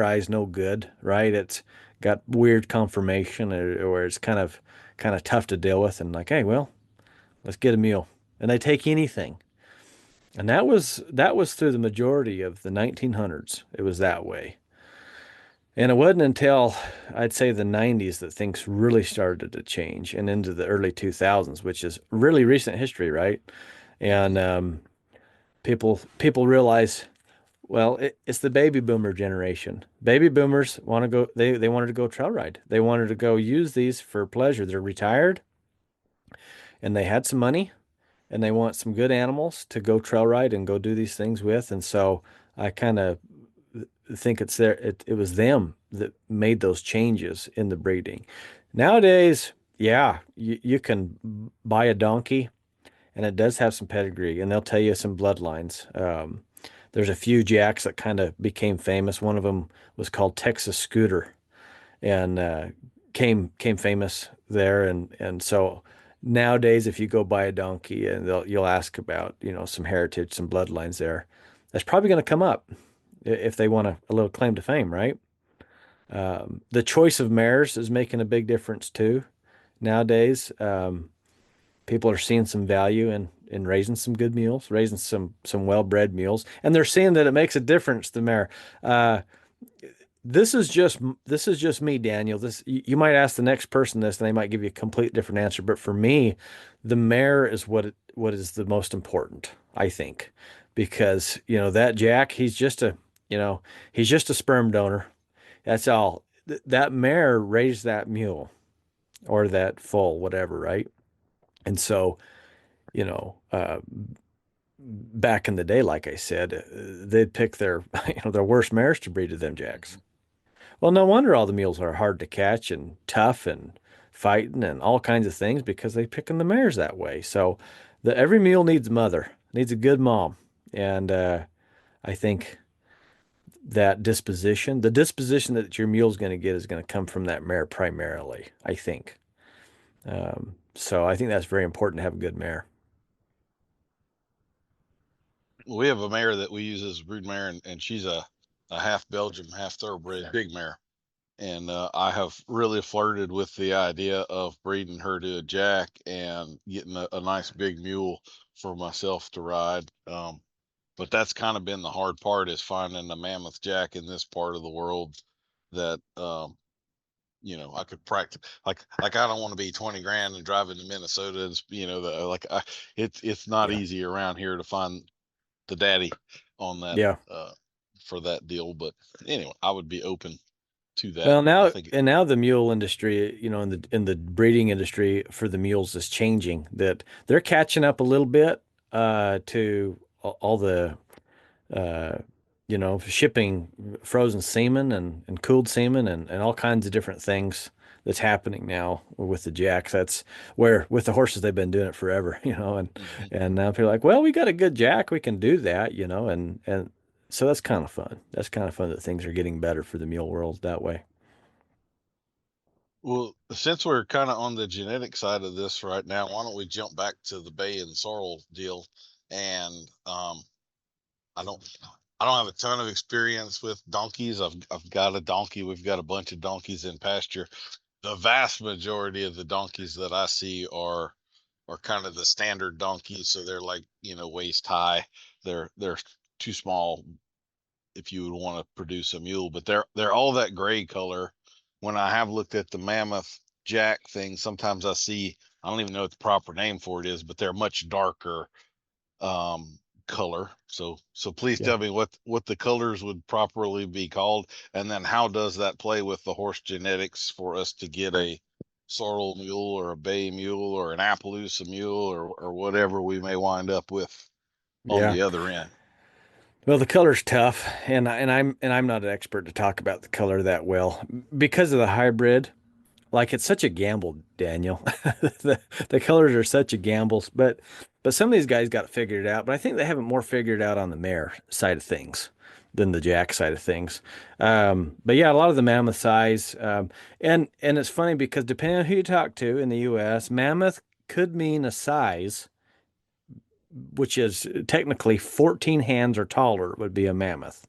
eyes no good, right? It's got weird conformation or it's kind of tough to deal with, and like, hey, well, let's get a mule. And they take anything. And that was through the majority of the 1900s. It was that way. And it wasn't until I'd say the 90s that things really started to change and into the early 2000s, which is really recent history, right? And people realize, well, it's the baby boomer generation. Baby boomers want to go, they wanted to go trail ride. They wanted to go use these for pleasure. They're retired and they had some money and they want some good animals to go trail ride and go do these things with. And so I kind of think it was them that made those changes in the breeding. Nowadays, yeah, you can buy a donkey and it does have some pedigree and they'll tell you some bloodlines. There's a few jacks that kind of became famous. One of them was called Texas Scooter, and came famous there. And so nowadays, if you go buy a donkey and you'll ask about some heritage, some bloodlines there, that's probably going to come up if they want a little claim to fame, right? The choice of mares is making a big difference too nowadays. People are seeing some value in raising some good mules, raising some well-bred mules, and they're seeing that it makes a difference. The mare. Uh, this is just me, Daniel. This you might ask the next person this, and they might give you a complete different answer. But for me, the mare is what is the most important, I think, because that Jack, he's just a sperm donor. That's all. That mare raised that mule or that foal, whatever, right? And so you know, back in the day, like I said, they'd pick their worst mares to breed to them jacks. Well, no wonder all the mules are hard to catch and tough and fighting and all kinds of things because they picking the mares that way. So every mule needs a mother, needs a good mom. And I think the disposition that your mule's going to get is going to come from that mare primarily, I think. So I think that's very important to have a good mare. We have a mare that we use as a brood mare, and she's a half Belgian, half thoroughbred big mare. And I have really flirted with the idea of breeding her to a jack and getting a nice big mule for myself to ride. But that's kind of been the hard part, is finding a mammoth jack in this part of the world that I could practice. Like I don't want to be 20 grand and driving to Minnesota. And, it's not Yeah. easy around here to find the daddy on that Yeah. for that deal. But anyway, I would be open to that. Well, I now think and now the mule industry, in the breeding industry for the mules is changing. That they're catching up a little bit to all the uh, shipping frozen semen and cooled semen and all kinds of different things that's happening now with the jacks. That's where with the horses they've been doing it forever, and now people are like, well, we got a good jack, we can do that, and so that's kind of fun. That's kind of fun that things are getting better for the mule world that way. well, since we're kind of on the genetic side of this right now, why don't we jump back to the bay and sorrel deal? And I don't I don't have a ton of experience with donkeys. I've got a donkey. We've got a bunch of donkeys in pasture. The vast majority of the donkeys that I see are kind of the standard donkeys, so they're like, waist high. They're too small if you would want to produce a mule, but they're all that gray color. When I have looked at the mammoth jack thing, sometimes I see, I don't even know what the proper name for it is, but they're much darker um color. So please Yeah. tell me what the colors would properly be called, and then how does that play with the horse genetics for us to get a sorrel mule or a bay mule or an Appaloosa mule or whatever we may wind up with on Yeah. the other end. Well, the color's tough, and I'm not an expert to talk about the color that well because of the hybrid. Like it's such a gamble, Daniel. The colors are such a gamble, but some of these guys got it figured out. But I think they have it more figured out on the mare side of things than the jack side of things. But yeah, a lot of the mammoth size, and it's funny because depending on who you talk to in the U.S., mammoth could mean a size which is technically 14 hands or taller would be a mammoth.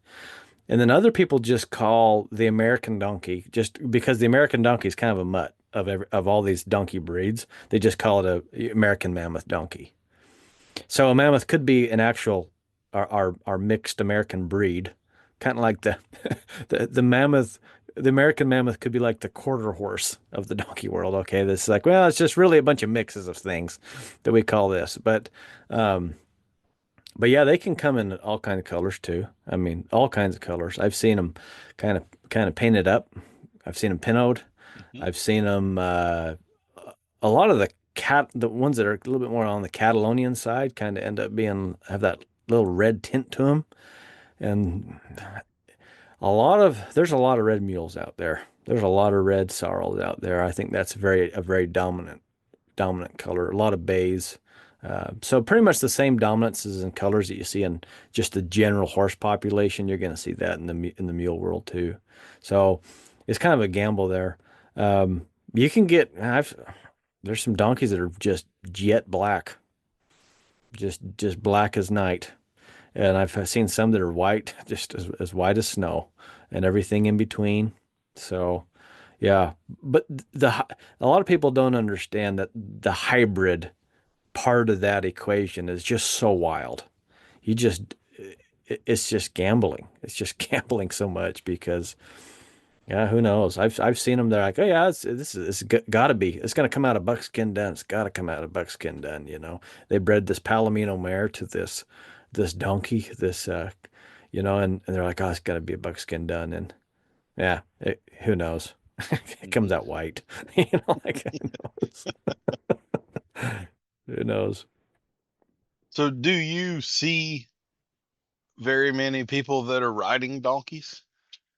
And then other people just call the American donkey just because the American donkey is kind of a mutt of all these donkey breeds. They just call it a American mammoth donkey. So a mammoth could be an actual our mixed American breed, kind of like the mammoth. The American mammoth could be like the quarter horse of the donkey world. Okay, this is like, well, it's just really a bunch of mixes of things that we call this. Um, but yeah, they can come in all kinds of colors too. I mean, all kinds of colors. I've seen them kind of painted up. I've seen them pinnoed. Mhm. I've seen them a lot of the ones that are a little bit more on the Catalonian side kind of end up being have that little red tint to them. And there's a lot of red mules out there. There's a lot of red sorrels out there. I think that's a very dominant color. A lot of bays. So pretty much the same dominances and colors that you see in just the general horse population, you're going to see that in the mule world too. So it's kind of a gamble there. You can get there's some donkeys that are just jet black, just black as night, and I've seen some that are white, just as white as snow, and everything in between. So yeah, but a lot of people don't understand that the hybrid part of that equation is just so wild. You just it's just gambling. It's just gambling so much because yeah, who knows? I've seen them. They're like, oh yeah, it's got to be. It's gonna come out of buckskin dun. It's got to come out of buckskin dun. They bred this Palomino mare to this donkey, and they're like, oh, it's got to be a buckskin dun, and yeah, who knows? It comes Mhm. out white. Like who knows? Who knows? So, do you see very many people that are riding donkeys?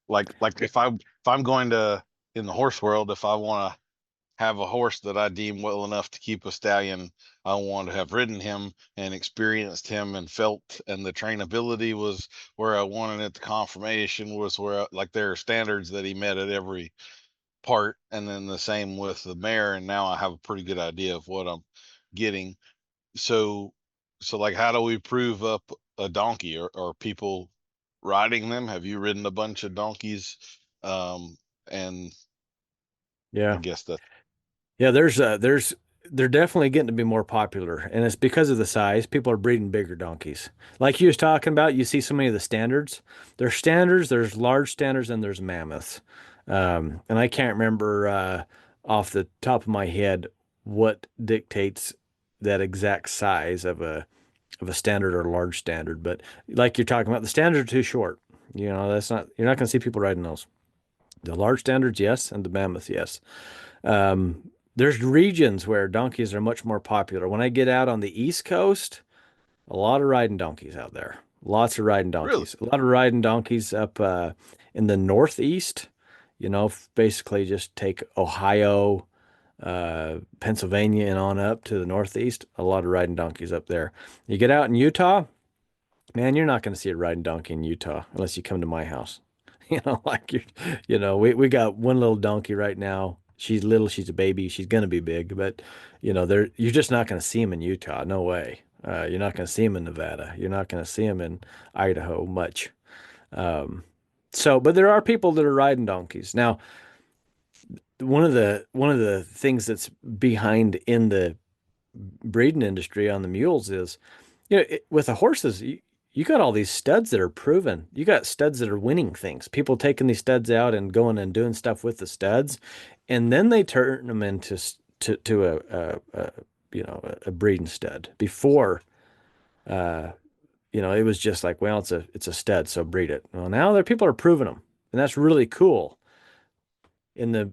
Like if I'm going to in the horse world, if I want to have a horse that I deem well enough to keep a stallion, I want to have ridden him and experienced him and felt, and the trainability was where I wanted it. The conformation was where, like, there are standards that he met at every part, and then the same with the mare. And now I have a pretty good idea of what I'm getting. So, like, how do we prove up a donkey? Or people riding them? Have you ridden a bunch of donkeys? And I Yeah. guess that Yeah, they're definitely getting to be more popular, and it's because of the size. People are breeding bigger donkeys. Like you was talking about, you see so many of the standards. There's standards, there's large standards, and there's mammoths. And I can't remember off the top of my head what dictates that exact size of a standard or large standard. But like you're talking about, the standards are too short. You're not going to see people riding those. The large standards, yes, and the mammoth, yes. There's regions where donkeys are much more popular. When I get out on the East Coast, a lot of riding donkeys out there. Lots of riding really. donkeys. A lot of riding donkeys up in the Northeast. Basically just take Ohio, Pennsylvania, and on up to the Northeast. A lot of riding donkeys up there. You get out in Utah, man, you're not going to see a riding donkey in Utah unless you come to my house. Like we got one little donkey right now. She's little, she's a baby, she's gonna be big, but you're just not gonna see him in Utah. No way. You're not gonna see him in Nevada. You're not gonna see him in Idaho much. Um, but there are people that are riding donkeys. Now, one of the things that's behind in the breeding industry on the mules is with the horses, you got all these studs that are proven. You got studs that are winning things. People taking these studs out and going and doing stuff with the studs, and then they turn them into to a breeding stud. Before, uh, it was just like, well, it's a stud, so breed it. Well, now there people are proving them, and that's really cool. In the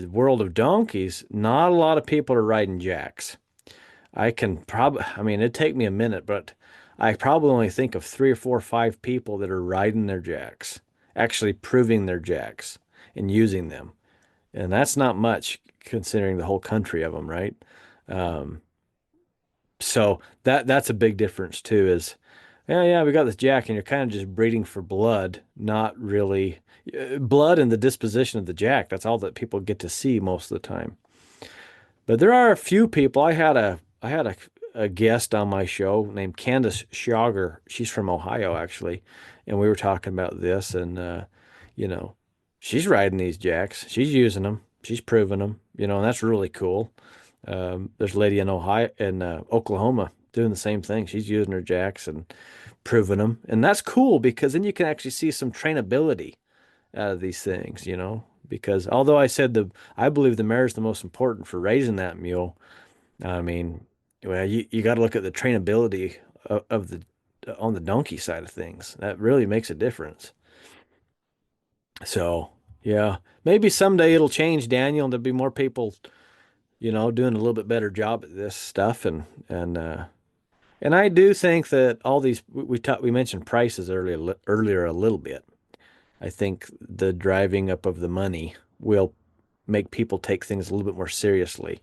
world of donkeys, not a lot of people are riding jacks. I mean, it'd take me a minute, but I probably only think of three or four or five people that are riding their jacks, actually proving their jacks and using them. And that's not much considering the whole country of them, right? Um, so that's a big difference too, is yeah, yeah, we got this jack and you're kind of just breeding for blood, not really blood and the disposition of the jack. That's all that people get to see most of the time. But there are a few people. I had a guest on my show named Candace Schauger. She's from Ohio actually, and we were talking about this, and you know, she's riding these jacks. She's using them. She's proving them. And that's really cool. There's a lady in Ohio in Oklahoma doing the same thing. She's using her jacks and proving them, and that's cool because then you can actually see some trainability out of these things. Because although I believe the mare is the most important for raising that mule. I mean, well, you got to look at the trainability of the on the donkey side of things. That really makes a difference. So, yeah, maybe someday it'll change, Daniel, and there'll be more people, doing a little bit better job at this stuff. And I do think that all these we mentioned prices earlier a little bit. I think the driving up of the money will make people take things a little bit more seriously.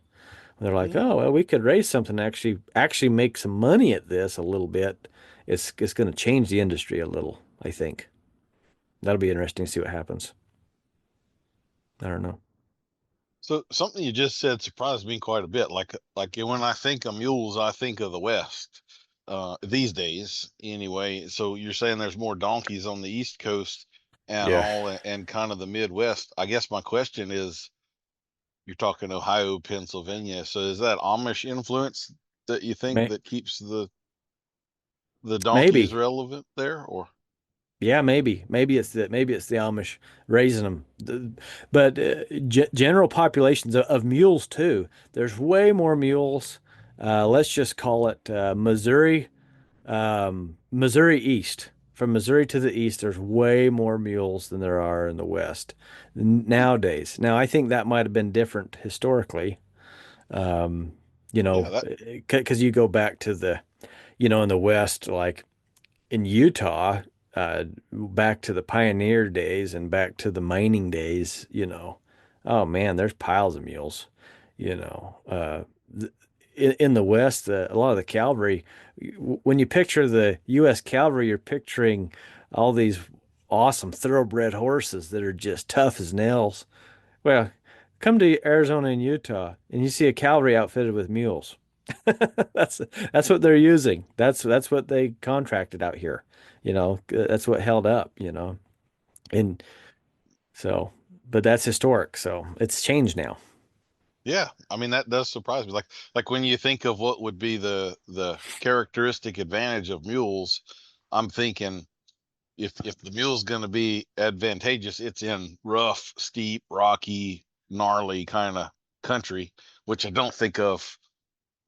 They're like, Mhm. oh, well, we could raise something actually make some money at this a little bit. It's going to change the industry a little, I think. That'll be interesting to see what happens. I don't know. So something you just said surprised me quite a bit. Like when I think of mules, I think of the West, these days anyway. So you're saying there's more donkeys on the East Coast and Yeah. and kind of the Midwest. I guess my question is, you're talking Ohio, Pennsylvania. So is that Amish influence that you think May, that keeps the donkeys maybe. relevant there, or? Yeah, maybe. Maybe it's the Amish raising them. But general populations of mules too. There's way more mules. Let's just call it Missouri East. From Missouri to the east, there's way more mules than there are in the West Hmm. nowadays. Now, I think that might have been different historically, Yeah, that because you go back to in the West, like in Utah, back to the pioneer days and back to the mining days. Oh man, there's piles of mules, you know. In the West, a lot of the cavalry, when you picture the U.S. cavalry, you're picturing all these awesome thoroughbred horses that are just tough as nails. Well, come to Arizona and Utah, and you see a cavalry outfitted with mules. That's that's what they're using. That's what they contracted out here. That's what held up. And so, but that's historic. So it's changed now. Yeah, I mean that does surprise me. Like when you think of what would be the characteristic advantage of mules, I'm thinking if the mule's going to be advantageous, it's in rough, steep, rocky, gnarly kind of country, which I don't think of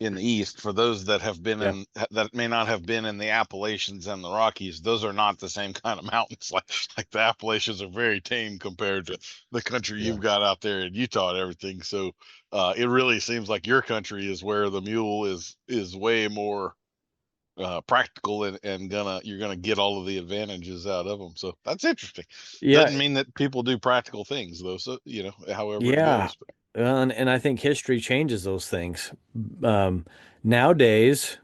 in the East. For those that have been Yeah. in that may not have been in the Appalachians and the Rockies, those are not the same kind of mountains. Like the Appalachians are very tame compared to the country Yeah. you've got out there in Utah and everything. So it really seems like your country is where the mule is way more practical and you're gonna get all of the advantages out of them. So that's interesting. Yeah. Doesn't mean that people do practical things though. So however it Yeah. goes. But And I think history changes those things. Um, Nowadays,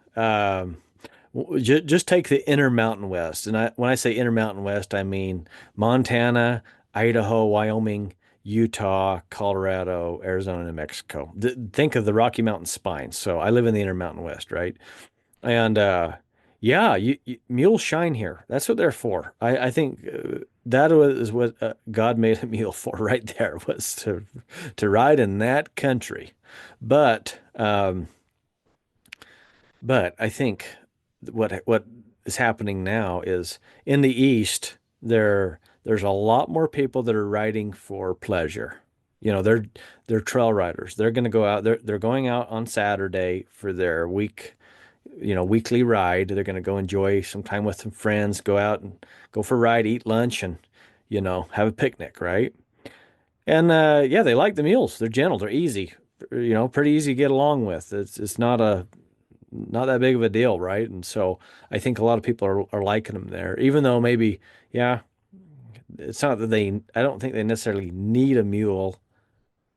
just take the inner Mountain West. And when I say inner Mountain West, I mean Montana, Idaho, Wyoming, Utah, Colorado, Arizona, and Mexico. Think of the Rocky Mountain spine. So I live in the inner Mountain West, right? And yeah, mules shine here. That's what they're for. I think that was what God made a mule for right there, was to ride in that country. But but I think what is happening now is in the East, there's a lot more people that are riding for pleasure. They're trail riders. They're going to go out. They're going out on Saturday for their weekly ride. They're going to go enjoy some time with some friends, go out and go for a ride, eat lunch, and have a picnic, right? And yeah, they like the mules. They're gentle. They're easy. Pretty easy to get along with. It's not that big of a deal, right? And so I think a lot of people are liking them there, even though maybe, yeah, it's not that I don't think they necessarily need a mule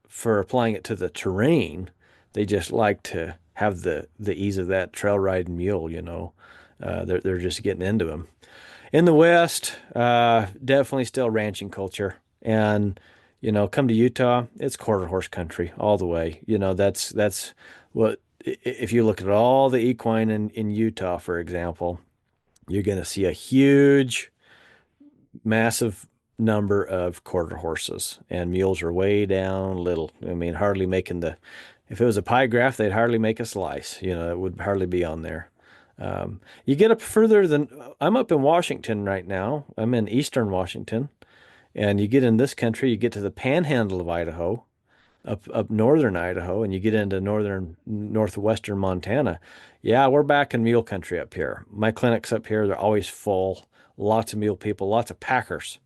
for applying it to the terrain. They just like to have the ease of that trail riding mule, they're just getting into them. In the West, definitely still ranching culture. And, come to Utah, it's quarter horse country all the way. That's what, if you look at all the equine in Utah, for example, you're going to see a huge, massive number of quarter horses, and mules are way down little. I mean, hardly making if it was a pie graph, they'd hardly make a slice. It would hardly be on there. You get up further than I'm up in Washington right now. I'm in eastern Washington, and you get in this country, you get to the panhandle of Idaho, up northern Idaho, and you get into northwestern Montana. Yeah, we're back in mule country up here. My clinics up here, they're always full. Lots of mule people, lots of packers.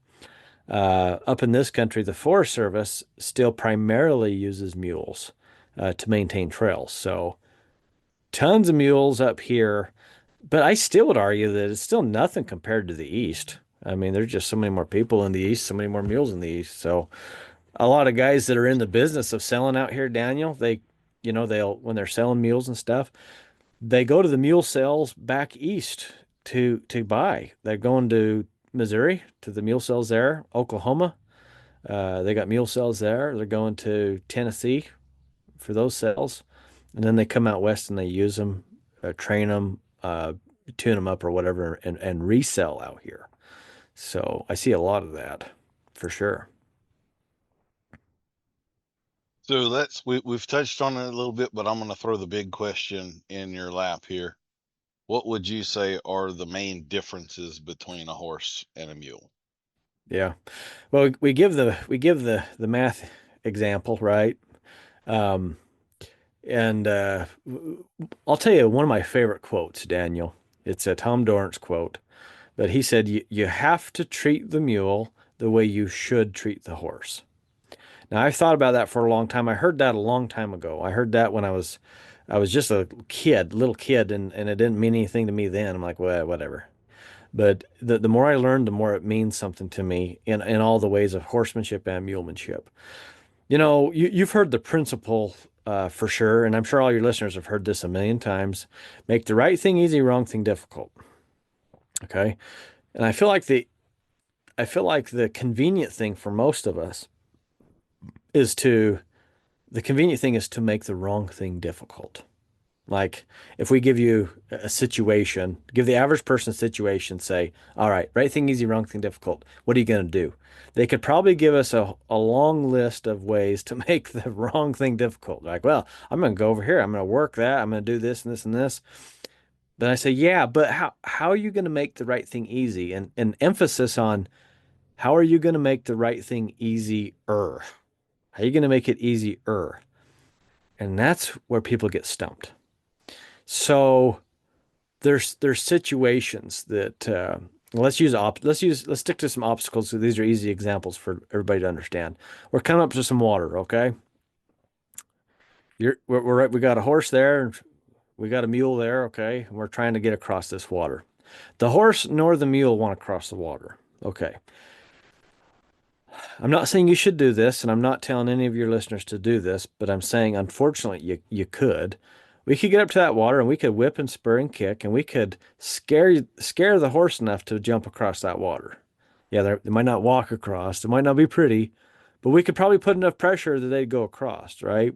Up in this country, the Forest Service still primarily uses mules to maintain trails. So tons of mules up here. But I still would argue that it's still nothing compared to the East. I mean, there's just so many more people in the East, so many more mules in the East. So a lot of guys that are in the business of selling out here, Daniel, they'll when they're selling mules and stuff, they go to the mule sales back east to buy. They're going to Missouri to the mule sales there, Oklahoma. They got mule sales there. They're going to Tennessee for those sales, and then they come out west and they use them, train them, tune them up or whatever, and resell out here. So I see a lot of that for sure. So we've touched on it a little bit, but I'm going to throw the big question in your lap here. What would you say are the main differences between a horse and a mule? Yeah. Well, we give the math example, right? And I'll tell you one of my favorite quotes, Daniel. It's a Tom Dorrance quote, but he said, you have to treat the mule the way you should treat the horse. Now, I've thought about that for a long time. I heard that a long time ago. I heard that when I was just a little kid, and it didn't mean anything to me then. I'm like, well, whatever. But the more I learned, the more it means something to me in all the ways of horsemanship and mulemanship. You've heard the principle for sure, and I'm sure all your listeners have heard this a million times. Make the right thing easy, wrong thing difficult. Okay? And I feel like the convenient thing for most of us is to make the wrong thing difficult. Like if we give you a situation, give the average person a situation, say, all right, right thing easy, wrong thing difficult. What are you going to do? They could probably give us a long list of ways to make the wrong thing difficult. Like, well, I'm going to go over here. I'm going to work that. I'm going to do this and this and this. Then I say, yeah, but how are you going to make the right thing easy? And emphasis on how are you going to make the right thing easier? How are you going to make it easier? And that's where people get stumped. So there's situations that let's stick to some obstacles. So these are easy examples for everybody to understand. We're coming up to some water, okay? We got a horse there, we got a mule there, okay? And we're trying to get across this water. The horse nor the mule want to cross the water, okay? I'm not saying you should do this, and I'm not telling any of your listeners to do this, but I'm saying, unfortunately, you could. We could get up to that water, and we could whip and spur and kick, and we could scare the horse enough to jump across that water. Yeah, they might not walk across. It might not be pretty, but we could probably put enough pressure that they'd go across, right?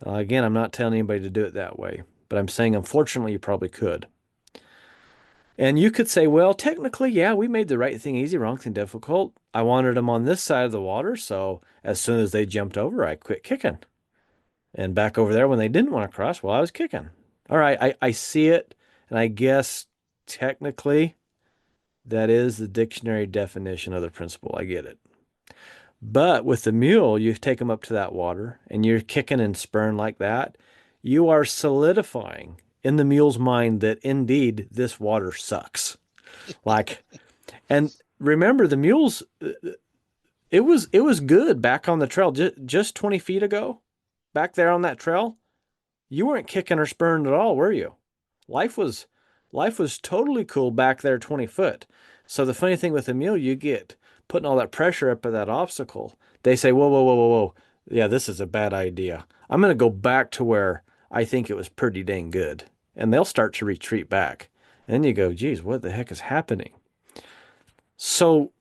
Again, I'm not telling anybody to do it that way, but I'm saying, unfortunately, you probably could. And you could say, well, technically, yeah, we made the right thing easy, wrong thing difficult. I wanted them on this side of the water, so as soon as they jumped over, I quit kicking. And back over there when they didn't want to cross, well, I was kicking. All right, I see it, and I guess technically that is the dictionary definition of the principle. I get it. But with the mule, you take them up to that water, and you're kicking and spurring like that. You are solidifying in the mule's mind that indeed this water sucks. And remember the mules, it was good back on the trail just 20 feet ago, back there on that trail. you weren't kicking or spurring at all, were you? Life was life was totally cool back there 20 foot. So the funny thing with a mule, you get putting all that pressure up at that obstacle. They say, whoa, whoa, whoa, whoa, whoa. Yeah, this is a bad idea. I'm going to go back to where I think it was pretty dang good. And they'll start to retreat back. And then you go, geez, what the heck is happening? So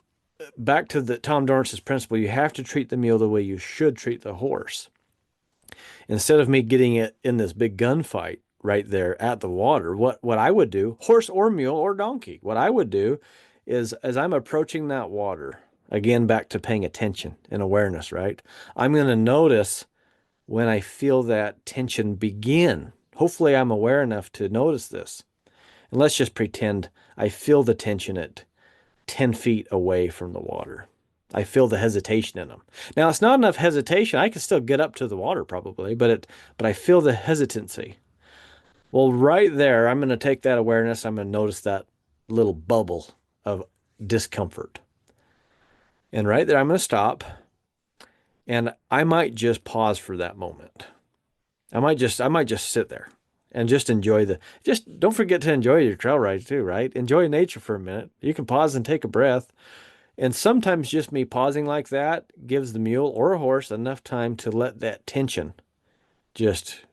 back to the Tom Dorrance's principle, you have to treat the mule the way you should treat the horse. Instead of me getting it in this big gunfight right there at the water, what I would do, horse or mule or donkey, what I would do is as I'm approaching that water, again back to paying attention and awareness, right? I'm going to notice when I feel that tension begin. Hopefully I'm aware enough to notice this. And let's just pretend I feel the tension at 10 feet away from the water. I feel the hesitation in them. Now it's not enough hesitation. I can still get up to the water probably, but I feel the hesitancy. Well, right there, I'm going to take that awareness. I'm going to notice that little bubble of discomfort. And right there, I'm going to stop, and I might just pause for that moment. I might just sit there and just enjoy just don't forget to enjoy your trail ride too, right? Enjoy nature for a minute. You can pause and take a breath. And sometimes just me pausing like that gives the mule or a horse enough time to let that tension just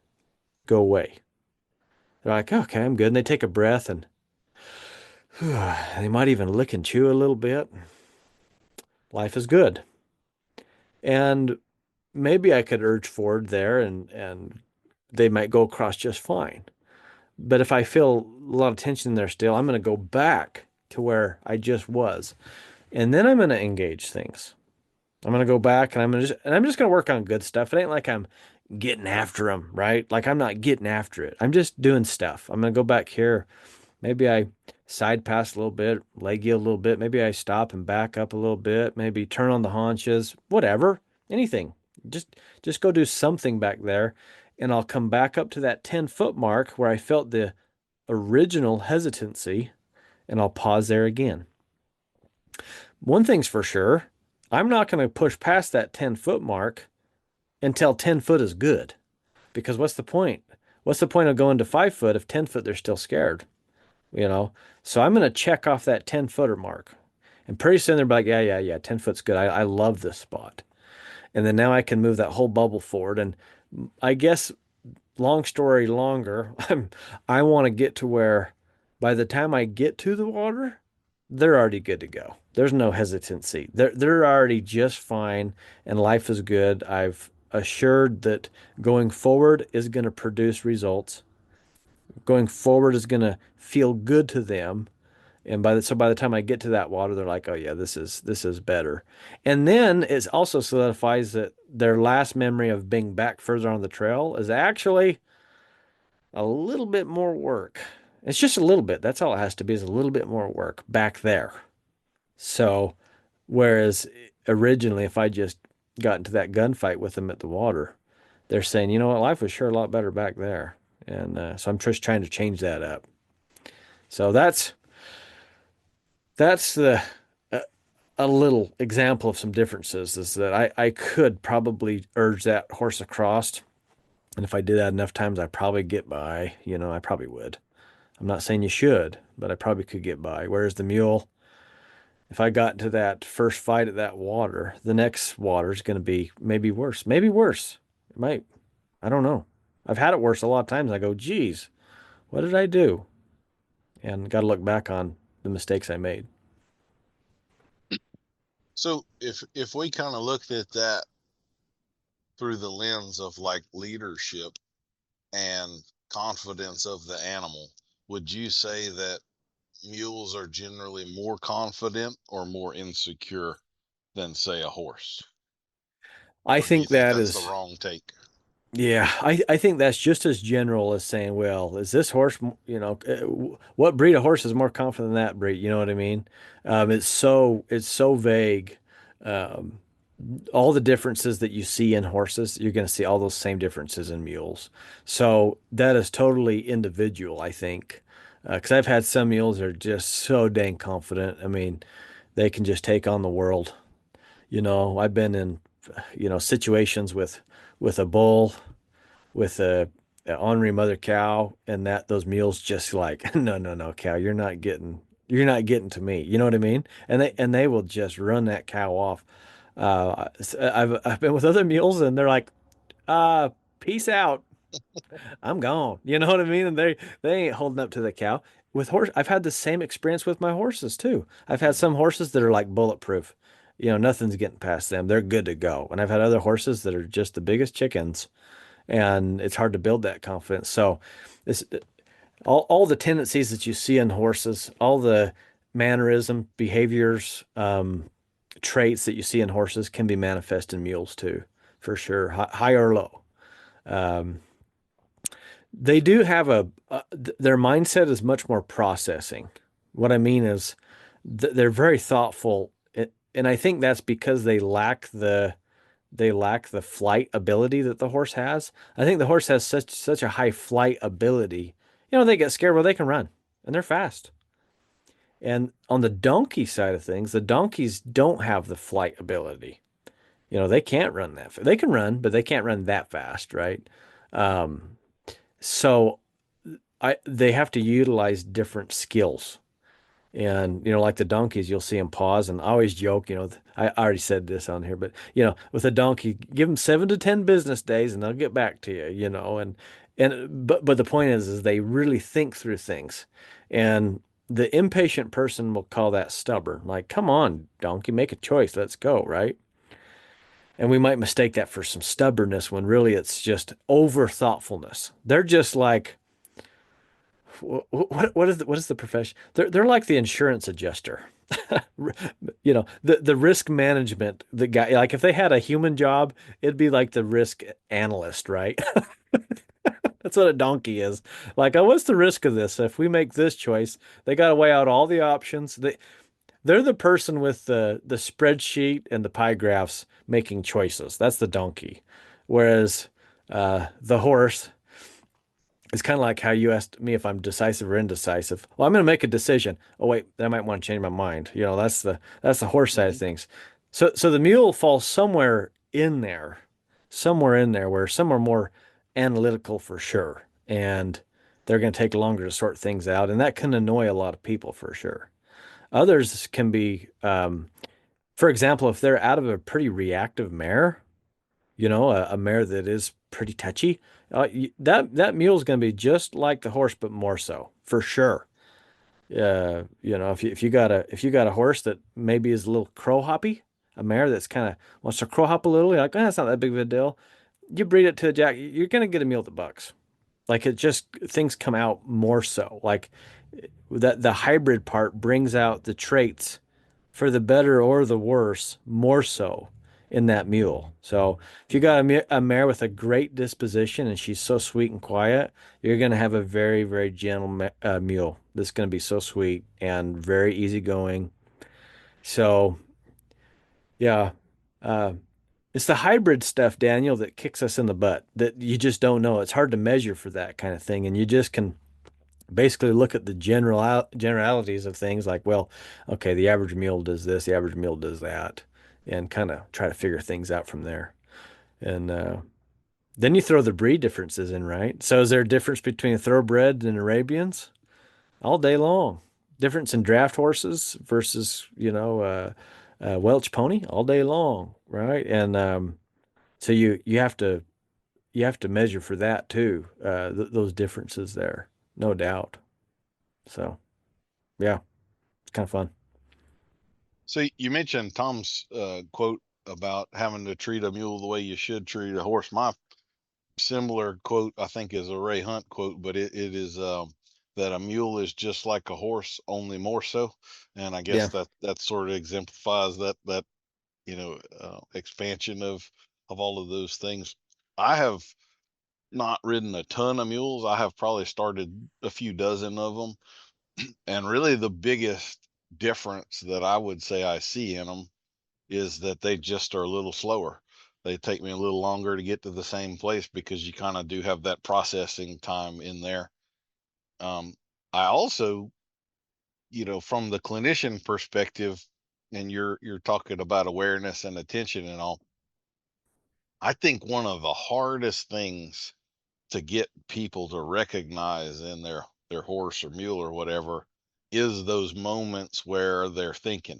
go away. They're like, okay, I'm good. And they take a breath and they might even lick and chew a little bit. Life is good. And maybe I could urge forward there and they might go across just fine. But if I feel a lot of tension there still, I'm going to go back to where I just was. And then I'm going to engage things. I'm going to go back and I'm just going to work on good stuff. It ain't like I'm getting after them, right? Like I'm not getting after it. I'm just doing stuff. I'm going to go back here. Maybe I side pass a little bit, leg you a little bit. Maybe I stop and back up a little bit. Maybe turn on the haunches, whatever, anything. Just go do something back there. And I'll come back up to that 10-foot mark where I felt the original hesitancy and I'll pause there again. One thing's for sure, I'm not going to push past that 10-foot mark until 10 foot is good. Because what's the point? What's the point of going to 5 foot if 10 foot they're still scared? You know? So I'm going to check off that 10-footer mark. And pretty soon they're like, yeah, 10 foot's good. I love this spot. And then now I can move that whole bubble forward. And I guess, long story longer, I want to get to where by the time I get to the water, they're already good to go. There's no hesitancy. They're already just fine and life is good. I've assured that going forward is going to produce results. Going forward is going to feel good to them. And by the time I get to that water, they're like, oh yeah, this is better. And then it also solidifies that their last memory of being back further on the trail is actually a little bit more work. It's just a little bit. That's all it has to be, is a little bit more work back there. So, whereas originally, if I just got into that gunfight with them at the water, they're saying, you know what, life was sure a lot better back there. And so I'm just trying to change that up. So that's the a little example of some differences is that I could probably urge that horse across. And if I did that enough times, I'd probably get by. I probably would. I'm not saying you should, but I probably could get by. Whereas the mule, if I got to that first fight at that water, the next water is going to be maybe worse. Maybe worse. It might. I don't know. I've had it worse a lot of times. I go, geez, what did I do? And got to look back on the mistakes I made. So if we kind of looked at that through the lens of like leadership and confidence of the animal, would you say that mules are generally more confident or more insecure than, say, a horse? I Or do you think think that that's is, the wrong take? yeah, I think that's just as general as saying, well, is this horse, what breed of horse is more confident than that breed? You know what I mean? It's so vague. Um, all the differences that you see in horses, you're going to see all those same differences in mules. So that is totally individual, I think. Because I've had some mules that are just so dang confident. I mean, they can just take on the world. I've been in, situations with a bull, with ornery mother cow, and that those mules just like, no, no, no, cow, you're not getting to me. You know what I mean? And they will just run that cow off. I've been with other mules, and they're like, peace out. I'm gone. You know what I mean? And they ain't holding up to the cow. With horse, I've had the same experience with my horses too. I've had some horses that are like bulletproof. Nothing's getting past them. They're good to go. And I've had other horses that are just the biggest chickens, and it's hard to build that confidence. So, this all the tendencies that you see in horses, all the mannerism, behaviors, traits that you see in horses can be manifest in mules too, for sure, high or low. Um, they do have their mindset is much more processing. What I mean is they're very thoughtful, and I think that's because they lack the flight ability that the horse has. I think the horse has such a high flight ability. They get scared, well, they can run and they're fast. And on the donkey side of things, the donkeys don't have the flight ability. They can't run that fast. They can run, but they can't run that fast, right? Um, so they have to utilize different skills. And, like the donkeys, you'll see them pause. And I always joke, I already said this on here, but, with a donkey, give them 7 to 10 business days and they'll get back to you, but the point is they really think through things. And the impatient person will call that stubborn. Like, come on, donkey, make a choice. Let's go, right? And we might mistake that for some stubbornness when really it's just over thoughtfulness. They're just like, what is the profession? They're like the insurance adjuster. The risk management, the guy, like if they had a human job, it'd be like the risk analyst, right? That's what a donkey is. Like, oh, what's the risk of this? If we make this choice, they got to weigh out all the options. They're the person with the spreadsheet and the pie graphs making choices. That's the donkey. Whereas the horse, it's kind of like how you asked me if I'm decisive or indecisive. Well, I'm going to make a decision. Oh wait, I might want to change my mind. That's the horse side of Mhm. things. So the mule falls somewhere in there where some are more analytical for sure, and they're going to take longer to sort things out, and that can annoy a lot of people for sure. Others can be, for example, if they're out of a pretty reactive mare, a mare that is pretty touchy. That mule is going to be just like the horse, but more so, for sure. If you got a horse that maybe is a little crow hoppy, a mare that's kind of wants to crow hop a little, you're like, that's not that big of a deal. You breed it to a jack, you're going to get a mule that bucks. Like it just things come out more so. Like that the hybrid part brings out the traits for the better or the worse, more so in that mule. So if you got a mare with a great disposition and she's so sweet and quiet, you're going to have a very, very gentle mule that's going to be so sweet and very easygoing. So yeah, uh, it's the hybrid stuff, Daniel, that kicks us in the butt that you just don't know. It's hard to measure for that kind of thing, and you just can basically look at the generalities of things like, well, okay, the average mule does this, the average mule does that, and kind of try to figure things out from there. And then you throw the breed differences in, right? So is there a difference between a thoroughbred and Arabians? All day long. Difference in draft horses versus, Welch pony all day long, right? And so you have to measure for that too, those differences there, no doubt. So yeah, it's kind of fun. So you mentioned Tom's quote about having to treat a mule the way you should treat a horse. My similar quote, I think, is a Ray Hunt quote, but it is that a mule is just like a horse, only more so. And I guess Yeah. that sort of exemplifies that expansion of all of those things. I have not ridden a ton of mules. I have probably started a few dozen of them, and really the biggest difference that I would say I see in them is that they just are a little slower. They take me a little longer to get to the same place because you kind of do have that processing time in there. Um, I also, from the clinician perspective, and you're talking about awareness and attention and all. I think one of the hardest things to get people to recognize in their horse or mule or whatever is those moments where they're thinking,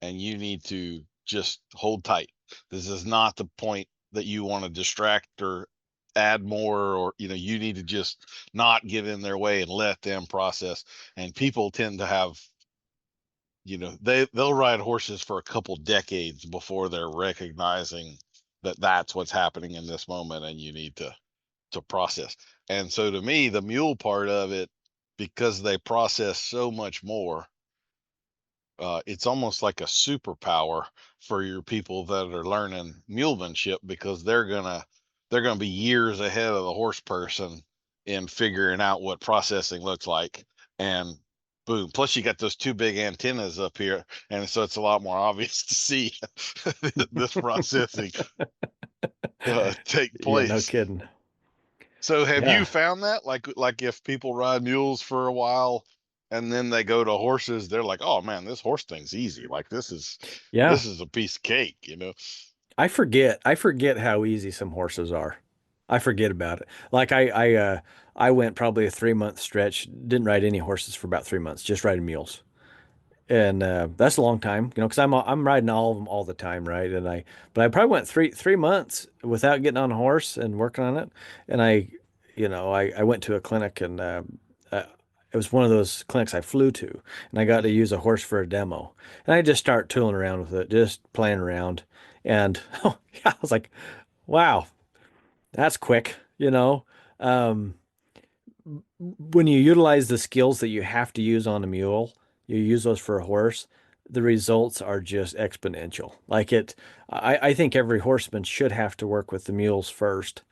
and you need to just hold tight. This is not the point that you want to distract or add more, or you need to just not get in their way and let them process. And people tend to have, they'll ride horses for a couple decades before they're recognizing that that's what's happening in this moment, and you need to process. And so to me, the mule part of it, because they process so much more, it's almost like a superpower for your people that are learning mulemanship, because they're gonna be years ahead of the horse person in figuring out what processing looks like. And boom, plus you got those two big antennas up here, and so it's a lot more obvious to see this processing take Yeah, no place. kidding. So have you Yeah. found that, like if people ride mules for a while and then they go to horses, they're like, "Oh man, this horse thing's easy. Like Yeah. this is a piece of cake, you know?" I forget how easy some horses are. I forget about it. Like I went probably a 3 month stretch, didn't ride any horses for about 3 months, just riding mules. And that's a long time, because I'm riding all of them all the time, right? But I probably went three months without getting on a horse and working on it. And I went to a clinic, and uh, it was one of those clinics I flew to, and I got to use a horse for a demo. And I just start tooling around with it, just playing around. And oh yeah, I was like, wow, that's quick, Um, when you utilize the skills that you have to use on a mule, you use those for a horse, the results are just exponential. I think every horseman should have to work with the mules first,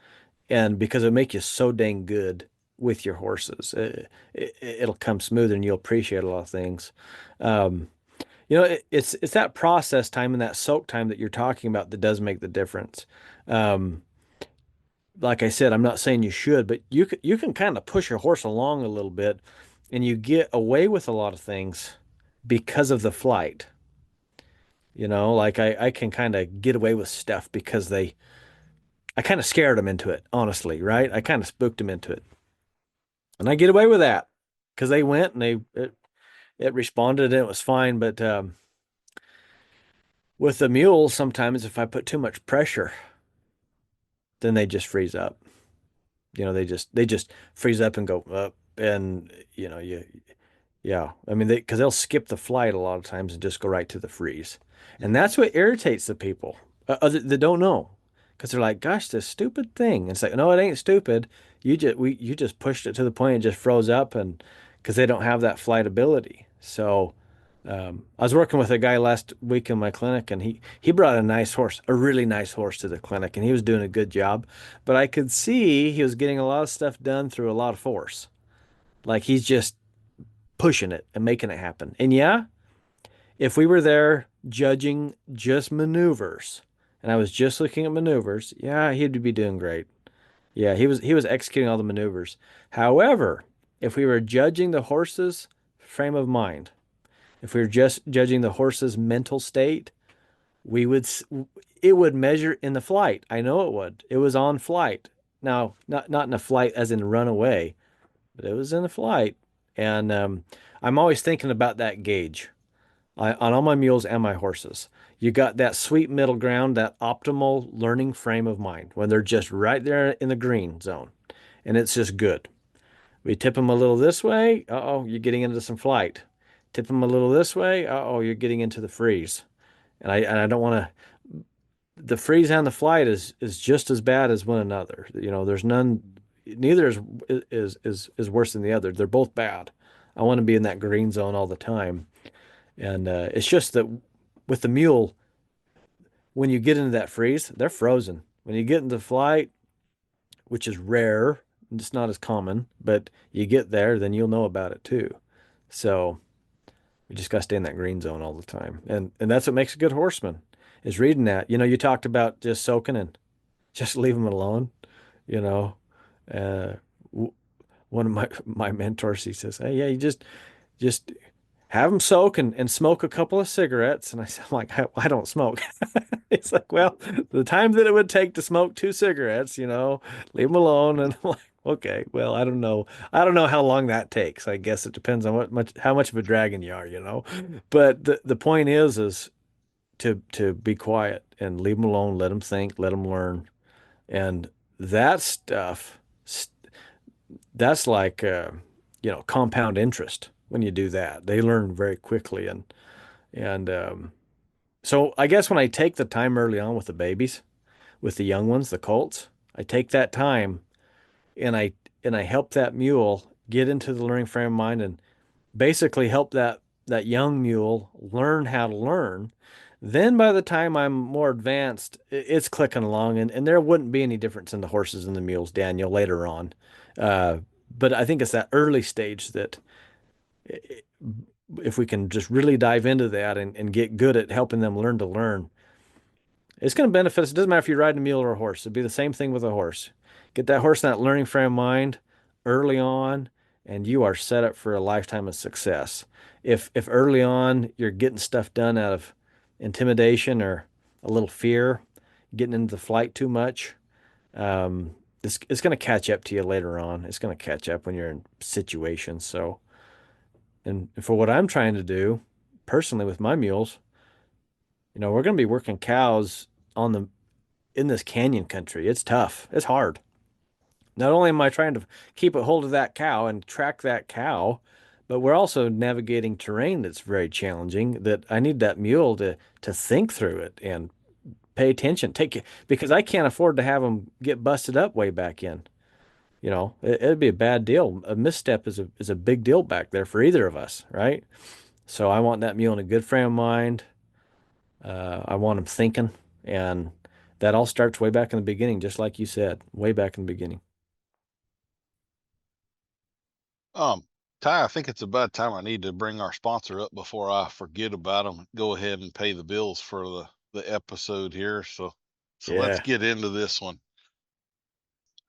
and because it'll make you so dang good with your horses, it'll come smoother and you'll appreciate a lot of things. Um, it's that process time and that soak time that you're talking about that does make the difference. Um, like I said, I'm not saying you should, but you can kind of push your horse along a little bit, and you get away with a lot of things because of the flight. Like I can kind of get away with stuff because I kind of scared them into it, honestly, right? I kind of spooked them into it, and I get away with that because they went and it responded and it was fine. But with the mules, sometimes if I put too much pressure, then they just freeze up. They just freeze up and go up, and yeah. I mean, because they'll skip the flight a lot of times and just go right to the freeze, and that's what irritates the people that don't know, because they're like, "Gosh, this stupid thing." And it's like, no, it ain't stupid. You just pushed it to the point and just froze up, and because they don't have that flight ability. So, I was working with a guy last week in my clinic, and he brought a nice horse, a really nice horse to the clinic, and he was doing a good job, but I could see he was getting a lot of stuff done through a lot of force. Like he's just pushing it and making it happen. And yeah, if we were there judging just maneuvers and I was just looking at maneuvers, yeah, he'd be doing great. Yeah, he was executing all the maneuvers. However, if we were judging the horse's frame of mind, if we were just judging the horse's mental state, we would it would measure in the flight. I know it would. It was on flight. Now, not in a flight as in run away, but it was in the flight. And I'm always thinking about that gauge on all my mules and my horses. You got that sweet middle ground, that optimal learning frame of mind when they're just right there in the green zone. And it's just good. We tip them a little this way. Uh-oh, you're getting into some flight. Tip them a little this way. Uh-oh, you're getting into the freeze. And I don't want to. The freeze and the flight is just as bad as one another. There's none. Neither is worse than the other. They're both bad. I want to be in that green zone all the time. And it's just that with the mule, when you get into that freeze, they're frozen. When you get into flight, which is rare, it's not as common, but you get there, then you'll know about it too. So you just got to stay in that green zone all the time. And that's what makes a good horseman is reading that. You talked about just soaking and just leave them alone, you know. Uh, one of my mentors, he says, "Hey, yeah, you just have them soak and smoke a couple of cigarettes. And I said, I'm like, I don't smoke. It's like, well, the time that it would take to smoke 2 cigarettes, leave them alone. And I'm like, okay, well, I don't know. I don't know how long that takes. I guess it depends on how much of a dragon you are. But the point is to be quiet and leave them alone, let them think, let them learn. And that stuff, that's like, compound interest when you do that. They learn very quickly. And so I guess when I take the time early on with the babies, with the young ones, the colts, I take that time and I help that mule get into the learning frame of mind and basically help that young mule learn how to learn. Then by the time I'm more advanced, it's clicking along, and there wouldn't be any difference in the horses and the mules, Daniel, later on. Uh, but I think it's that early stage that if we can just really dive into that and get good at helping them learn to learn, it's going to benefit us. It doesn't matter if you're riding a mule or a horse. It'd be the same thing with a horse. Get that horse in that learning frame of mind early on, and you are set up for a lifetime of success. If early on you're getting stuff done out of intimidation or a little fear, getting into the flight too much, it's going to catch up to you later on. It's going to catch up when you're in situations. So, and for what I'm trying to do personally with my mules, we're going to be working cows on the in this canyon country. It's tough. It's hard. Not only am I trying to keep a hold of that cow and track that cow, but we're also navigating terrain that's very challenging that I need that mule to think through it and pay attention. Because I can't afford to have them get busted up way back in. It'd be a bad deal. A misstep is a big deal back there for either of us, right? So I want that mule in a good frame of mind. I want him thinking, and that all starts way back in the beginning, just like you said, way back in the beginning. Um, Ty, I think it's about time I need to bring our sponsor up before I forget about them. Go ahead and pay the bills for the episode here. So let's Yeah. get into this one.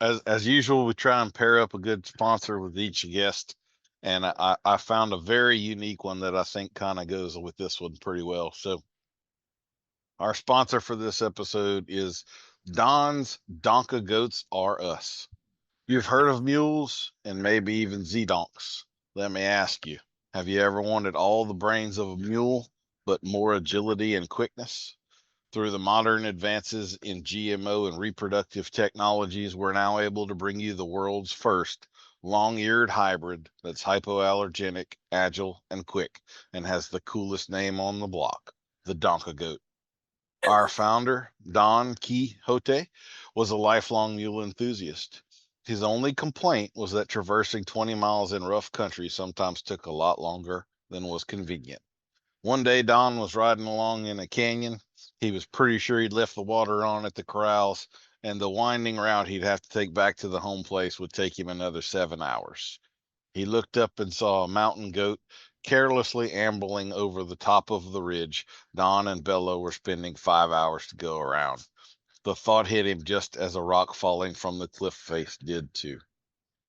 As usual, we try and pair up a good sponsor with each guest, and I found a very unique one that I think kind of goes with this one pretty well. So our sponsor for this episode is Don's Donka Goats Are Us. You've heard of mules and maybe even Z-donks. Let me ask you, have you ever wanted all the brains of a mule, but more agility and quickness? Through the modern advances in GMO and reproductive technologies, we're now able to bring you the world's first long-eared hybrid that's hypoallergenic, agile, and quick, and has the coolest name on the block, the Donka Goat. Our founder, Don Quixote, was a lifelong mule enthusiast. His only complaint was that traversing 20 miles in rough country sometimes took a lot longer than was convenient. One day, Don was riding along in a canyon. He was pretty sure he'd left the water on at the corrals, and the winding route he'd have to take back to the home place would take him another 7 hours. He looked up and saw a mountain goat carelessly ambling over the top of the ridge Don and Bello were spending 5 hours to go around. The thought hit him just as a rock falling from the cliff face did too.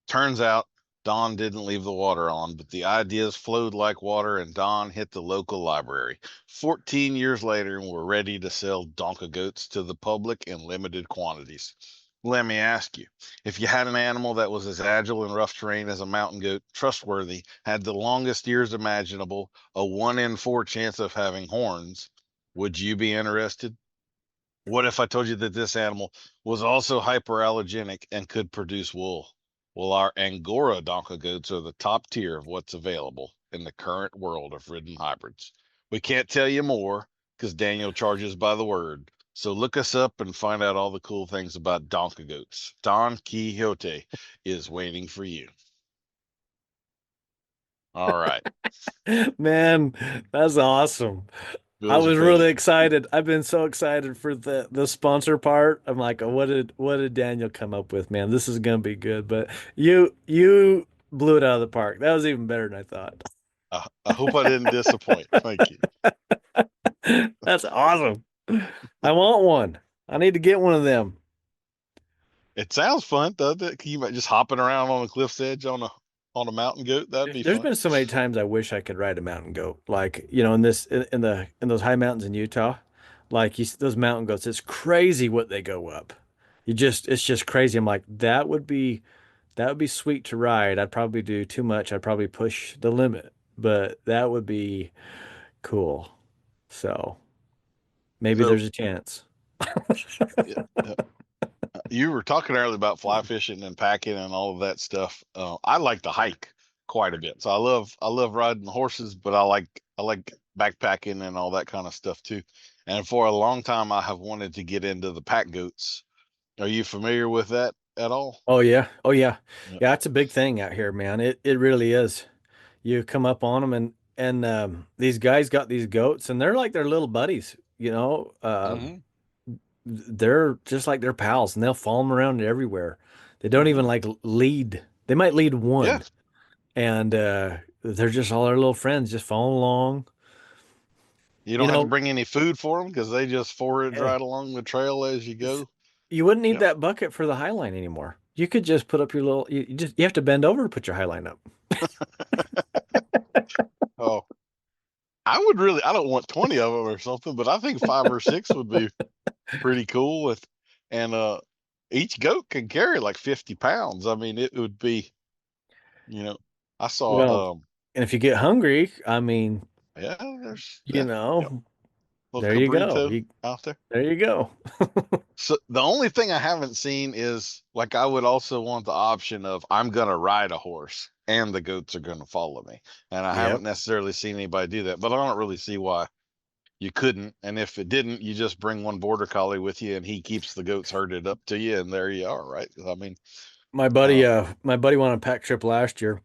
Turns out Don didn't leave the water on, but the ideas flowed like water, and Don hit the local library. 14 years later, and we're ready to sell Donka goats to the public in limited quantities. Let me ask you, if you had an animal that was as agile in rough terrain as a mountain goat, trustworthy, had the longest ears imaginable, a 1 in 4 chance of having horns, would you be interested? What if I told you that this animal was also hyperallergenic and could produce wool? Well, our Angora Donka goats are the top tier of what's available in the current world of ridden hybrids. We can't tell you more because Daniel charges by the word. So look us up and find out all the cool things about Donka goats. Don Quixote is waiting for you. All right. Man, that's awesome. I Bills are was paid. really excited. I've been so excited for the sponsor part. I'm like, oh, what did Daniel come up with, man? This is gonna be good. But you blew it out of the park. That was even better than I thought. I hope I didn't disappoint. Thank you. That's awesome. I want one. I need to get one of them. It sounds fun, doesn't it? Can you just hopping around on a cliff's edge on a on a mountain goat? That'd be There's fun. been so many times I wish I could ride a mountain goat. Like, you know, in those high mountains in Utah, like those mountain goats, it's crazy what they go up. It's just crazy. I'm like, that would be sweet to ride. I'd probably do too much. I'd probably push the limit, but that would be cool. So maybe So there's a chance. yeah, you were talking earlier about fly fishing and packing and all of that stuff. I like to hike quite a bit, so I love riding the horses, but I like backpacking and all that kind of stuff too. And for a long time, I have wanted to get into the pack goats. Are you familiar with that at all? Oh yeah. Oh yeah. Yeah. Yeah, it's a big thing out here, man. It really is. You come up on them and these guys got these goats and they're like their little buddies, you know. Hmm. They're just like their pals and they'll follow them around everywhere. They don't Hmm. even like lead. They might lead Yeah. one and they're just all their little friends just following along. You You don't have to know, bring any food for them because they just forage eh, right along the trail as you it's, go. you wouldn't need Yep. that bucket for the high line anymore. You could just put up your little you have to bend over to put your high line up. Oh, I don't want 20 of them or something, but I think five or six would be pretty cool with, and each goat can carry like 50 pounds. I mean, it would be, you know, I Well, saw, and if you get hungry, I mean, yeah, there's, you yeah, yep, know, little there you go. cabrito out there. There you go. So the only thing I haven't seen is like, I would also want the option of I'm going to ride a horse and the goats are going to follow me. And I haven't Yep. necessarily seen anybody do that, but I don't really see why you couldn't. And if it didn't, you just bring one border collie with you and he keeps the goats herded up to you. And there you are. Right. I mean, uh, My buddy went on a pack trip last year,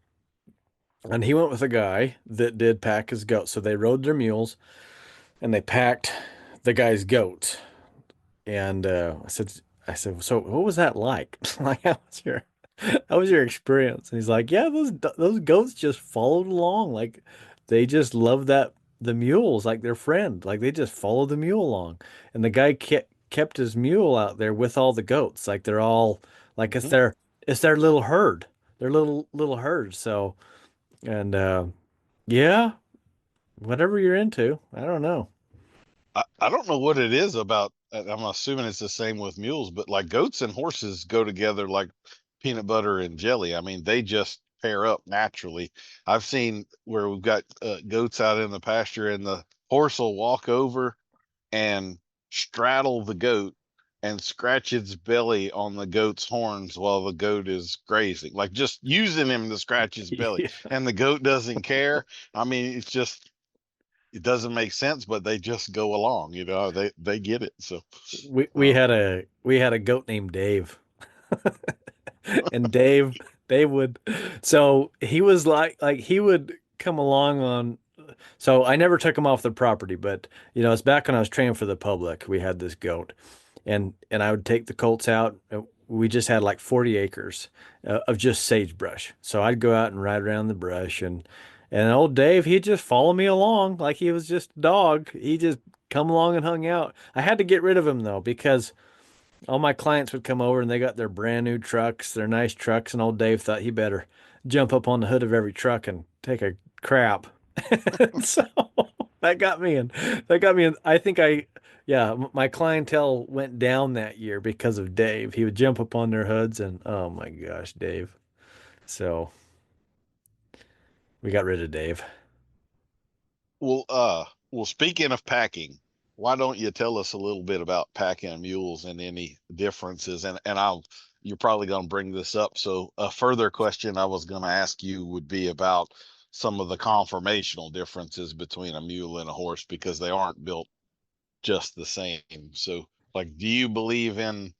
and he went with a guy that did pack his goats. So they rode their mules, and they packed the guy's goats. And I said, so what was that like? Like, how was your experience? And he's like, yeah, those goats just followed along, like they just love the mules, like their friend, like they just follow the mule along. And the guy kept his mule out there with all the goats, like they're all like mhm. it's their little herd, their little herd. So and yeah, whatever you're into, I don't know. I don't know what it is about. I'm assuming it's the same with mules, but like goats and horses go together like peanut butter and jelly. I mean, they just pair up naturally. I've seen where we've got goats out in the pasture and the horse will walk over and straddle the goat and scratch its belly on the goat's horns while the goat is grazing, like just using him to scratch his belly. Yeah. And the goat doesn't care. I mean, it's just, it doesn't make sense, but they just go along, they get it. So, uh, We had a goat named Dave. And Dave would so he was like he would come along on so I never took him off the property, but you know, it's back when I was training for the public. We had this goat and I would take the colts out. We just had like 40 acres of just sagebrush. So I'd go out and ride around the brush and old Dave, he'd just follow me along like he was just a dog. He just come along and hung out. I had to get rid of him though because all my clients would come over and they got their brand new trucks, their nice trucks, and old Dave thought he better jump up on the hood of every truck and take a crap. So that got me in. That got me in. Yeah, my clientele went down that year because of Dave. He would jump up on their hoods and oh my gosh, Dave. So we got rid of Dave. well, speaking of packing, why don't you tell us a little bit about packing mules and any differences? And you're probably going to bring this up. So a further question I was going to ask you would be about some of the conformational differences between a mule and a horse because they aren't built just the same. So, like, do you believe in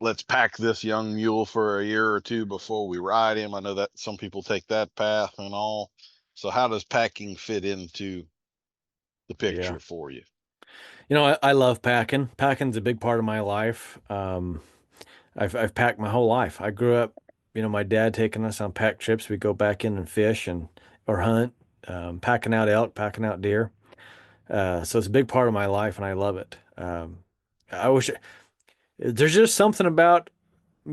let's pack this young mule for a year or two before we ride him? I know that some people take that path and all. So, how does packing fit into the Yeah. picture for you? You know, I love packing. Packing's a big part of my life. I've packed my whole life. I grew up, you know, my dad taking us on pack trips. We go back in and fish and or hunt, packing out elk, packing out deer. So it's a big part of my life, and I love it. I wish there's just something about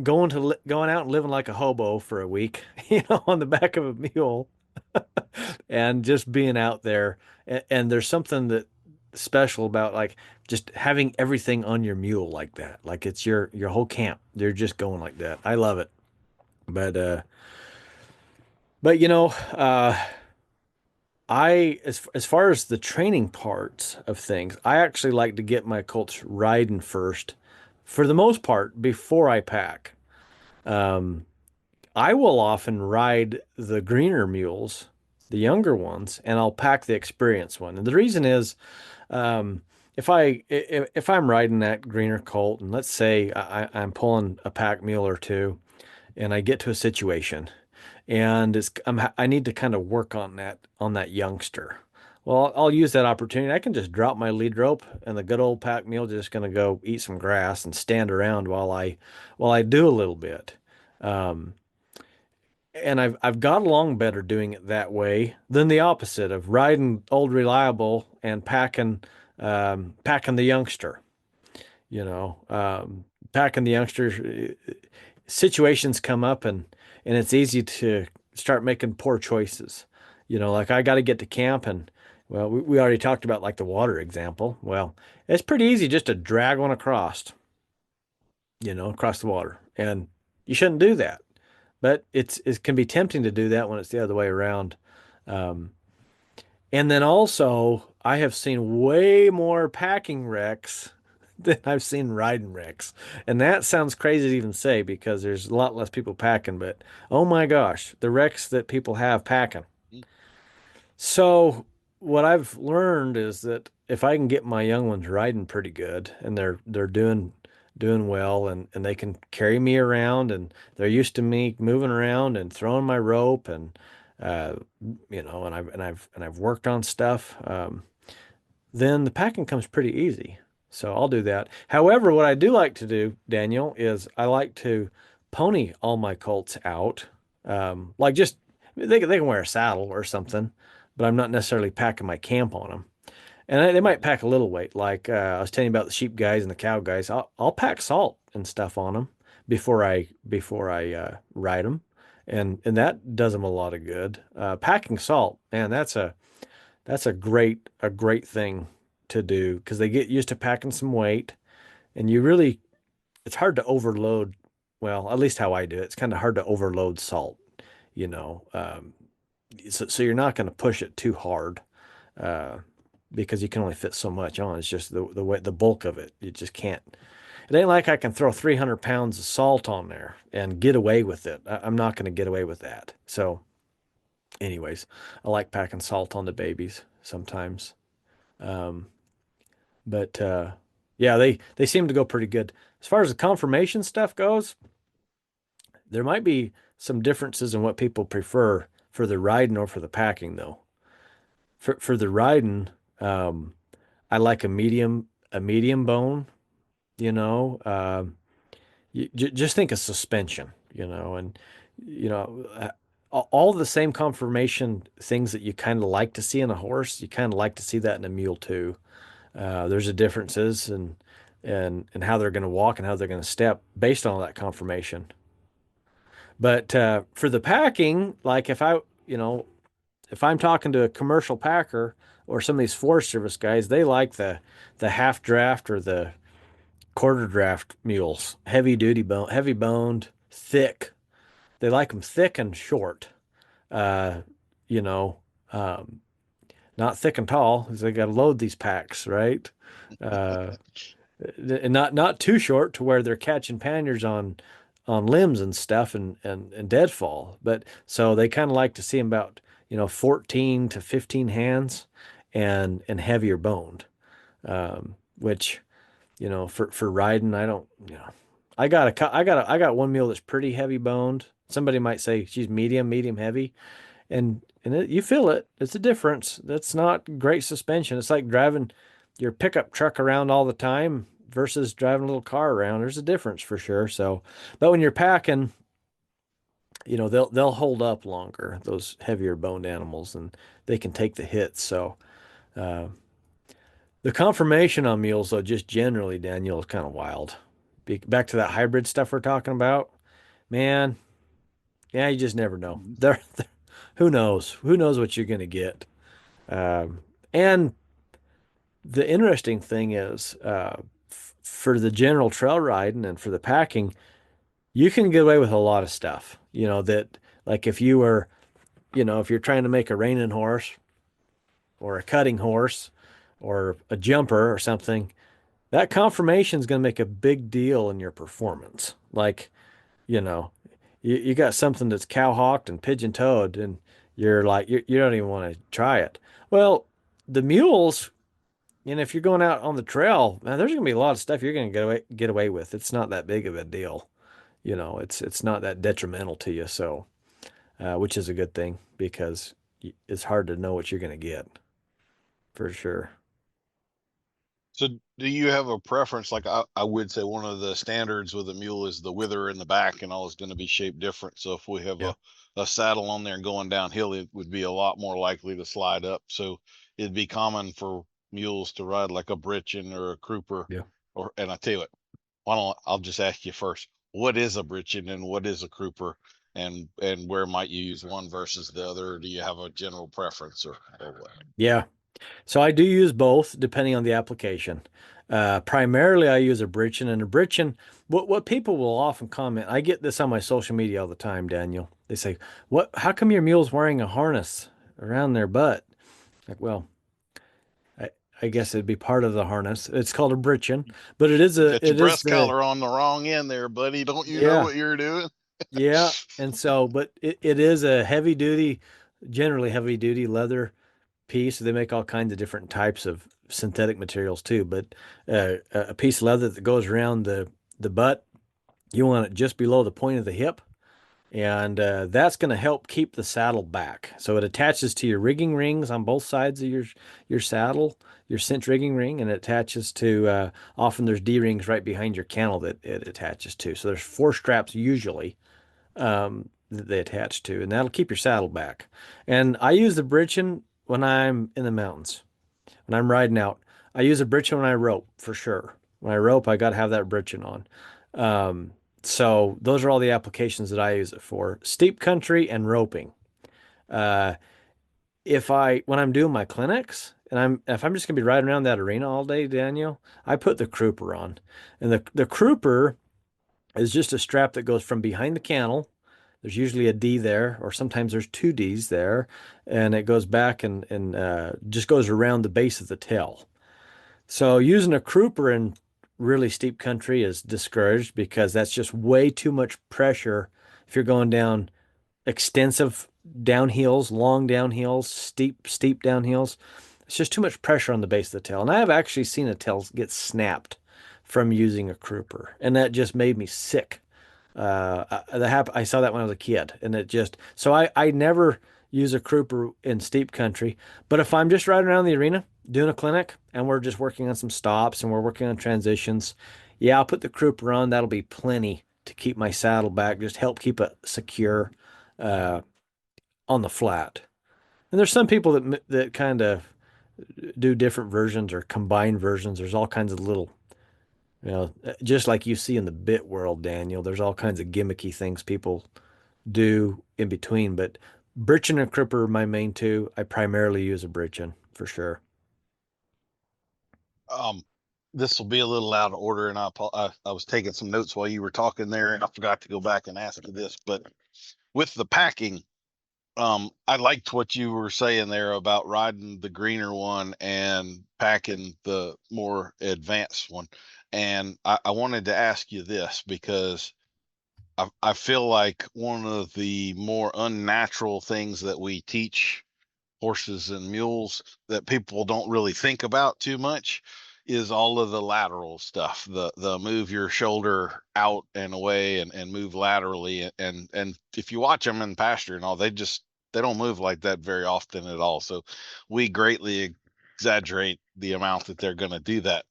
going out and living like a hobo for a week, on the back of a mule, and just being out there. And there's something that special about like just having everything on your mule like that. Like it's your whole camp. They're just going like that. I love it. But as far as the training parts of things, I actually like to get my colts riding first, for the most part, before I pack. Um, I will often ride the greener mules, the younger ones, and I'll pack the experienced one. And the reason is, um, if I'm riding that greener colt, and let's say I'm pulling a pack mule or two, and I get to a situation, and I need to kind of work on that youngster. Well, I'll use that opportunity. I can just drop my lead rope, and the good old pack mule just going to go eat some grass and stand around while I do a little bit. Um, and I've got along better doing it that way than the opposite of riding old reliable and packing the youngster. You know, packing the youngster. Situations come up, and it's easy to start making poor choices. Like I got to get to camp, and well, we already talked about like the water example. Well, it's pretty easy just to drag one across the water, and you shouldn't do that. But it can be tempting to do that when it's the other way around. Um, and then also, I have seen way more packing wrecks than I've seen riding wrecks. And that sounds crazy to even say because there's a lot less people packing, but oh my gosh, the wrecks that people have packing. So what I've learned is that if I can get my young ones riding pretty good and they're doing well, and they can carry me around, and they're used to me moving around and throwing my rope, and uh and I've worked on stuff, then the packing comes pretty easy. So I'll do that. However, what I do like to do, Daniel, is I like to pony all my colts out. Like just they can wear a saddle or something, but I'm not necessarily packing my camp on them. And they might pack a little weight. Like I was telling you about the sheep guys and the cow guys. I'll pack salt and stuff on them before I ride them, and that does them a lot of good. Packing salt, man, that's a great thing to do because they get used to packing some weight, and it's hard to overload. Well, at least how I do it. It's kind of hard to overload salt, you know. So you're not going to push it too hard, uh, because you can only fit so much on. It's just the way the bulk of it. You just can't. It ain't like I can throw 300 pounds of salt on there and get away with it. I'm not going to get away with that. So, anyways, I like packing salt on the babies sometimes. Um, but yeah, they seem to go pretty good. As far as the conformation stuff goes, there might be some differences in what people prefer for the riding or for the packing, though. For the riding, um, I like a medium bone. You know, just think of suspension. And all the same conformation things that you kind of like to see in a horse, you kind of like to see that in a mule too. There's a differences and how they're going to walk and how they're going to step based on all that conformation. But for the packing, like if I'm talking to a commercial packer or some of these Forest Service guys, they like the half draft or the quarter draft mules, heavy boned, thick. They like them thick and short. Uh, you know, um, Not thick and tall, because they got to load these packs, right? Uh, and not too short to where they're catching panniers on limbs and stuff and deadfall. But so they kind of like to see them about 14 to 15 hands and heavier boned, which for riding I don't I got one mule that's pretty heavy boned. Somebody might say she's medium heavy, and you feel it. It's a difference. That's not great suspension. It's like driving your pickup truck around all the time versus driving a little car around. There's a difference for sure. So, but when you're packing, they'll hold up longer, those heavier boned animals, and they can take the hits. So, uh, the conformation on mules, though, just generally, Daniel, is kind of wild. Back to that hybrid stuff we're talking about, man. Yeah, you just never know. Who knows? Who knows what you're going to get? And the interesting thing is, for the general trail riding and for the packing, you can get away with a lot of stuff. That like if you were, if you're trying to make a reining horse or a cutting horse or a jumper or something, that conformation is going to make a big deal in your performance. Like, you know, you got something that's cowhocked and pigeon-toed, and you're like, you don't even want to try it. Well, the mules, if you're going out on the trail, man, there's going to be a lot of stuff you're going to get away with. It's not that big of a deal. It's not that detrimental to you. So, which is a good thing because it's hard to know what you're going to get for sure. So do you have a preference? Like I would say one of the standards with a mule is the wither in the back and all is going to be shaped different. So if we have Yeah. a saddle on there and going downhill, it would be a lot more likely to slide up. So it'd be common for mules to ride like a britchin or a crooper. Yeah. And I tell you what, I'll just ask you first, what is a britchin and what is a crooper? And where might you use one versus the other? Or do you have a general preference or what? Yeah. So I do use both depending on the application. Primarily, I use a britchin, and a britchin. What people will often comment, I get this on my social media all the time, Daniel. They say, "What? How come your mule's wearing a harness around their butt?" Like, well, I, I guess it'd be part of the harness. It's called a britchin, but it is You got your it is breast the collar on the wrong end there, buddy. Don't you know yeah. what you're doing? Yeah, and so, but it is a heavy duty, generally heavy duty leather piece. They make all kinds of different types of synthetic materials too, but a piece of leather that goes around the butt, you want it just below the point of the hip, and that's going to help keep the saddle back. So it attaches to your rigging rings on both sides of your saddle, your cinch rigging ring, and it attaches to often there's D-rings right behind your cantle that it attaches to. So there's four straps usually that they attach to, and that'll keep your saddle back. And I use the britchin when I'm in the mountains. When I'm riding out, I use a britchin when I rope for sure. When I rope, I got to have that britchin on. So those are all the applications that I use it for: steep country and roping. Uh, when I'm doing my clinics and if I'm just gonna be riding around that arena all day, Daniel, I put the crooper on, and the crooper is just a strap that goes from behind the cantle. There's usually a D there, or sometimes there's two Ds there, and it goes back and just goes around the base of the tail. So using a crooper in really steep country is discouraged because that's just way too much pressure if you're going down extensive downhills, long downhills, steep downhills. It's just too much pressure on the base of the tail. And I have actually seen a tail get snapped from using a crooper, and that just made me sick. I saw that when I was a kid, and it just so I never use a crooper in steep country. But if I'm just riding around the arena doing a clinic and we're just working on some stops and we're working on transitions, yeah, I'll put the crooper on. That'll be plenty to keep my saddle back, just help keep it secure uh, on the flat. And there's some people that kind of do different versions or combine versions. There's all kinds of little, just like you see in the bit world, Daniel, there's all kinds of gimmicky things people do in between. But britchin and cripper are my main two. I primarily use a britchin for sure. Um, this will be a little out of order, and I was taking some notes while you were talking there, and I forgot to go back and ask you this. But with the packing, I liked what you were saying there about riding the greener one and packing the more advanced one. And I wanted to ask you this because I feel like one of the more unnatural things that we teach horses and mules that people don't really think about too much is all of the lateral stuff, the move your shoulder out and away and move laterally. And if you watch them in pasture and all, they don't move like that very often at all. So we greatly exaggerate the amount that they're going to do that.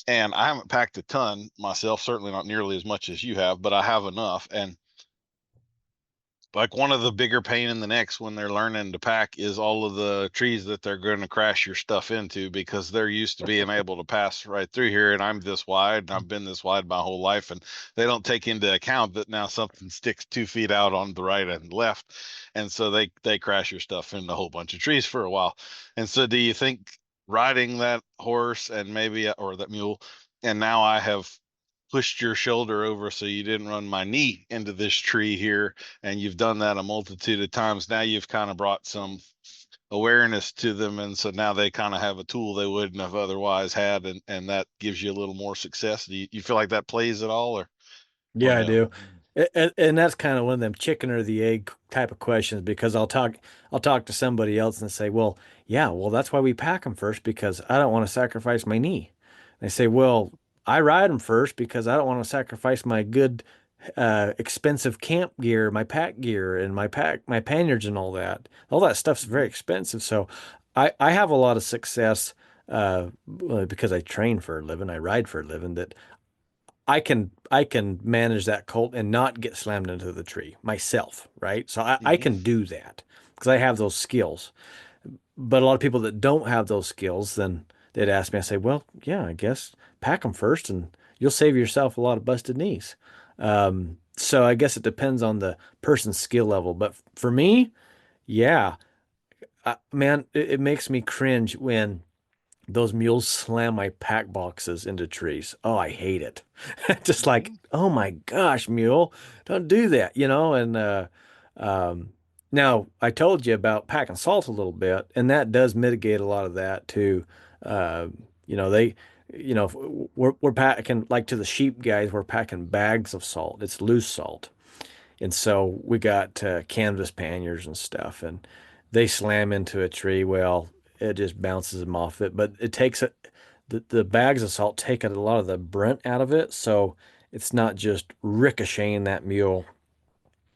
And I haven't packed a ton myself, certainly not nearly as much as you have, but I have enough. And like one of the bigger pain in the necks when they're learning to pack is all of the trees that they're going to crash your stuff into, because they're used to being able to pass right through here, and I'm this wide and I've been this wide my whole life, and they don't take into account that now something sticks 2 feet out on the right and left, and so they crash your stuff into a whole bunch of trees for a while. And so do you think riding that horse and maybe or that mule, and now I have pushed your shoulder over so you didn't run my knee into this tree here, and you've done that a multitude of times, now you've kind of brought some awareness to them, and so now they kind of have a tool they wouldn't have otherwise had, and that gives you a little more success. Do you feel like that plays at all, or Yeah, I no? do. And that's kind of one of them chicken or the egg type of questions, because I'll talk to somebody else and say, well, yeah, well, that's why we pack them first, because I don't want to sacrifice my knee. They say, well, I ride them first because I don't want to sacrifice my good, expensive camp gear, my pack gear, and my panniers and all that. All that stuff's very expensive. So I have a lot of success, because I train for a living, I ride for a living, that I can manage that colt and not get slammed into the tree myself, right? So I Mm-hmm. can do that because I have those skills. But a lot of people that don't have those skills, then they'd ask me, I say, well, yeah, I guess pack them first and you'll save yourself a lot of busted knees. So I guess it depends on the person's skill level. But for me, yeah, man, it makes me cringe when those mules slam my pack boxes into trees. Oh, I hate it. Just like, Mm-hmm. oh my gosh, mule, don't do that, you know? And um, now I told you about packing salt a little bit, and that does mitigate a lot of that too. Uh, you know, we're packing like to the sheep guys, we're packing bags of salt. It's loose salt. And so we got canvas panniers and stuff, and they slam into a tree. Well, it just bounces them off it, but the bags of salt take a lot of the brunt out of it, so it's not just ricocheting that mule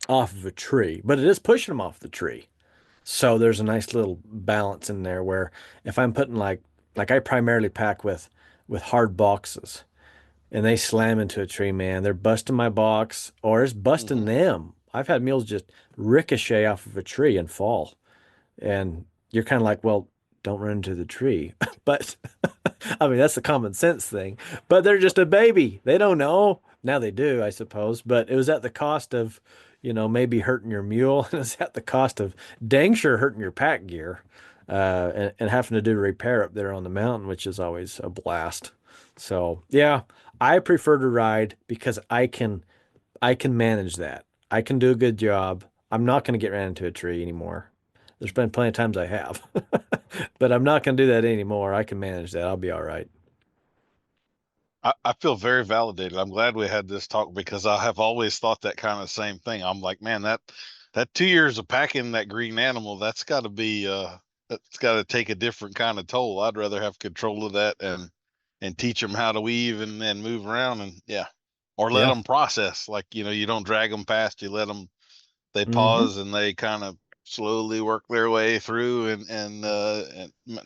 off of a tree, but it is pushing them off the tree. So there's a nice little balance in there where if I'm putting like I primarily pack with hard boxes and they slam into a tree, man, they're busting my box or it's busting Mm-hmm. them. I've had mules just ricochet off of a tree and fall. And you're kind of like, well, don't run into the tree. But I mean, that's the common sense thing. But they're just a baby. They don't know. Now they do, I suppose. But it was at the cost of, maybe hurting your mule. And it's at the cost of dang sure hurting your pack gear, and having to do repair up there on the mountain, which is always a blast. So yeah, I prefer to ride because I can manage that. I can do a good job. I'm not going to get ran into a tree anymore. There's been plenty of times I have, but I'm not going to do that anymore. I can manage that. I'll be all right. I feel very validated. I'm glad we had this talk because I have always thought that kind of same thing. I'm like, man, that 2 years of packing that green animal, that's got to take a different kind of toll. I'd rather have control of that and teach them how to weave and move around, and yeah, or let Yeah. them process. Like, you don't drag them past, you let them, they Hmm. pause and they kind of slowly work their way through and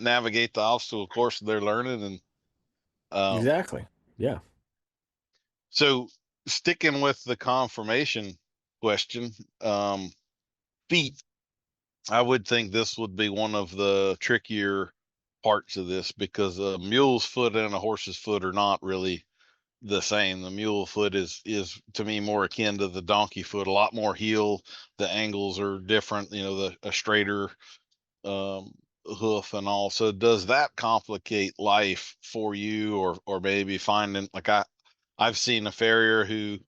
navigate the obstacle course they're learning. And um Exactly. Yeah. So sticking with the confirmation question, feet, I would think this would be one of the trickier parts of this because a mule's foot and a horse's foot are not really the same. The mule foot is to me more akin to the donkey foot, a lot more heel. The angles are different, a straighter um hoof and all. So does that complicate life for you, or maybe finding, like, I've seen a farrier who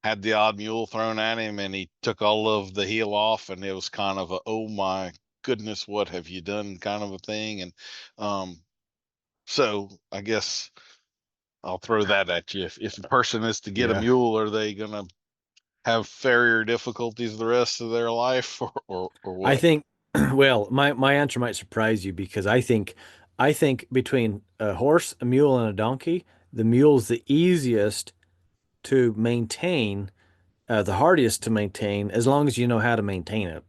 had the odd mule thrown at him and he took all of the heel off, and it was kind of a, oh my goodness, what have you done kind of a thing. And um so I guess I'll throw that at you. If a person is to get a Yeah. mule, are they gonna have farrier difficulties the rest of their life, or I what? think, well, my answer might surprise you because I think between a horse, a mule, and a donkey, the mule's the easiest to maintain, the hardest to maintain, as long as you know how to maintain it.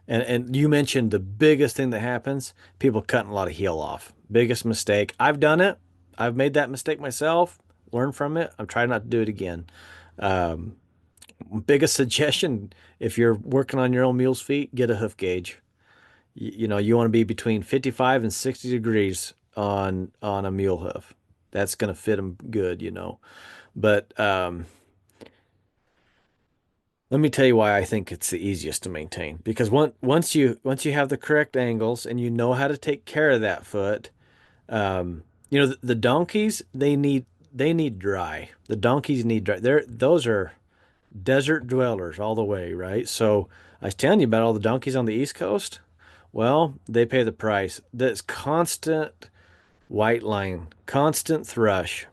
And you mentioned the biggest thing that happens, people cutting a lot of heel off. Biggest mistake. I've done it. I've made that mistake myself, learned from it. I'm trying not to do it again. Um, Biggest suggestion, if you're working on your own mule's feet, get a hoof gauge. You want to be between 55 and 60 degrees on a mule hoof. That's going to fit them good. But let me tell you why I think it's the easiest to maintain. Because once you have the correct angles and you know how to take care of that foot, the donkeys they need dry. The donkeys need dry. Those are desert dwellers all the way, right? So I was telling you about all the donkeys on the East Coast. Well, they pay the price. That's constant white line, constant thrush,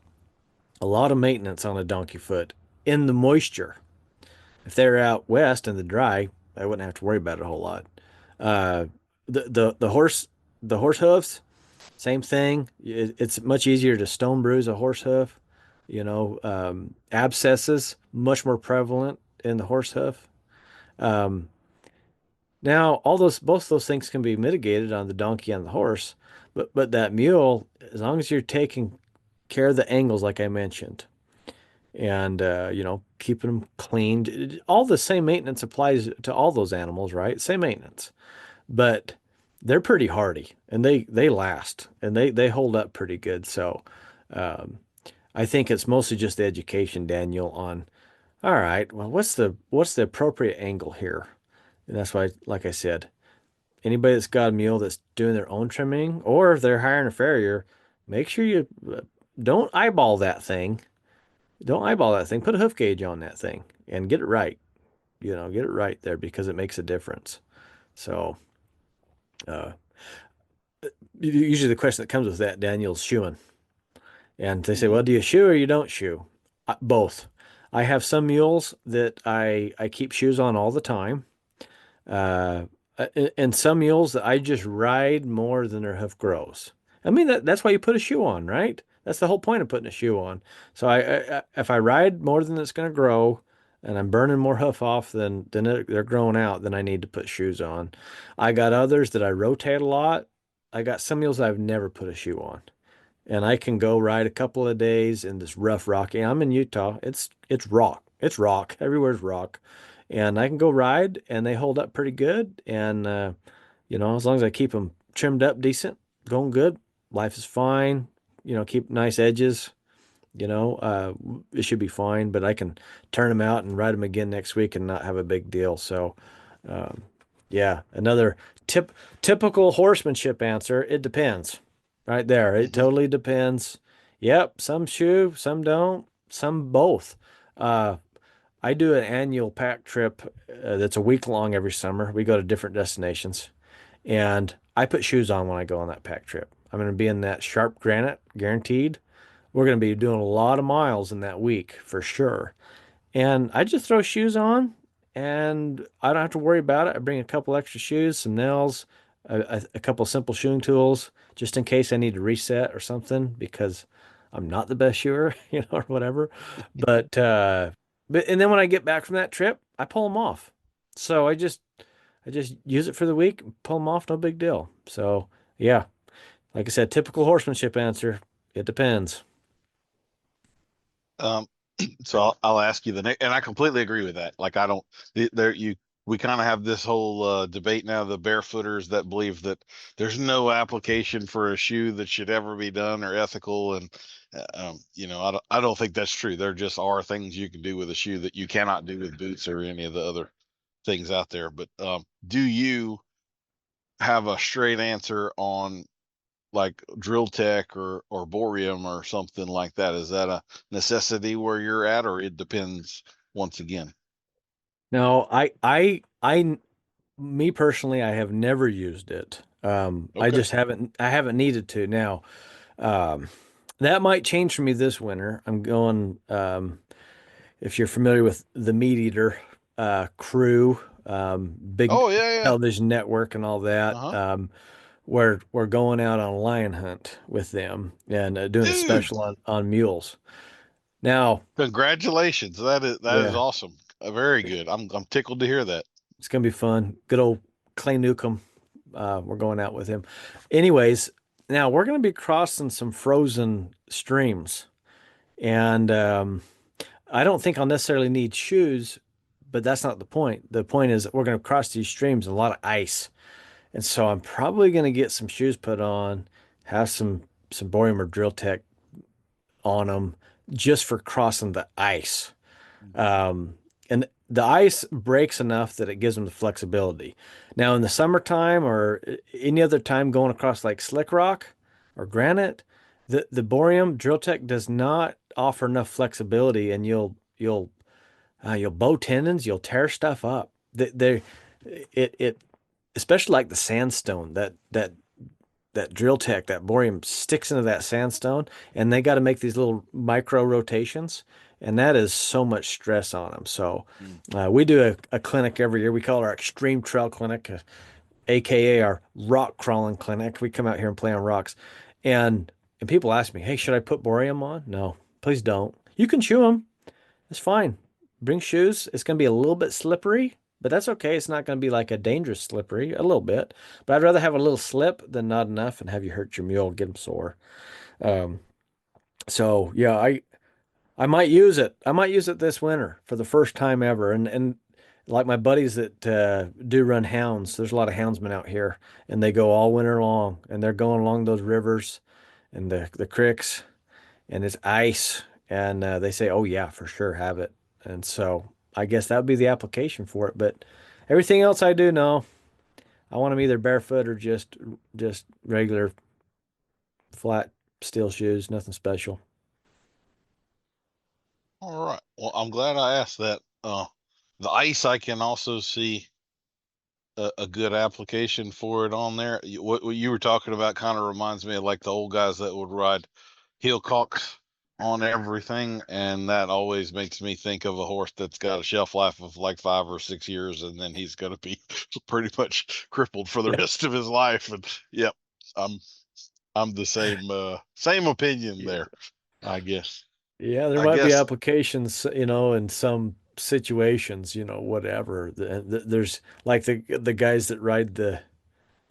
a lot of maintenance on a donkey foot in the moisture. If they're out west in the dry, I wouldn't have to worry about it a whole lot. Uh, the horse hooves, same thing. It's much easier to stone bruise a horse hoof. Abscesses much more prevalent in the horse hoof. Um, Now, both those things can be mitigated on the donkey and the horse, but that mule, as long as you're taking care of the angles, like I mentioned, and keeping them cleaned, all the same maintenance applies to all those animals, right? Same maintenance, but they're pretty hardy and they last and they hold up pretty good. So, um, I think it's mostly just the education, Daniel, on all right, well, what's the appropriate angle here? And that's why, like I said, anybody that's got a mule that's doing their own trimming, or if they're hiring a farrier, make sure you don't eyeball that thing. Don't eyeball that thing. Put a hoof gauge on that thing and get it right. Get it right there because it makes a difference. So, uh, usually the question that comes with that, Daniel's shoeing. And they say, well, do you shoe or you don't shoe? Both. I have some mules that I keep shoes on all the time. Uh, and some mules that I just ride more than their hoof grows. I mean, that's why you put a shoe on, right? That's the whole point of putting a shoe on. So if I ride more than it's going to grow, and I'm burning more hoof off than they're growing out, then I need to put shoes on. I got others that I rotate a lot. I got some mules I've never put a shoe on, and I can go ride a couple of days in this rough rocky. I'm in Utah. It's rock. It's rock. Everywhere's rock, and I can go ride, and they hold up pretty good. And as long as I keep them trimmed up decent, going good, life is fine. Keep nice edges. It should be fine. But I can turn them out and ride them again next week and not have a big deal. So, um, yeah, another typical horsemanship answer. It depends. Right there. It Mhm. totally depends. Yep, some shoe, some don't, some both. Uh, I do an annual pack trip that's a week long every summer. We go to different destinations, and I put shoes on when I go on that pack trip. I'm going to be in that sharp granite, guaranteed. We're going to be doing a lot of miles in that week for sure. And I just throw shoes on and I don't have to worry about it. I bring a couple extra shoes, some nails, a couple simple shoeing tools just in case I need to reset or something because I'm not the best shoer, or whatever. But and then when I get back from that trip, I pull them off. So I just use it for the week, pull them off, no big deal. So yeah, like I said, typical horsemanship answer. It depends. Um, so I'll ask you the next, and I completely agree with that. Like I don't there you we kind of have this whole debate now, the barefooters that believe that there's no application for a shoe that should ever be done or ethical, and I don't think that's true. There just are things you can do with a shoe that you cannot do with boots or any of the other things out there. But do you have a straight answer on like drill tech or borium or something like that? Is that a necessity where you're at, or it depends once again? No, me personally, I have never used it. I Okay. just I haven't needed to. Now, um, that might change for me this winter. I'm going, if you're familiar with the Meat Eater, crew, big Oh yeah, yeah. television network and all that. Uh-huh. We're going out on a lion hunt with them and doing a Dude, special on mules. Now, congratulations. That is yeah, awesome. Very good. I'm tickled to hear that. it's gonna be fun. Good old Clay Newcomb. We're going out with him. Anyways, now we're going to be crossing some frozen streams, and I don't think I'll necessarily need shoes but that's not the point. The point is that we're going to cross these streams, a lot of ice. And so I'm probably going to get some shoes put on, have some Boreum or Drill Tech on them just for crossing the ice. And the ice breaks enough that it gives them the flexibility. Now, in the summertime or any other time going across like slick rock or granite, the Boreum Drill Tech does not offer enough flexibility, and you'll bow tendons, you'll tear stuff up. It especially like the sandstone that drill tech, that boreum sticks into that sandstone, and they got to make these little micro rotations, and that is so much stress on them. So we do a clinic every year. We call it our Extreme Trail Clinic, aka our rock crawling clinic. We come out here and play on rocks, and people ask me, "Hey, should I put boreum on?" No, please don't. You can chew them. It's fine. Bring shoes. It's going to be a little bit slippery, but that's okay. It's not going to be like a dangerous slippery, a little bit. But I'd rather have a little slip than not enough and have you hurt your mule, get them sore. Um, so yeah, I might use it. I might use it this winter for the first time ever. And like my buddies that do run hounds, there's a lot of houndsmen out here, and they go all winter long, and they're going along those rivers and the creeks, and it's ice, and they say, "Oh yeah, for sure, have it." And so I guess that would be the application for it. But everything else I do, no, I want them either barefoot or just regular flat steel shoes, nothing special. All right. Well, I'm glad I asked that. The ice, I can also see a good application for it on there. What you were talking about kind of reminds me of like the old guys that would ride heel calks on everything, and that always makes me think of a horse that's got a shelf life of like 5 or 6 years, and then he's going to be pretty much crippled for the Yeah. rest of his life. And yep, I'm I'm the same opinion Yeah. there, I guess. Yeah, there I might be guess. applications, in some situations, whatever. There's like the guys that ride the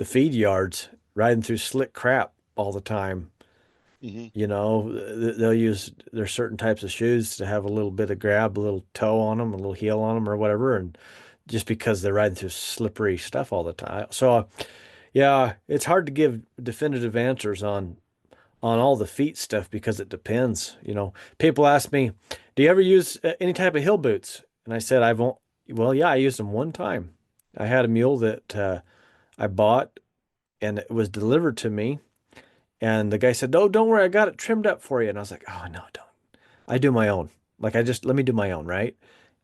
feed yards, riding through slick crap all the time. Hmm. They'll use there's certain types of shoes to have a little bit of grab, a little toe on them, a little heel on them, or whatever, and just because they're riding through slippery stuff all the time. So, yeah, it's hard to give definitive answers on all the feet stuff because it depends. People ask me, "Do you ever use any type of hill boots?" And I said, "I've won't. Well, yeah, I used them one time. I had a mule that I bought, and it was delivered to me." And the guy said, "Oh, don't worry, I got it trimmed up for you." And I was like, "Oh no, don't. I do my own. Like I just let me do my own, right?"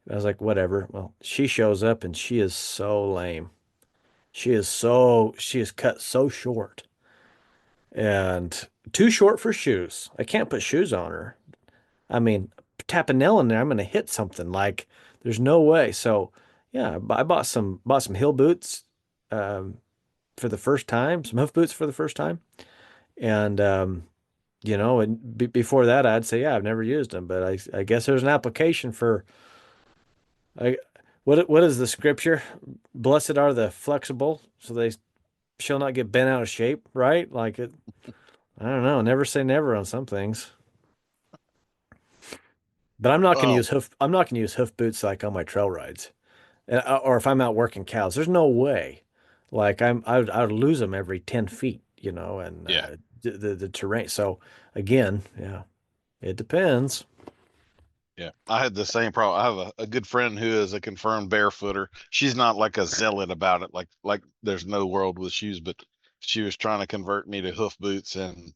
I was like, "Whatever." Well, she shows up and she is so lame. She is cut so short and too short for shoes. I can't put shoes on her. I mean, tap a nail in there, I'm gonna hit something. Like there's no way. So yeah, I bought some hill boots um, for the first time, some hoof boots for the first time, and and before that, I'd say, yeah, I've never used them, but I guess there's an application for, I, what is the scripture? Blessed are the flexible, so they shall not get bent out of shape, right? Like it, I don't know, never say never on some things. But Um, I'm not gonna use hoof boots like on my trail rides, or if I'm out working cows. There's no way. Like I would lose them every 10 feet, and yeah, the terrain. So again, yeah, it depends. yeah. I had the same problem. I have a good friend who is a confirmed barefooter. She's not like a zealot about it, like there's no world with shoes, but she was trying to convert me to hoof boots, and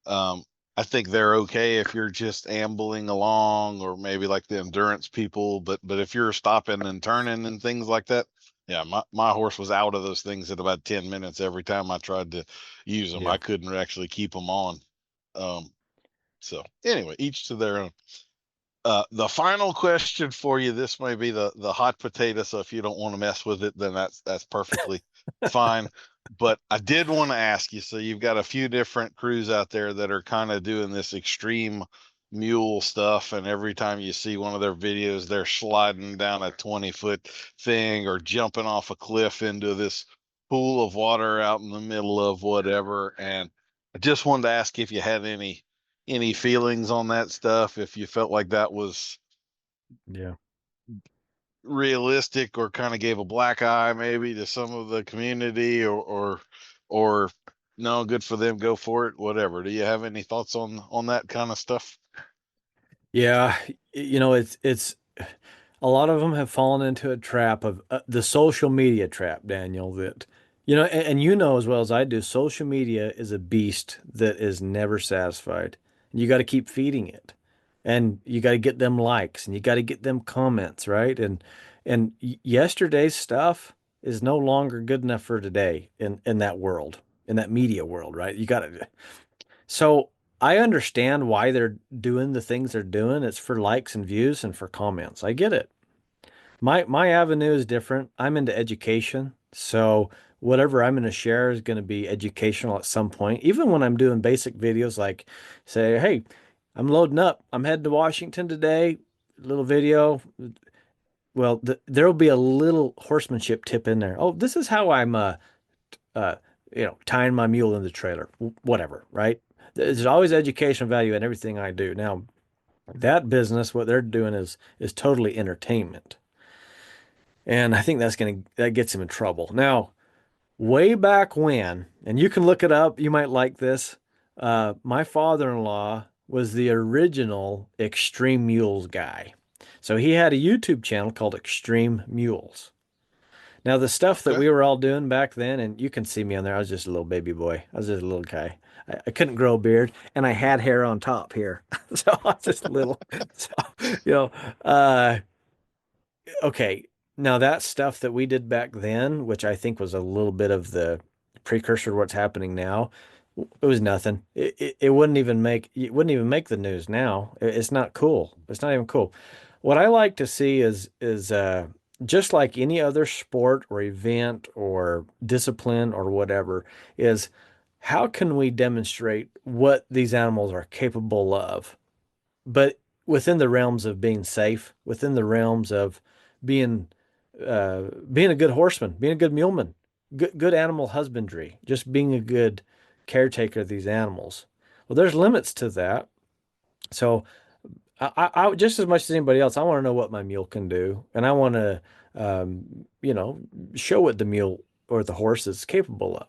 Um, I think they're okay if you're just ambling along or maybe like the endurance people, but if you're stopping and turning and things like that, yeah, my horse was out of those things in about 10 minutes every time I tried to use them. Yeah. I couldn't actually keep them on. Um, so anyway, each to their own. The final question for you, this may be the hot potato, so if you don't want to mess with it, then that's perfectly fine. But I did want to ask you, so you've got a few different crews out there that are kind of doing this extreme mule stuff, and every time you see one of their videos, they're sliding down a 20-foot thing or jumping off a cliff into this pool of water out in the middle of whatever. And I just wanted to ask if you had any feelings on that stuff, if you felt like that was Yeah. realistic or kind of gave a black eye maybe to some of the community, or no, good for them, go for it, whatever. Do you have any thoughts on that kind of stuff? Yeah, it's a lot of them have fallen into a trap of the social media trap, Daniel, that and you know as well as I do, social media is a beast that is never satisfied. You got to keep feeding it. And you got to get them likes and you got to get them comments, right? And yesterday's stuff is no longer good enough for today in that world, in that media world, right? You got to. So I understand why they're doing the things they're doing. It's for likes and views and for comments. I get it. My avenue is different. I'm into education. So whatever I'm going to share is going to be educational at some point. Even when I'm doing basic videos like say, hey, I'm loading up. I'm heading to Washington today. Little video. Well, there'll be a little horsemanship tip in there. Oh, this is how I'm uh tying my mule in the trailer. Whatever, right? There's always educational value in everything I do. Now, that business, what they're doing is totally entertainment. And I think that gets him in trouble. Now, way back when, and you can look it up, you might like this. My father-in-law was the original Extreme Mules guy. So he had a YouTube channel called Extreme Mules. Now, the stuff that Okay. we were all doing back then, and you can see me on there, I was just a little baby boy. I was just a little guy. I couldn't grow a beard, and I had hair on top here. So I was just little. So, you know, uh, okay. Now that stuff that we did back then, which I think was a little bit of the precursor to what's happening now, it was nothing. It wouldn't even make the news now. It's not cool. It's not even cool. What I like to see is just like any other sport or event or discipline or whatever, is how can we demonstrate what these animals are capable of? But within the realms of being safe, within the realms of being being a good horseman, being a good muleman, good animal husbandry, just being a good caretaker of these animals. Well, there's limits to that. So I just as much as anybody else, I want to know what my mule can do, and I want to, you know, show what the mule or the horse is capable of.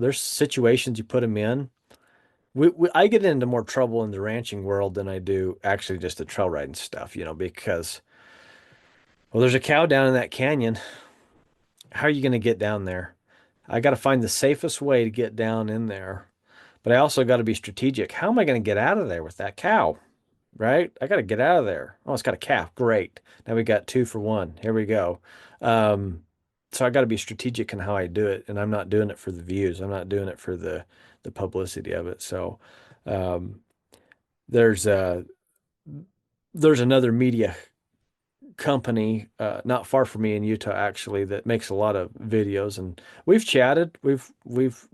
There's situations you put them in. I get into more trouble in the ranching world than I do actually just the trail riding stuff, because, well, there's a cow down in that canyon. How are you going to get down there? I got to find the safest way to get down in there, but I also got to be strategic. How am I going to get out of there with that cow? Right? I got to get out of there. Oh, it's got a calf. Great. Now we got 2 for 1. Here we go. Um, so I got to be strategic in how I do it, and I'm not doing it for the views. I'm not doing it for the publicity of it. So um, there's a there's another media company not far from me in Utah actually that makes a lot of videos, and we've chatted, we've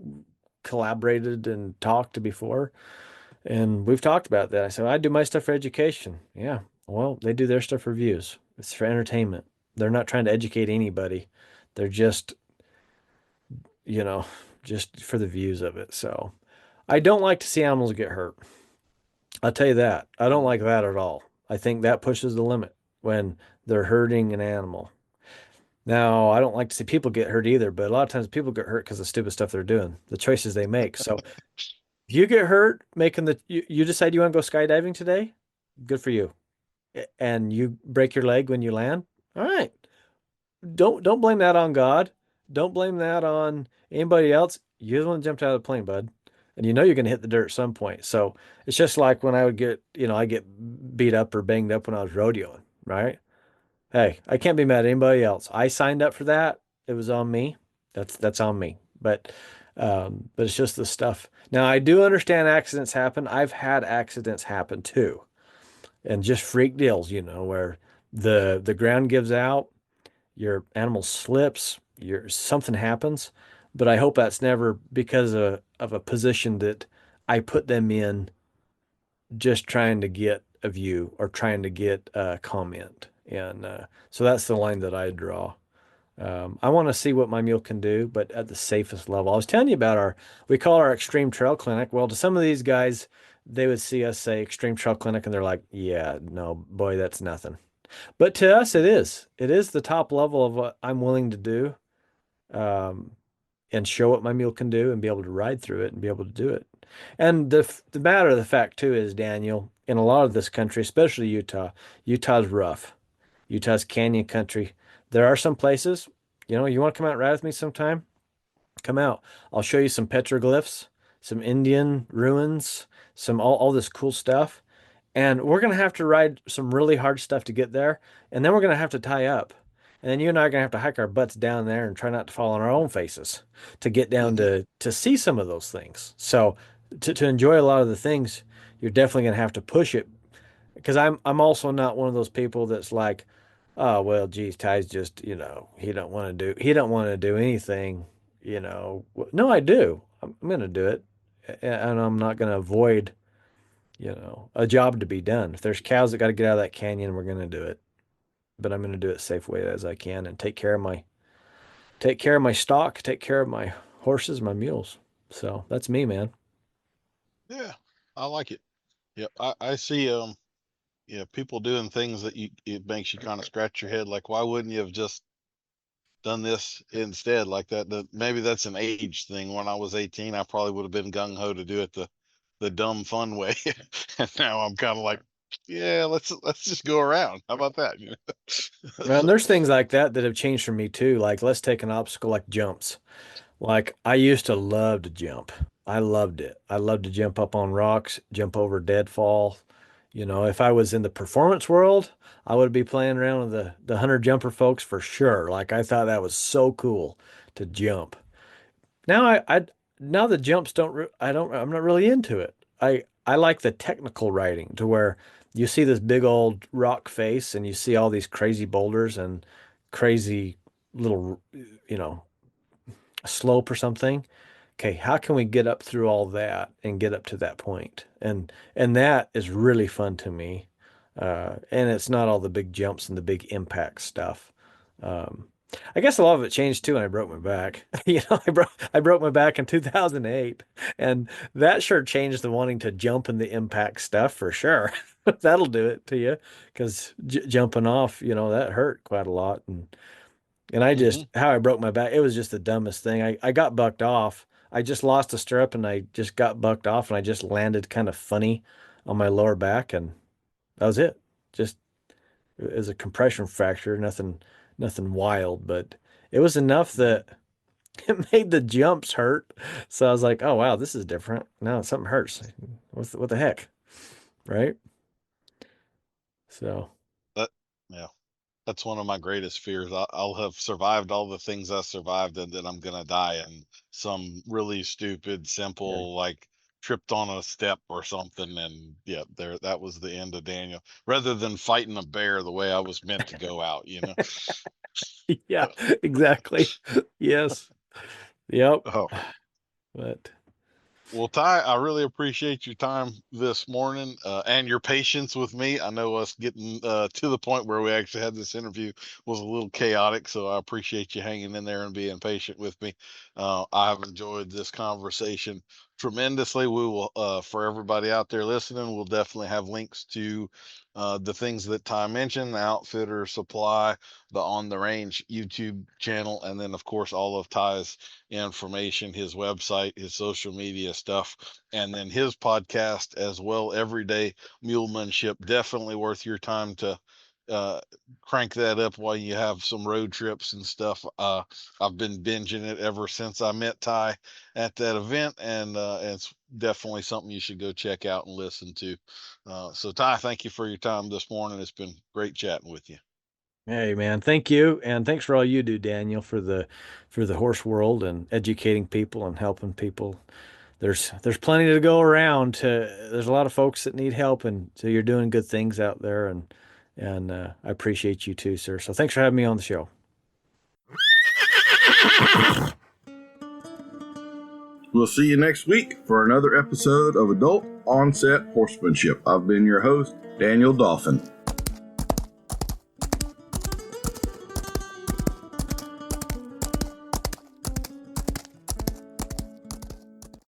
collaborated and talked before, and we've talked about that. I said I do my stuff for education. Yeah, well, they do their stuff for views. It's for entertainment. They're not trying to educate anybody. They're just you know just for the views of it. So I don't like to see animals get hurt. I'll tell you that. I don't like that at all. I think that pushes the limit when they're hurting an animal. Now, I don't like to see people get hurt either, but a lot of times people get hurt because of stupid stuff they're doing, the choices they make. So if you get hurt making you decide you want to go skydiving today, good for you. And you break your leg when you land. All right. Don't blame that on God. Don't blame that on anybody else. You're the one that jumped out of the plane, bud. And you know you're going to hit the dirt at some point. So it's just like when I would I get beat up or banged up when I was rodeoing, right? Hey, I can't be mad at anybody else. I signed up for that. It was on me. That's on me. But it's just the stuff. Now I do understand accidents happen. I've had accidents happen too. And just freak deals, where the ground gives out, your animal slips, something happens. But I hope that's never because of a position that I put them in just trying to get a view or trying to get a comment. And so that's the line that I draw. I want to see what my mule can do, but at the safest level. I was telling you about we call our extreme trail clinic. Well, to some of these guys, they would see us say extreme trail clinic and they're like, yeah, no, boy, that's nothing. But to us, it is. It is the top level of what I'm willing to do, um, and show what my mule can do and be able to ride through it and be able to do it. And the matter of the fact too is, Daniel, in a lot of this country, especially Utah, Utah's rough. Utah's canyon country. There are some places, you want to come out and ride with me sometime? Come out. I'll show you some petroglyphs, some Indian ruins, some all this cool stuff. And we're going to have to ride some really hard stuff to get there. And then we're going to have to tie up. And then you and I are going to have to hike our butts down there and try not to fall on our own faces to get down to see some of those things. So to enjoy a lot of the things, you're definitely going to have to push it. Because I'm also not one of those people that's like, oh well, geez, Ty's just, he don't want to do anything, No, I do. I'm going to do it, and I'm not going to avoid, a job to be done. If there's cows that got to get out of that canyon, we're going to do it. But I'm going to do it safe way as I can and take care of my stock, take care of my horses, my mules. So that's me, man. Yeah, I like it. Yep, I see. Yeah, people doing things that it makes you kind of scratch your head. Like, why wouldn't you have just done this instead? Like that. Maybe that's an age thing. When I was 18, I probably would have been gung ho to do it the dumb fun way, and now I'm kind of like, yeah, let's just go around. How about that? And there's things like that have changed for me too. Like, let's take an obstacle like jumps. Like, I used to love to jump. I loved it. I loved to jump up on rocks, jump over deadfall. If I was in the performance world, I would be playing around with the hunter jumper folks for sure. Like, I thought that was so cool to jump. Now now the jumps I'm not really into it. I like the technical riding to where you see this big old rock face and you see all these crazy boulders and crazy little, slope or something. Okay, how can we get up through all that and get up to that point? And that is really fun to me. And it's not all the big jumps and the big impact stuff. Um, I guess a lot of it changed too when I broke my back. I broke my back in 2008, and that sure changed the wanting to jump in the impact stuff for sure. That'll do it to you, because jumping off, that hurt quite a lot. And how I broke my back, it was just the dumbest thing. I got bucked off. I just lost a stirrup and I just got bucked off and I just landed kind of funny on my lower back, and that was it. Just, it was a compression fracture, nothing wild, but it was enough that it made the jumps hurt. So I was like, oh wow, this is different. Now something hurts. What the heck? Right? So That, yeah. That's one of my greatest fears. I'll have survived all the things I survived, and then I'm gonna die in some really stupid, simple, like tripped on a step or something. And yeah, that was the end of Daniel. Rather than fighting a bear the way I was meant to go out, yeah, exactly. Yes. Yep. Oh, But well, Ty, I really appreciate your time this morning, and your patience with me. I know us getting to the point where we actually had this interview was a little chaotic, so I appreciate you hanging in there and being patient with me. I have enjoyed this conversation tremendously. We will, for everybody out there listening, we'll definitely have links to the things that Ty mentioned: the Outfitter Supply, the On the Range YouTube channel, and then, of course, all of Ty's information, his website, his social media stuff, and then his podcast as well, Everyday Mulemanship. Definitely worth your time to crank that up while you have some road trips and stuff. I've been binging it ever since I met Ty at that event, and it's definitely something you should go check out and listen to. So Ty, thank you for your time this morning. It's been great chatting with you. hey man, thank you, and thanks for all you do, Daniel, for the horse world and educating people and helping people. There's plenty to go around. There's a lot of folks that need help, and so you're doing good things out there, and I appreciate you too, sir. So thanks for having me on the show. We'll see you next week for another episode of Adult Onset Horsemanship. I've been your host, Daniel Dolphin.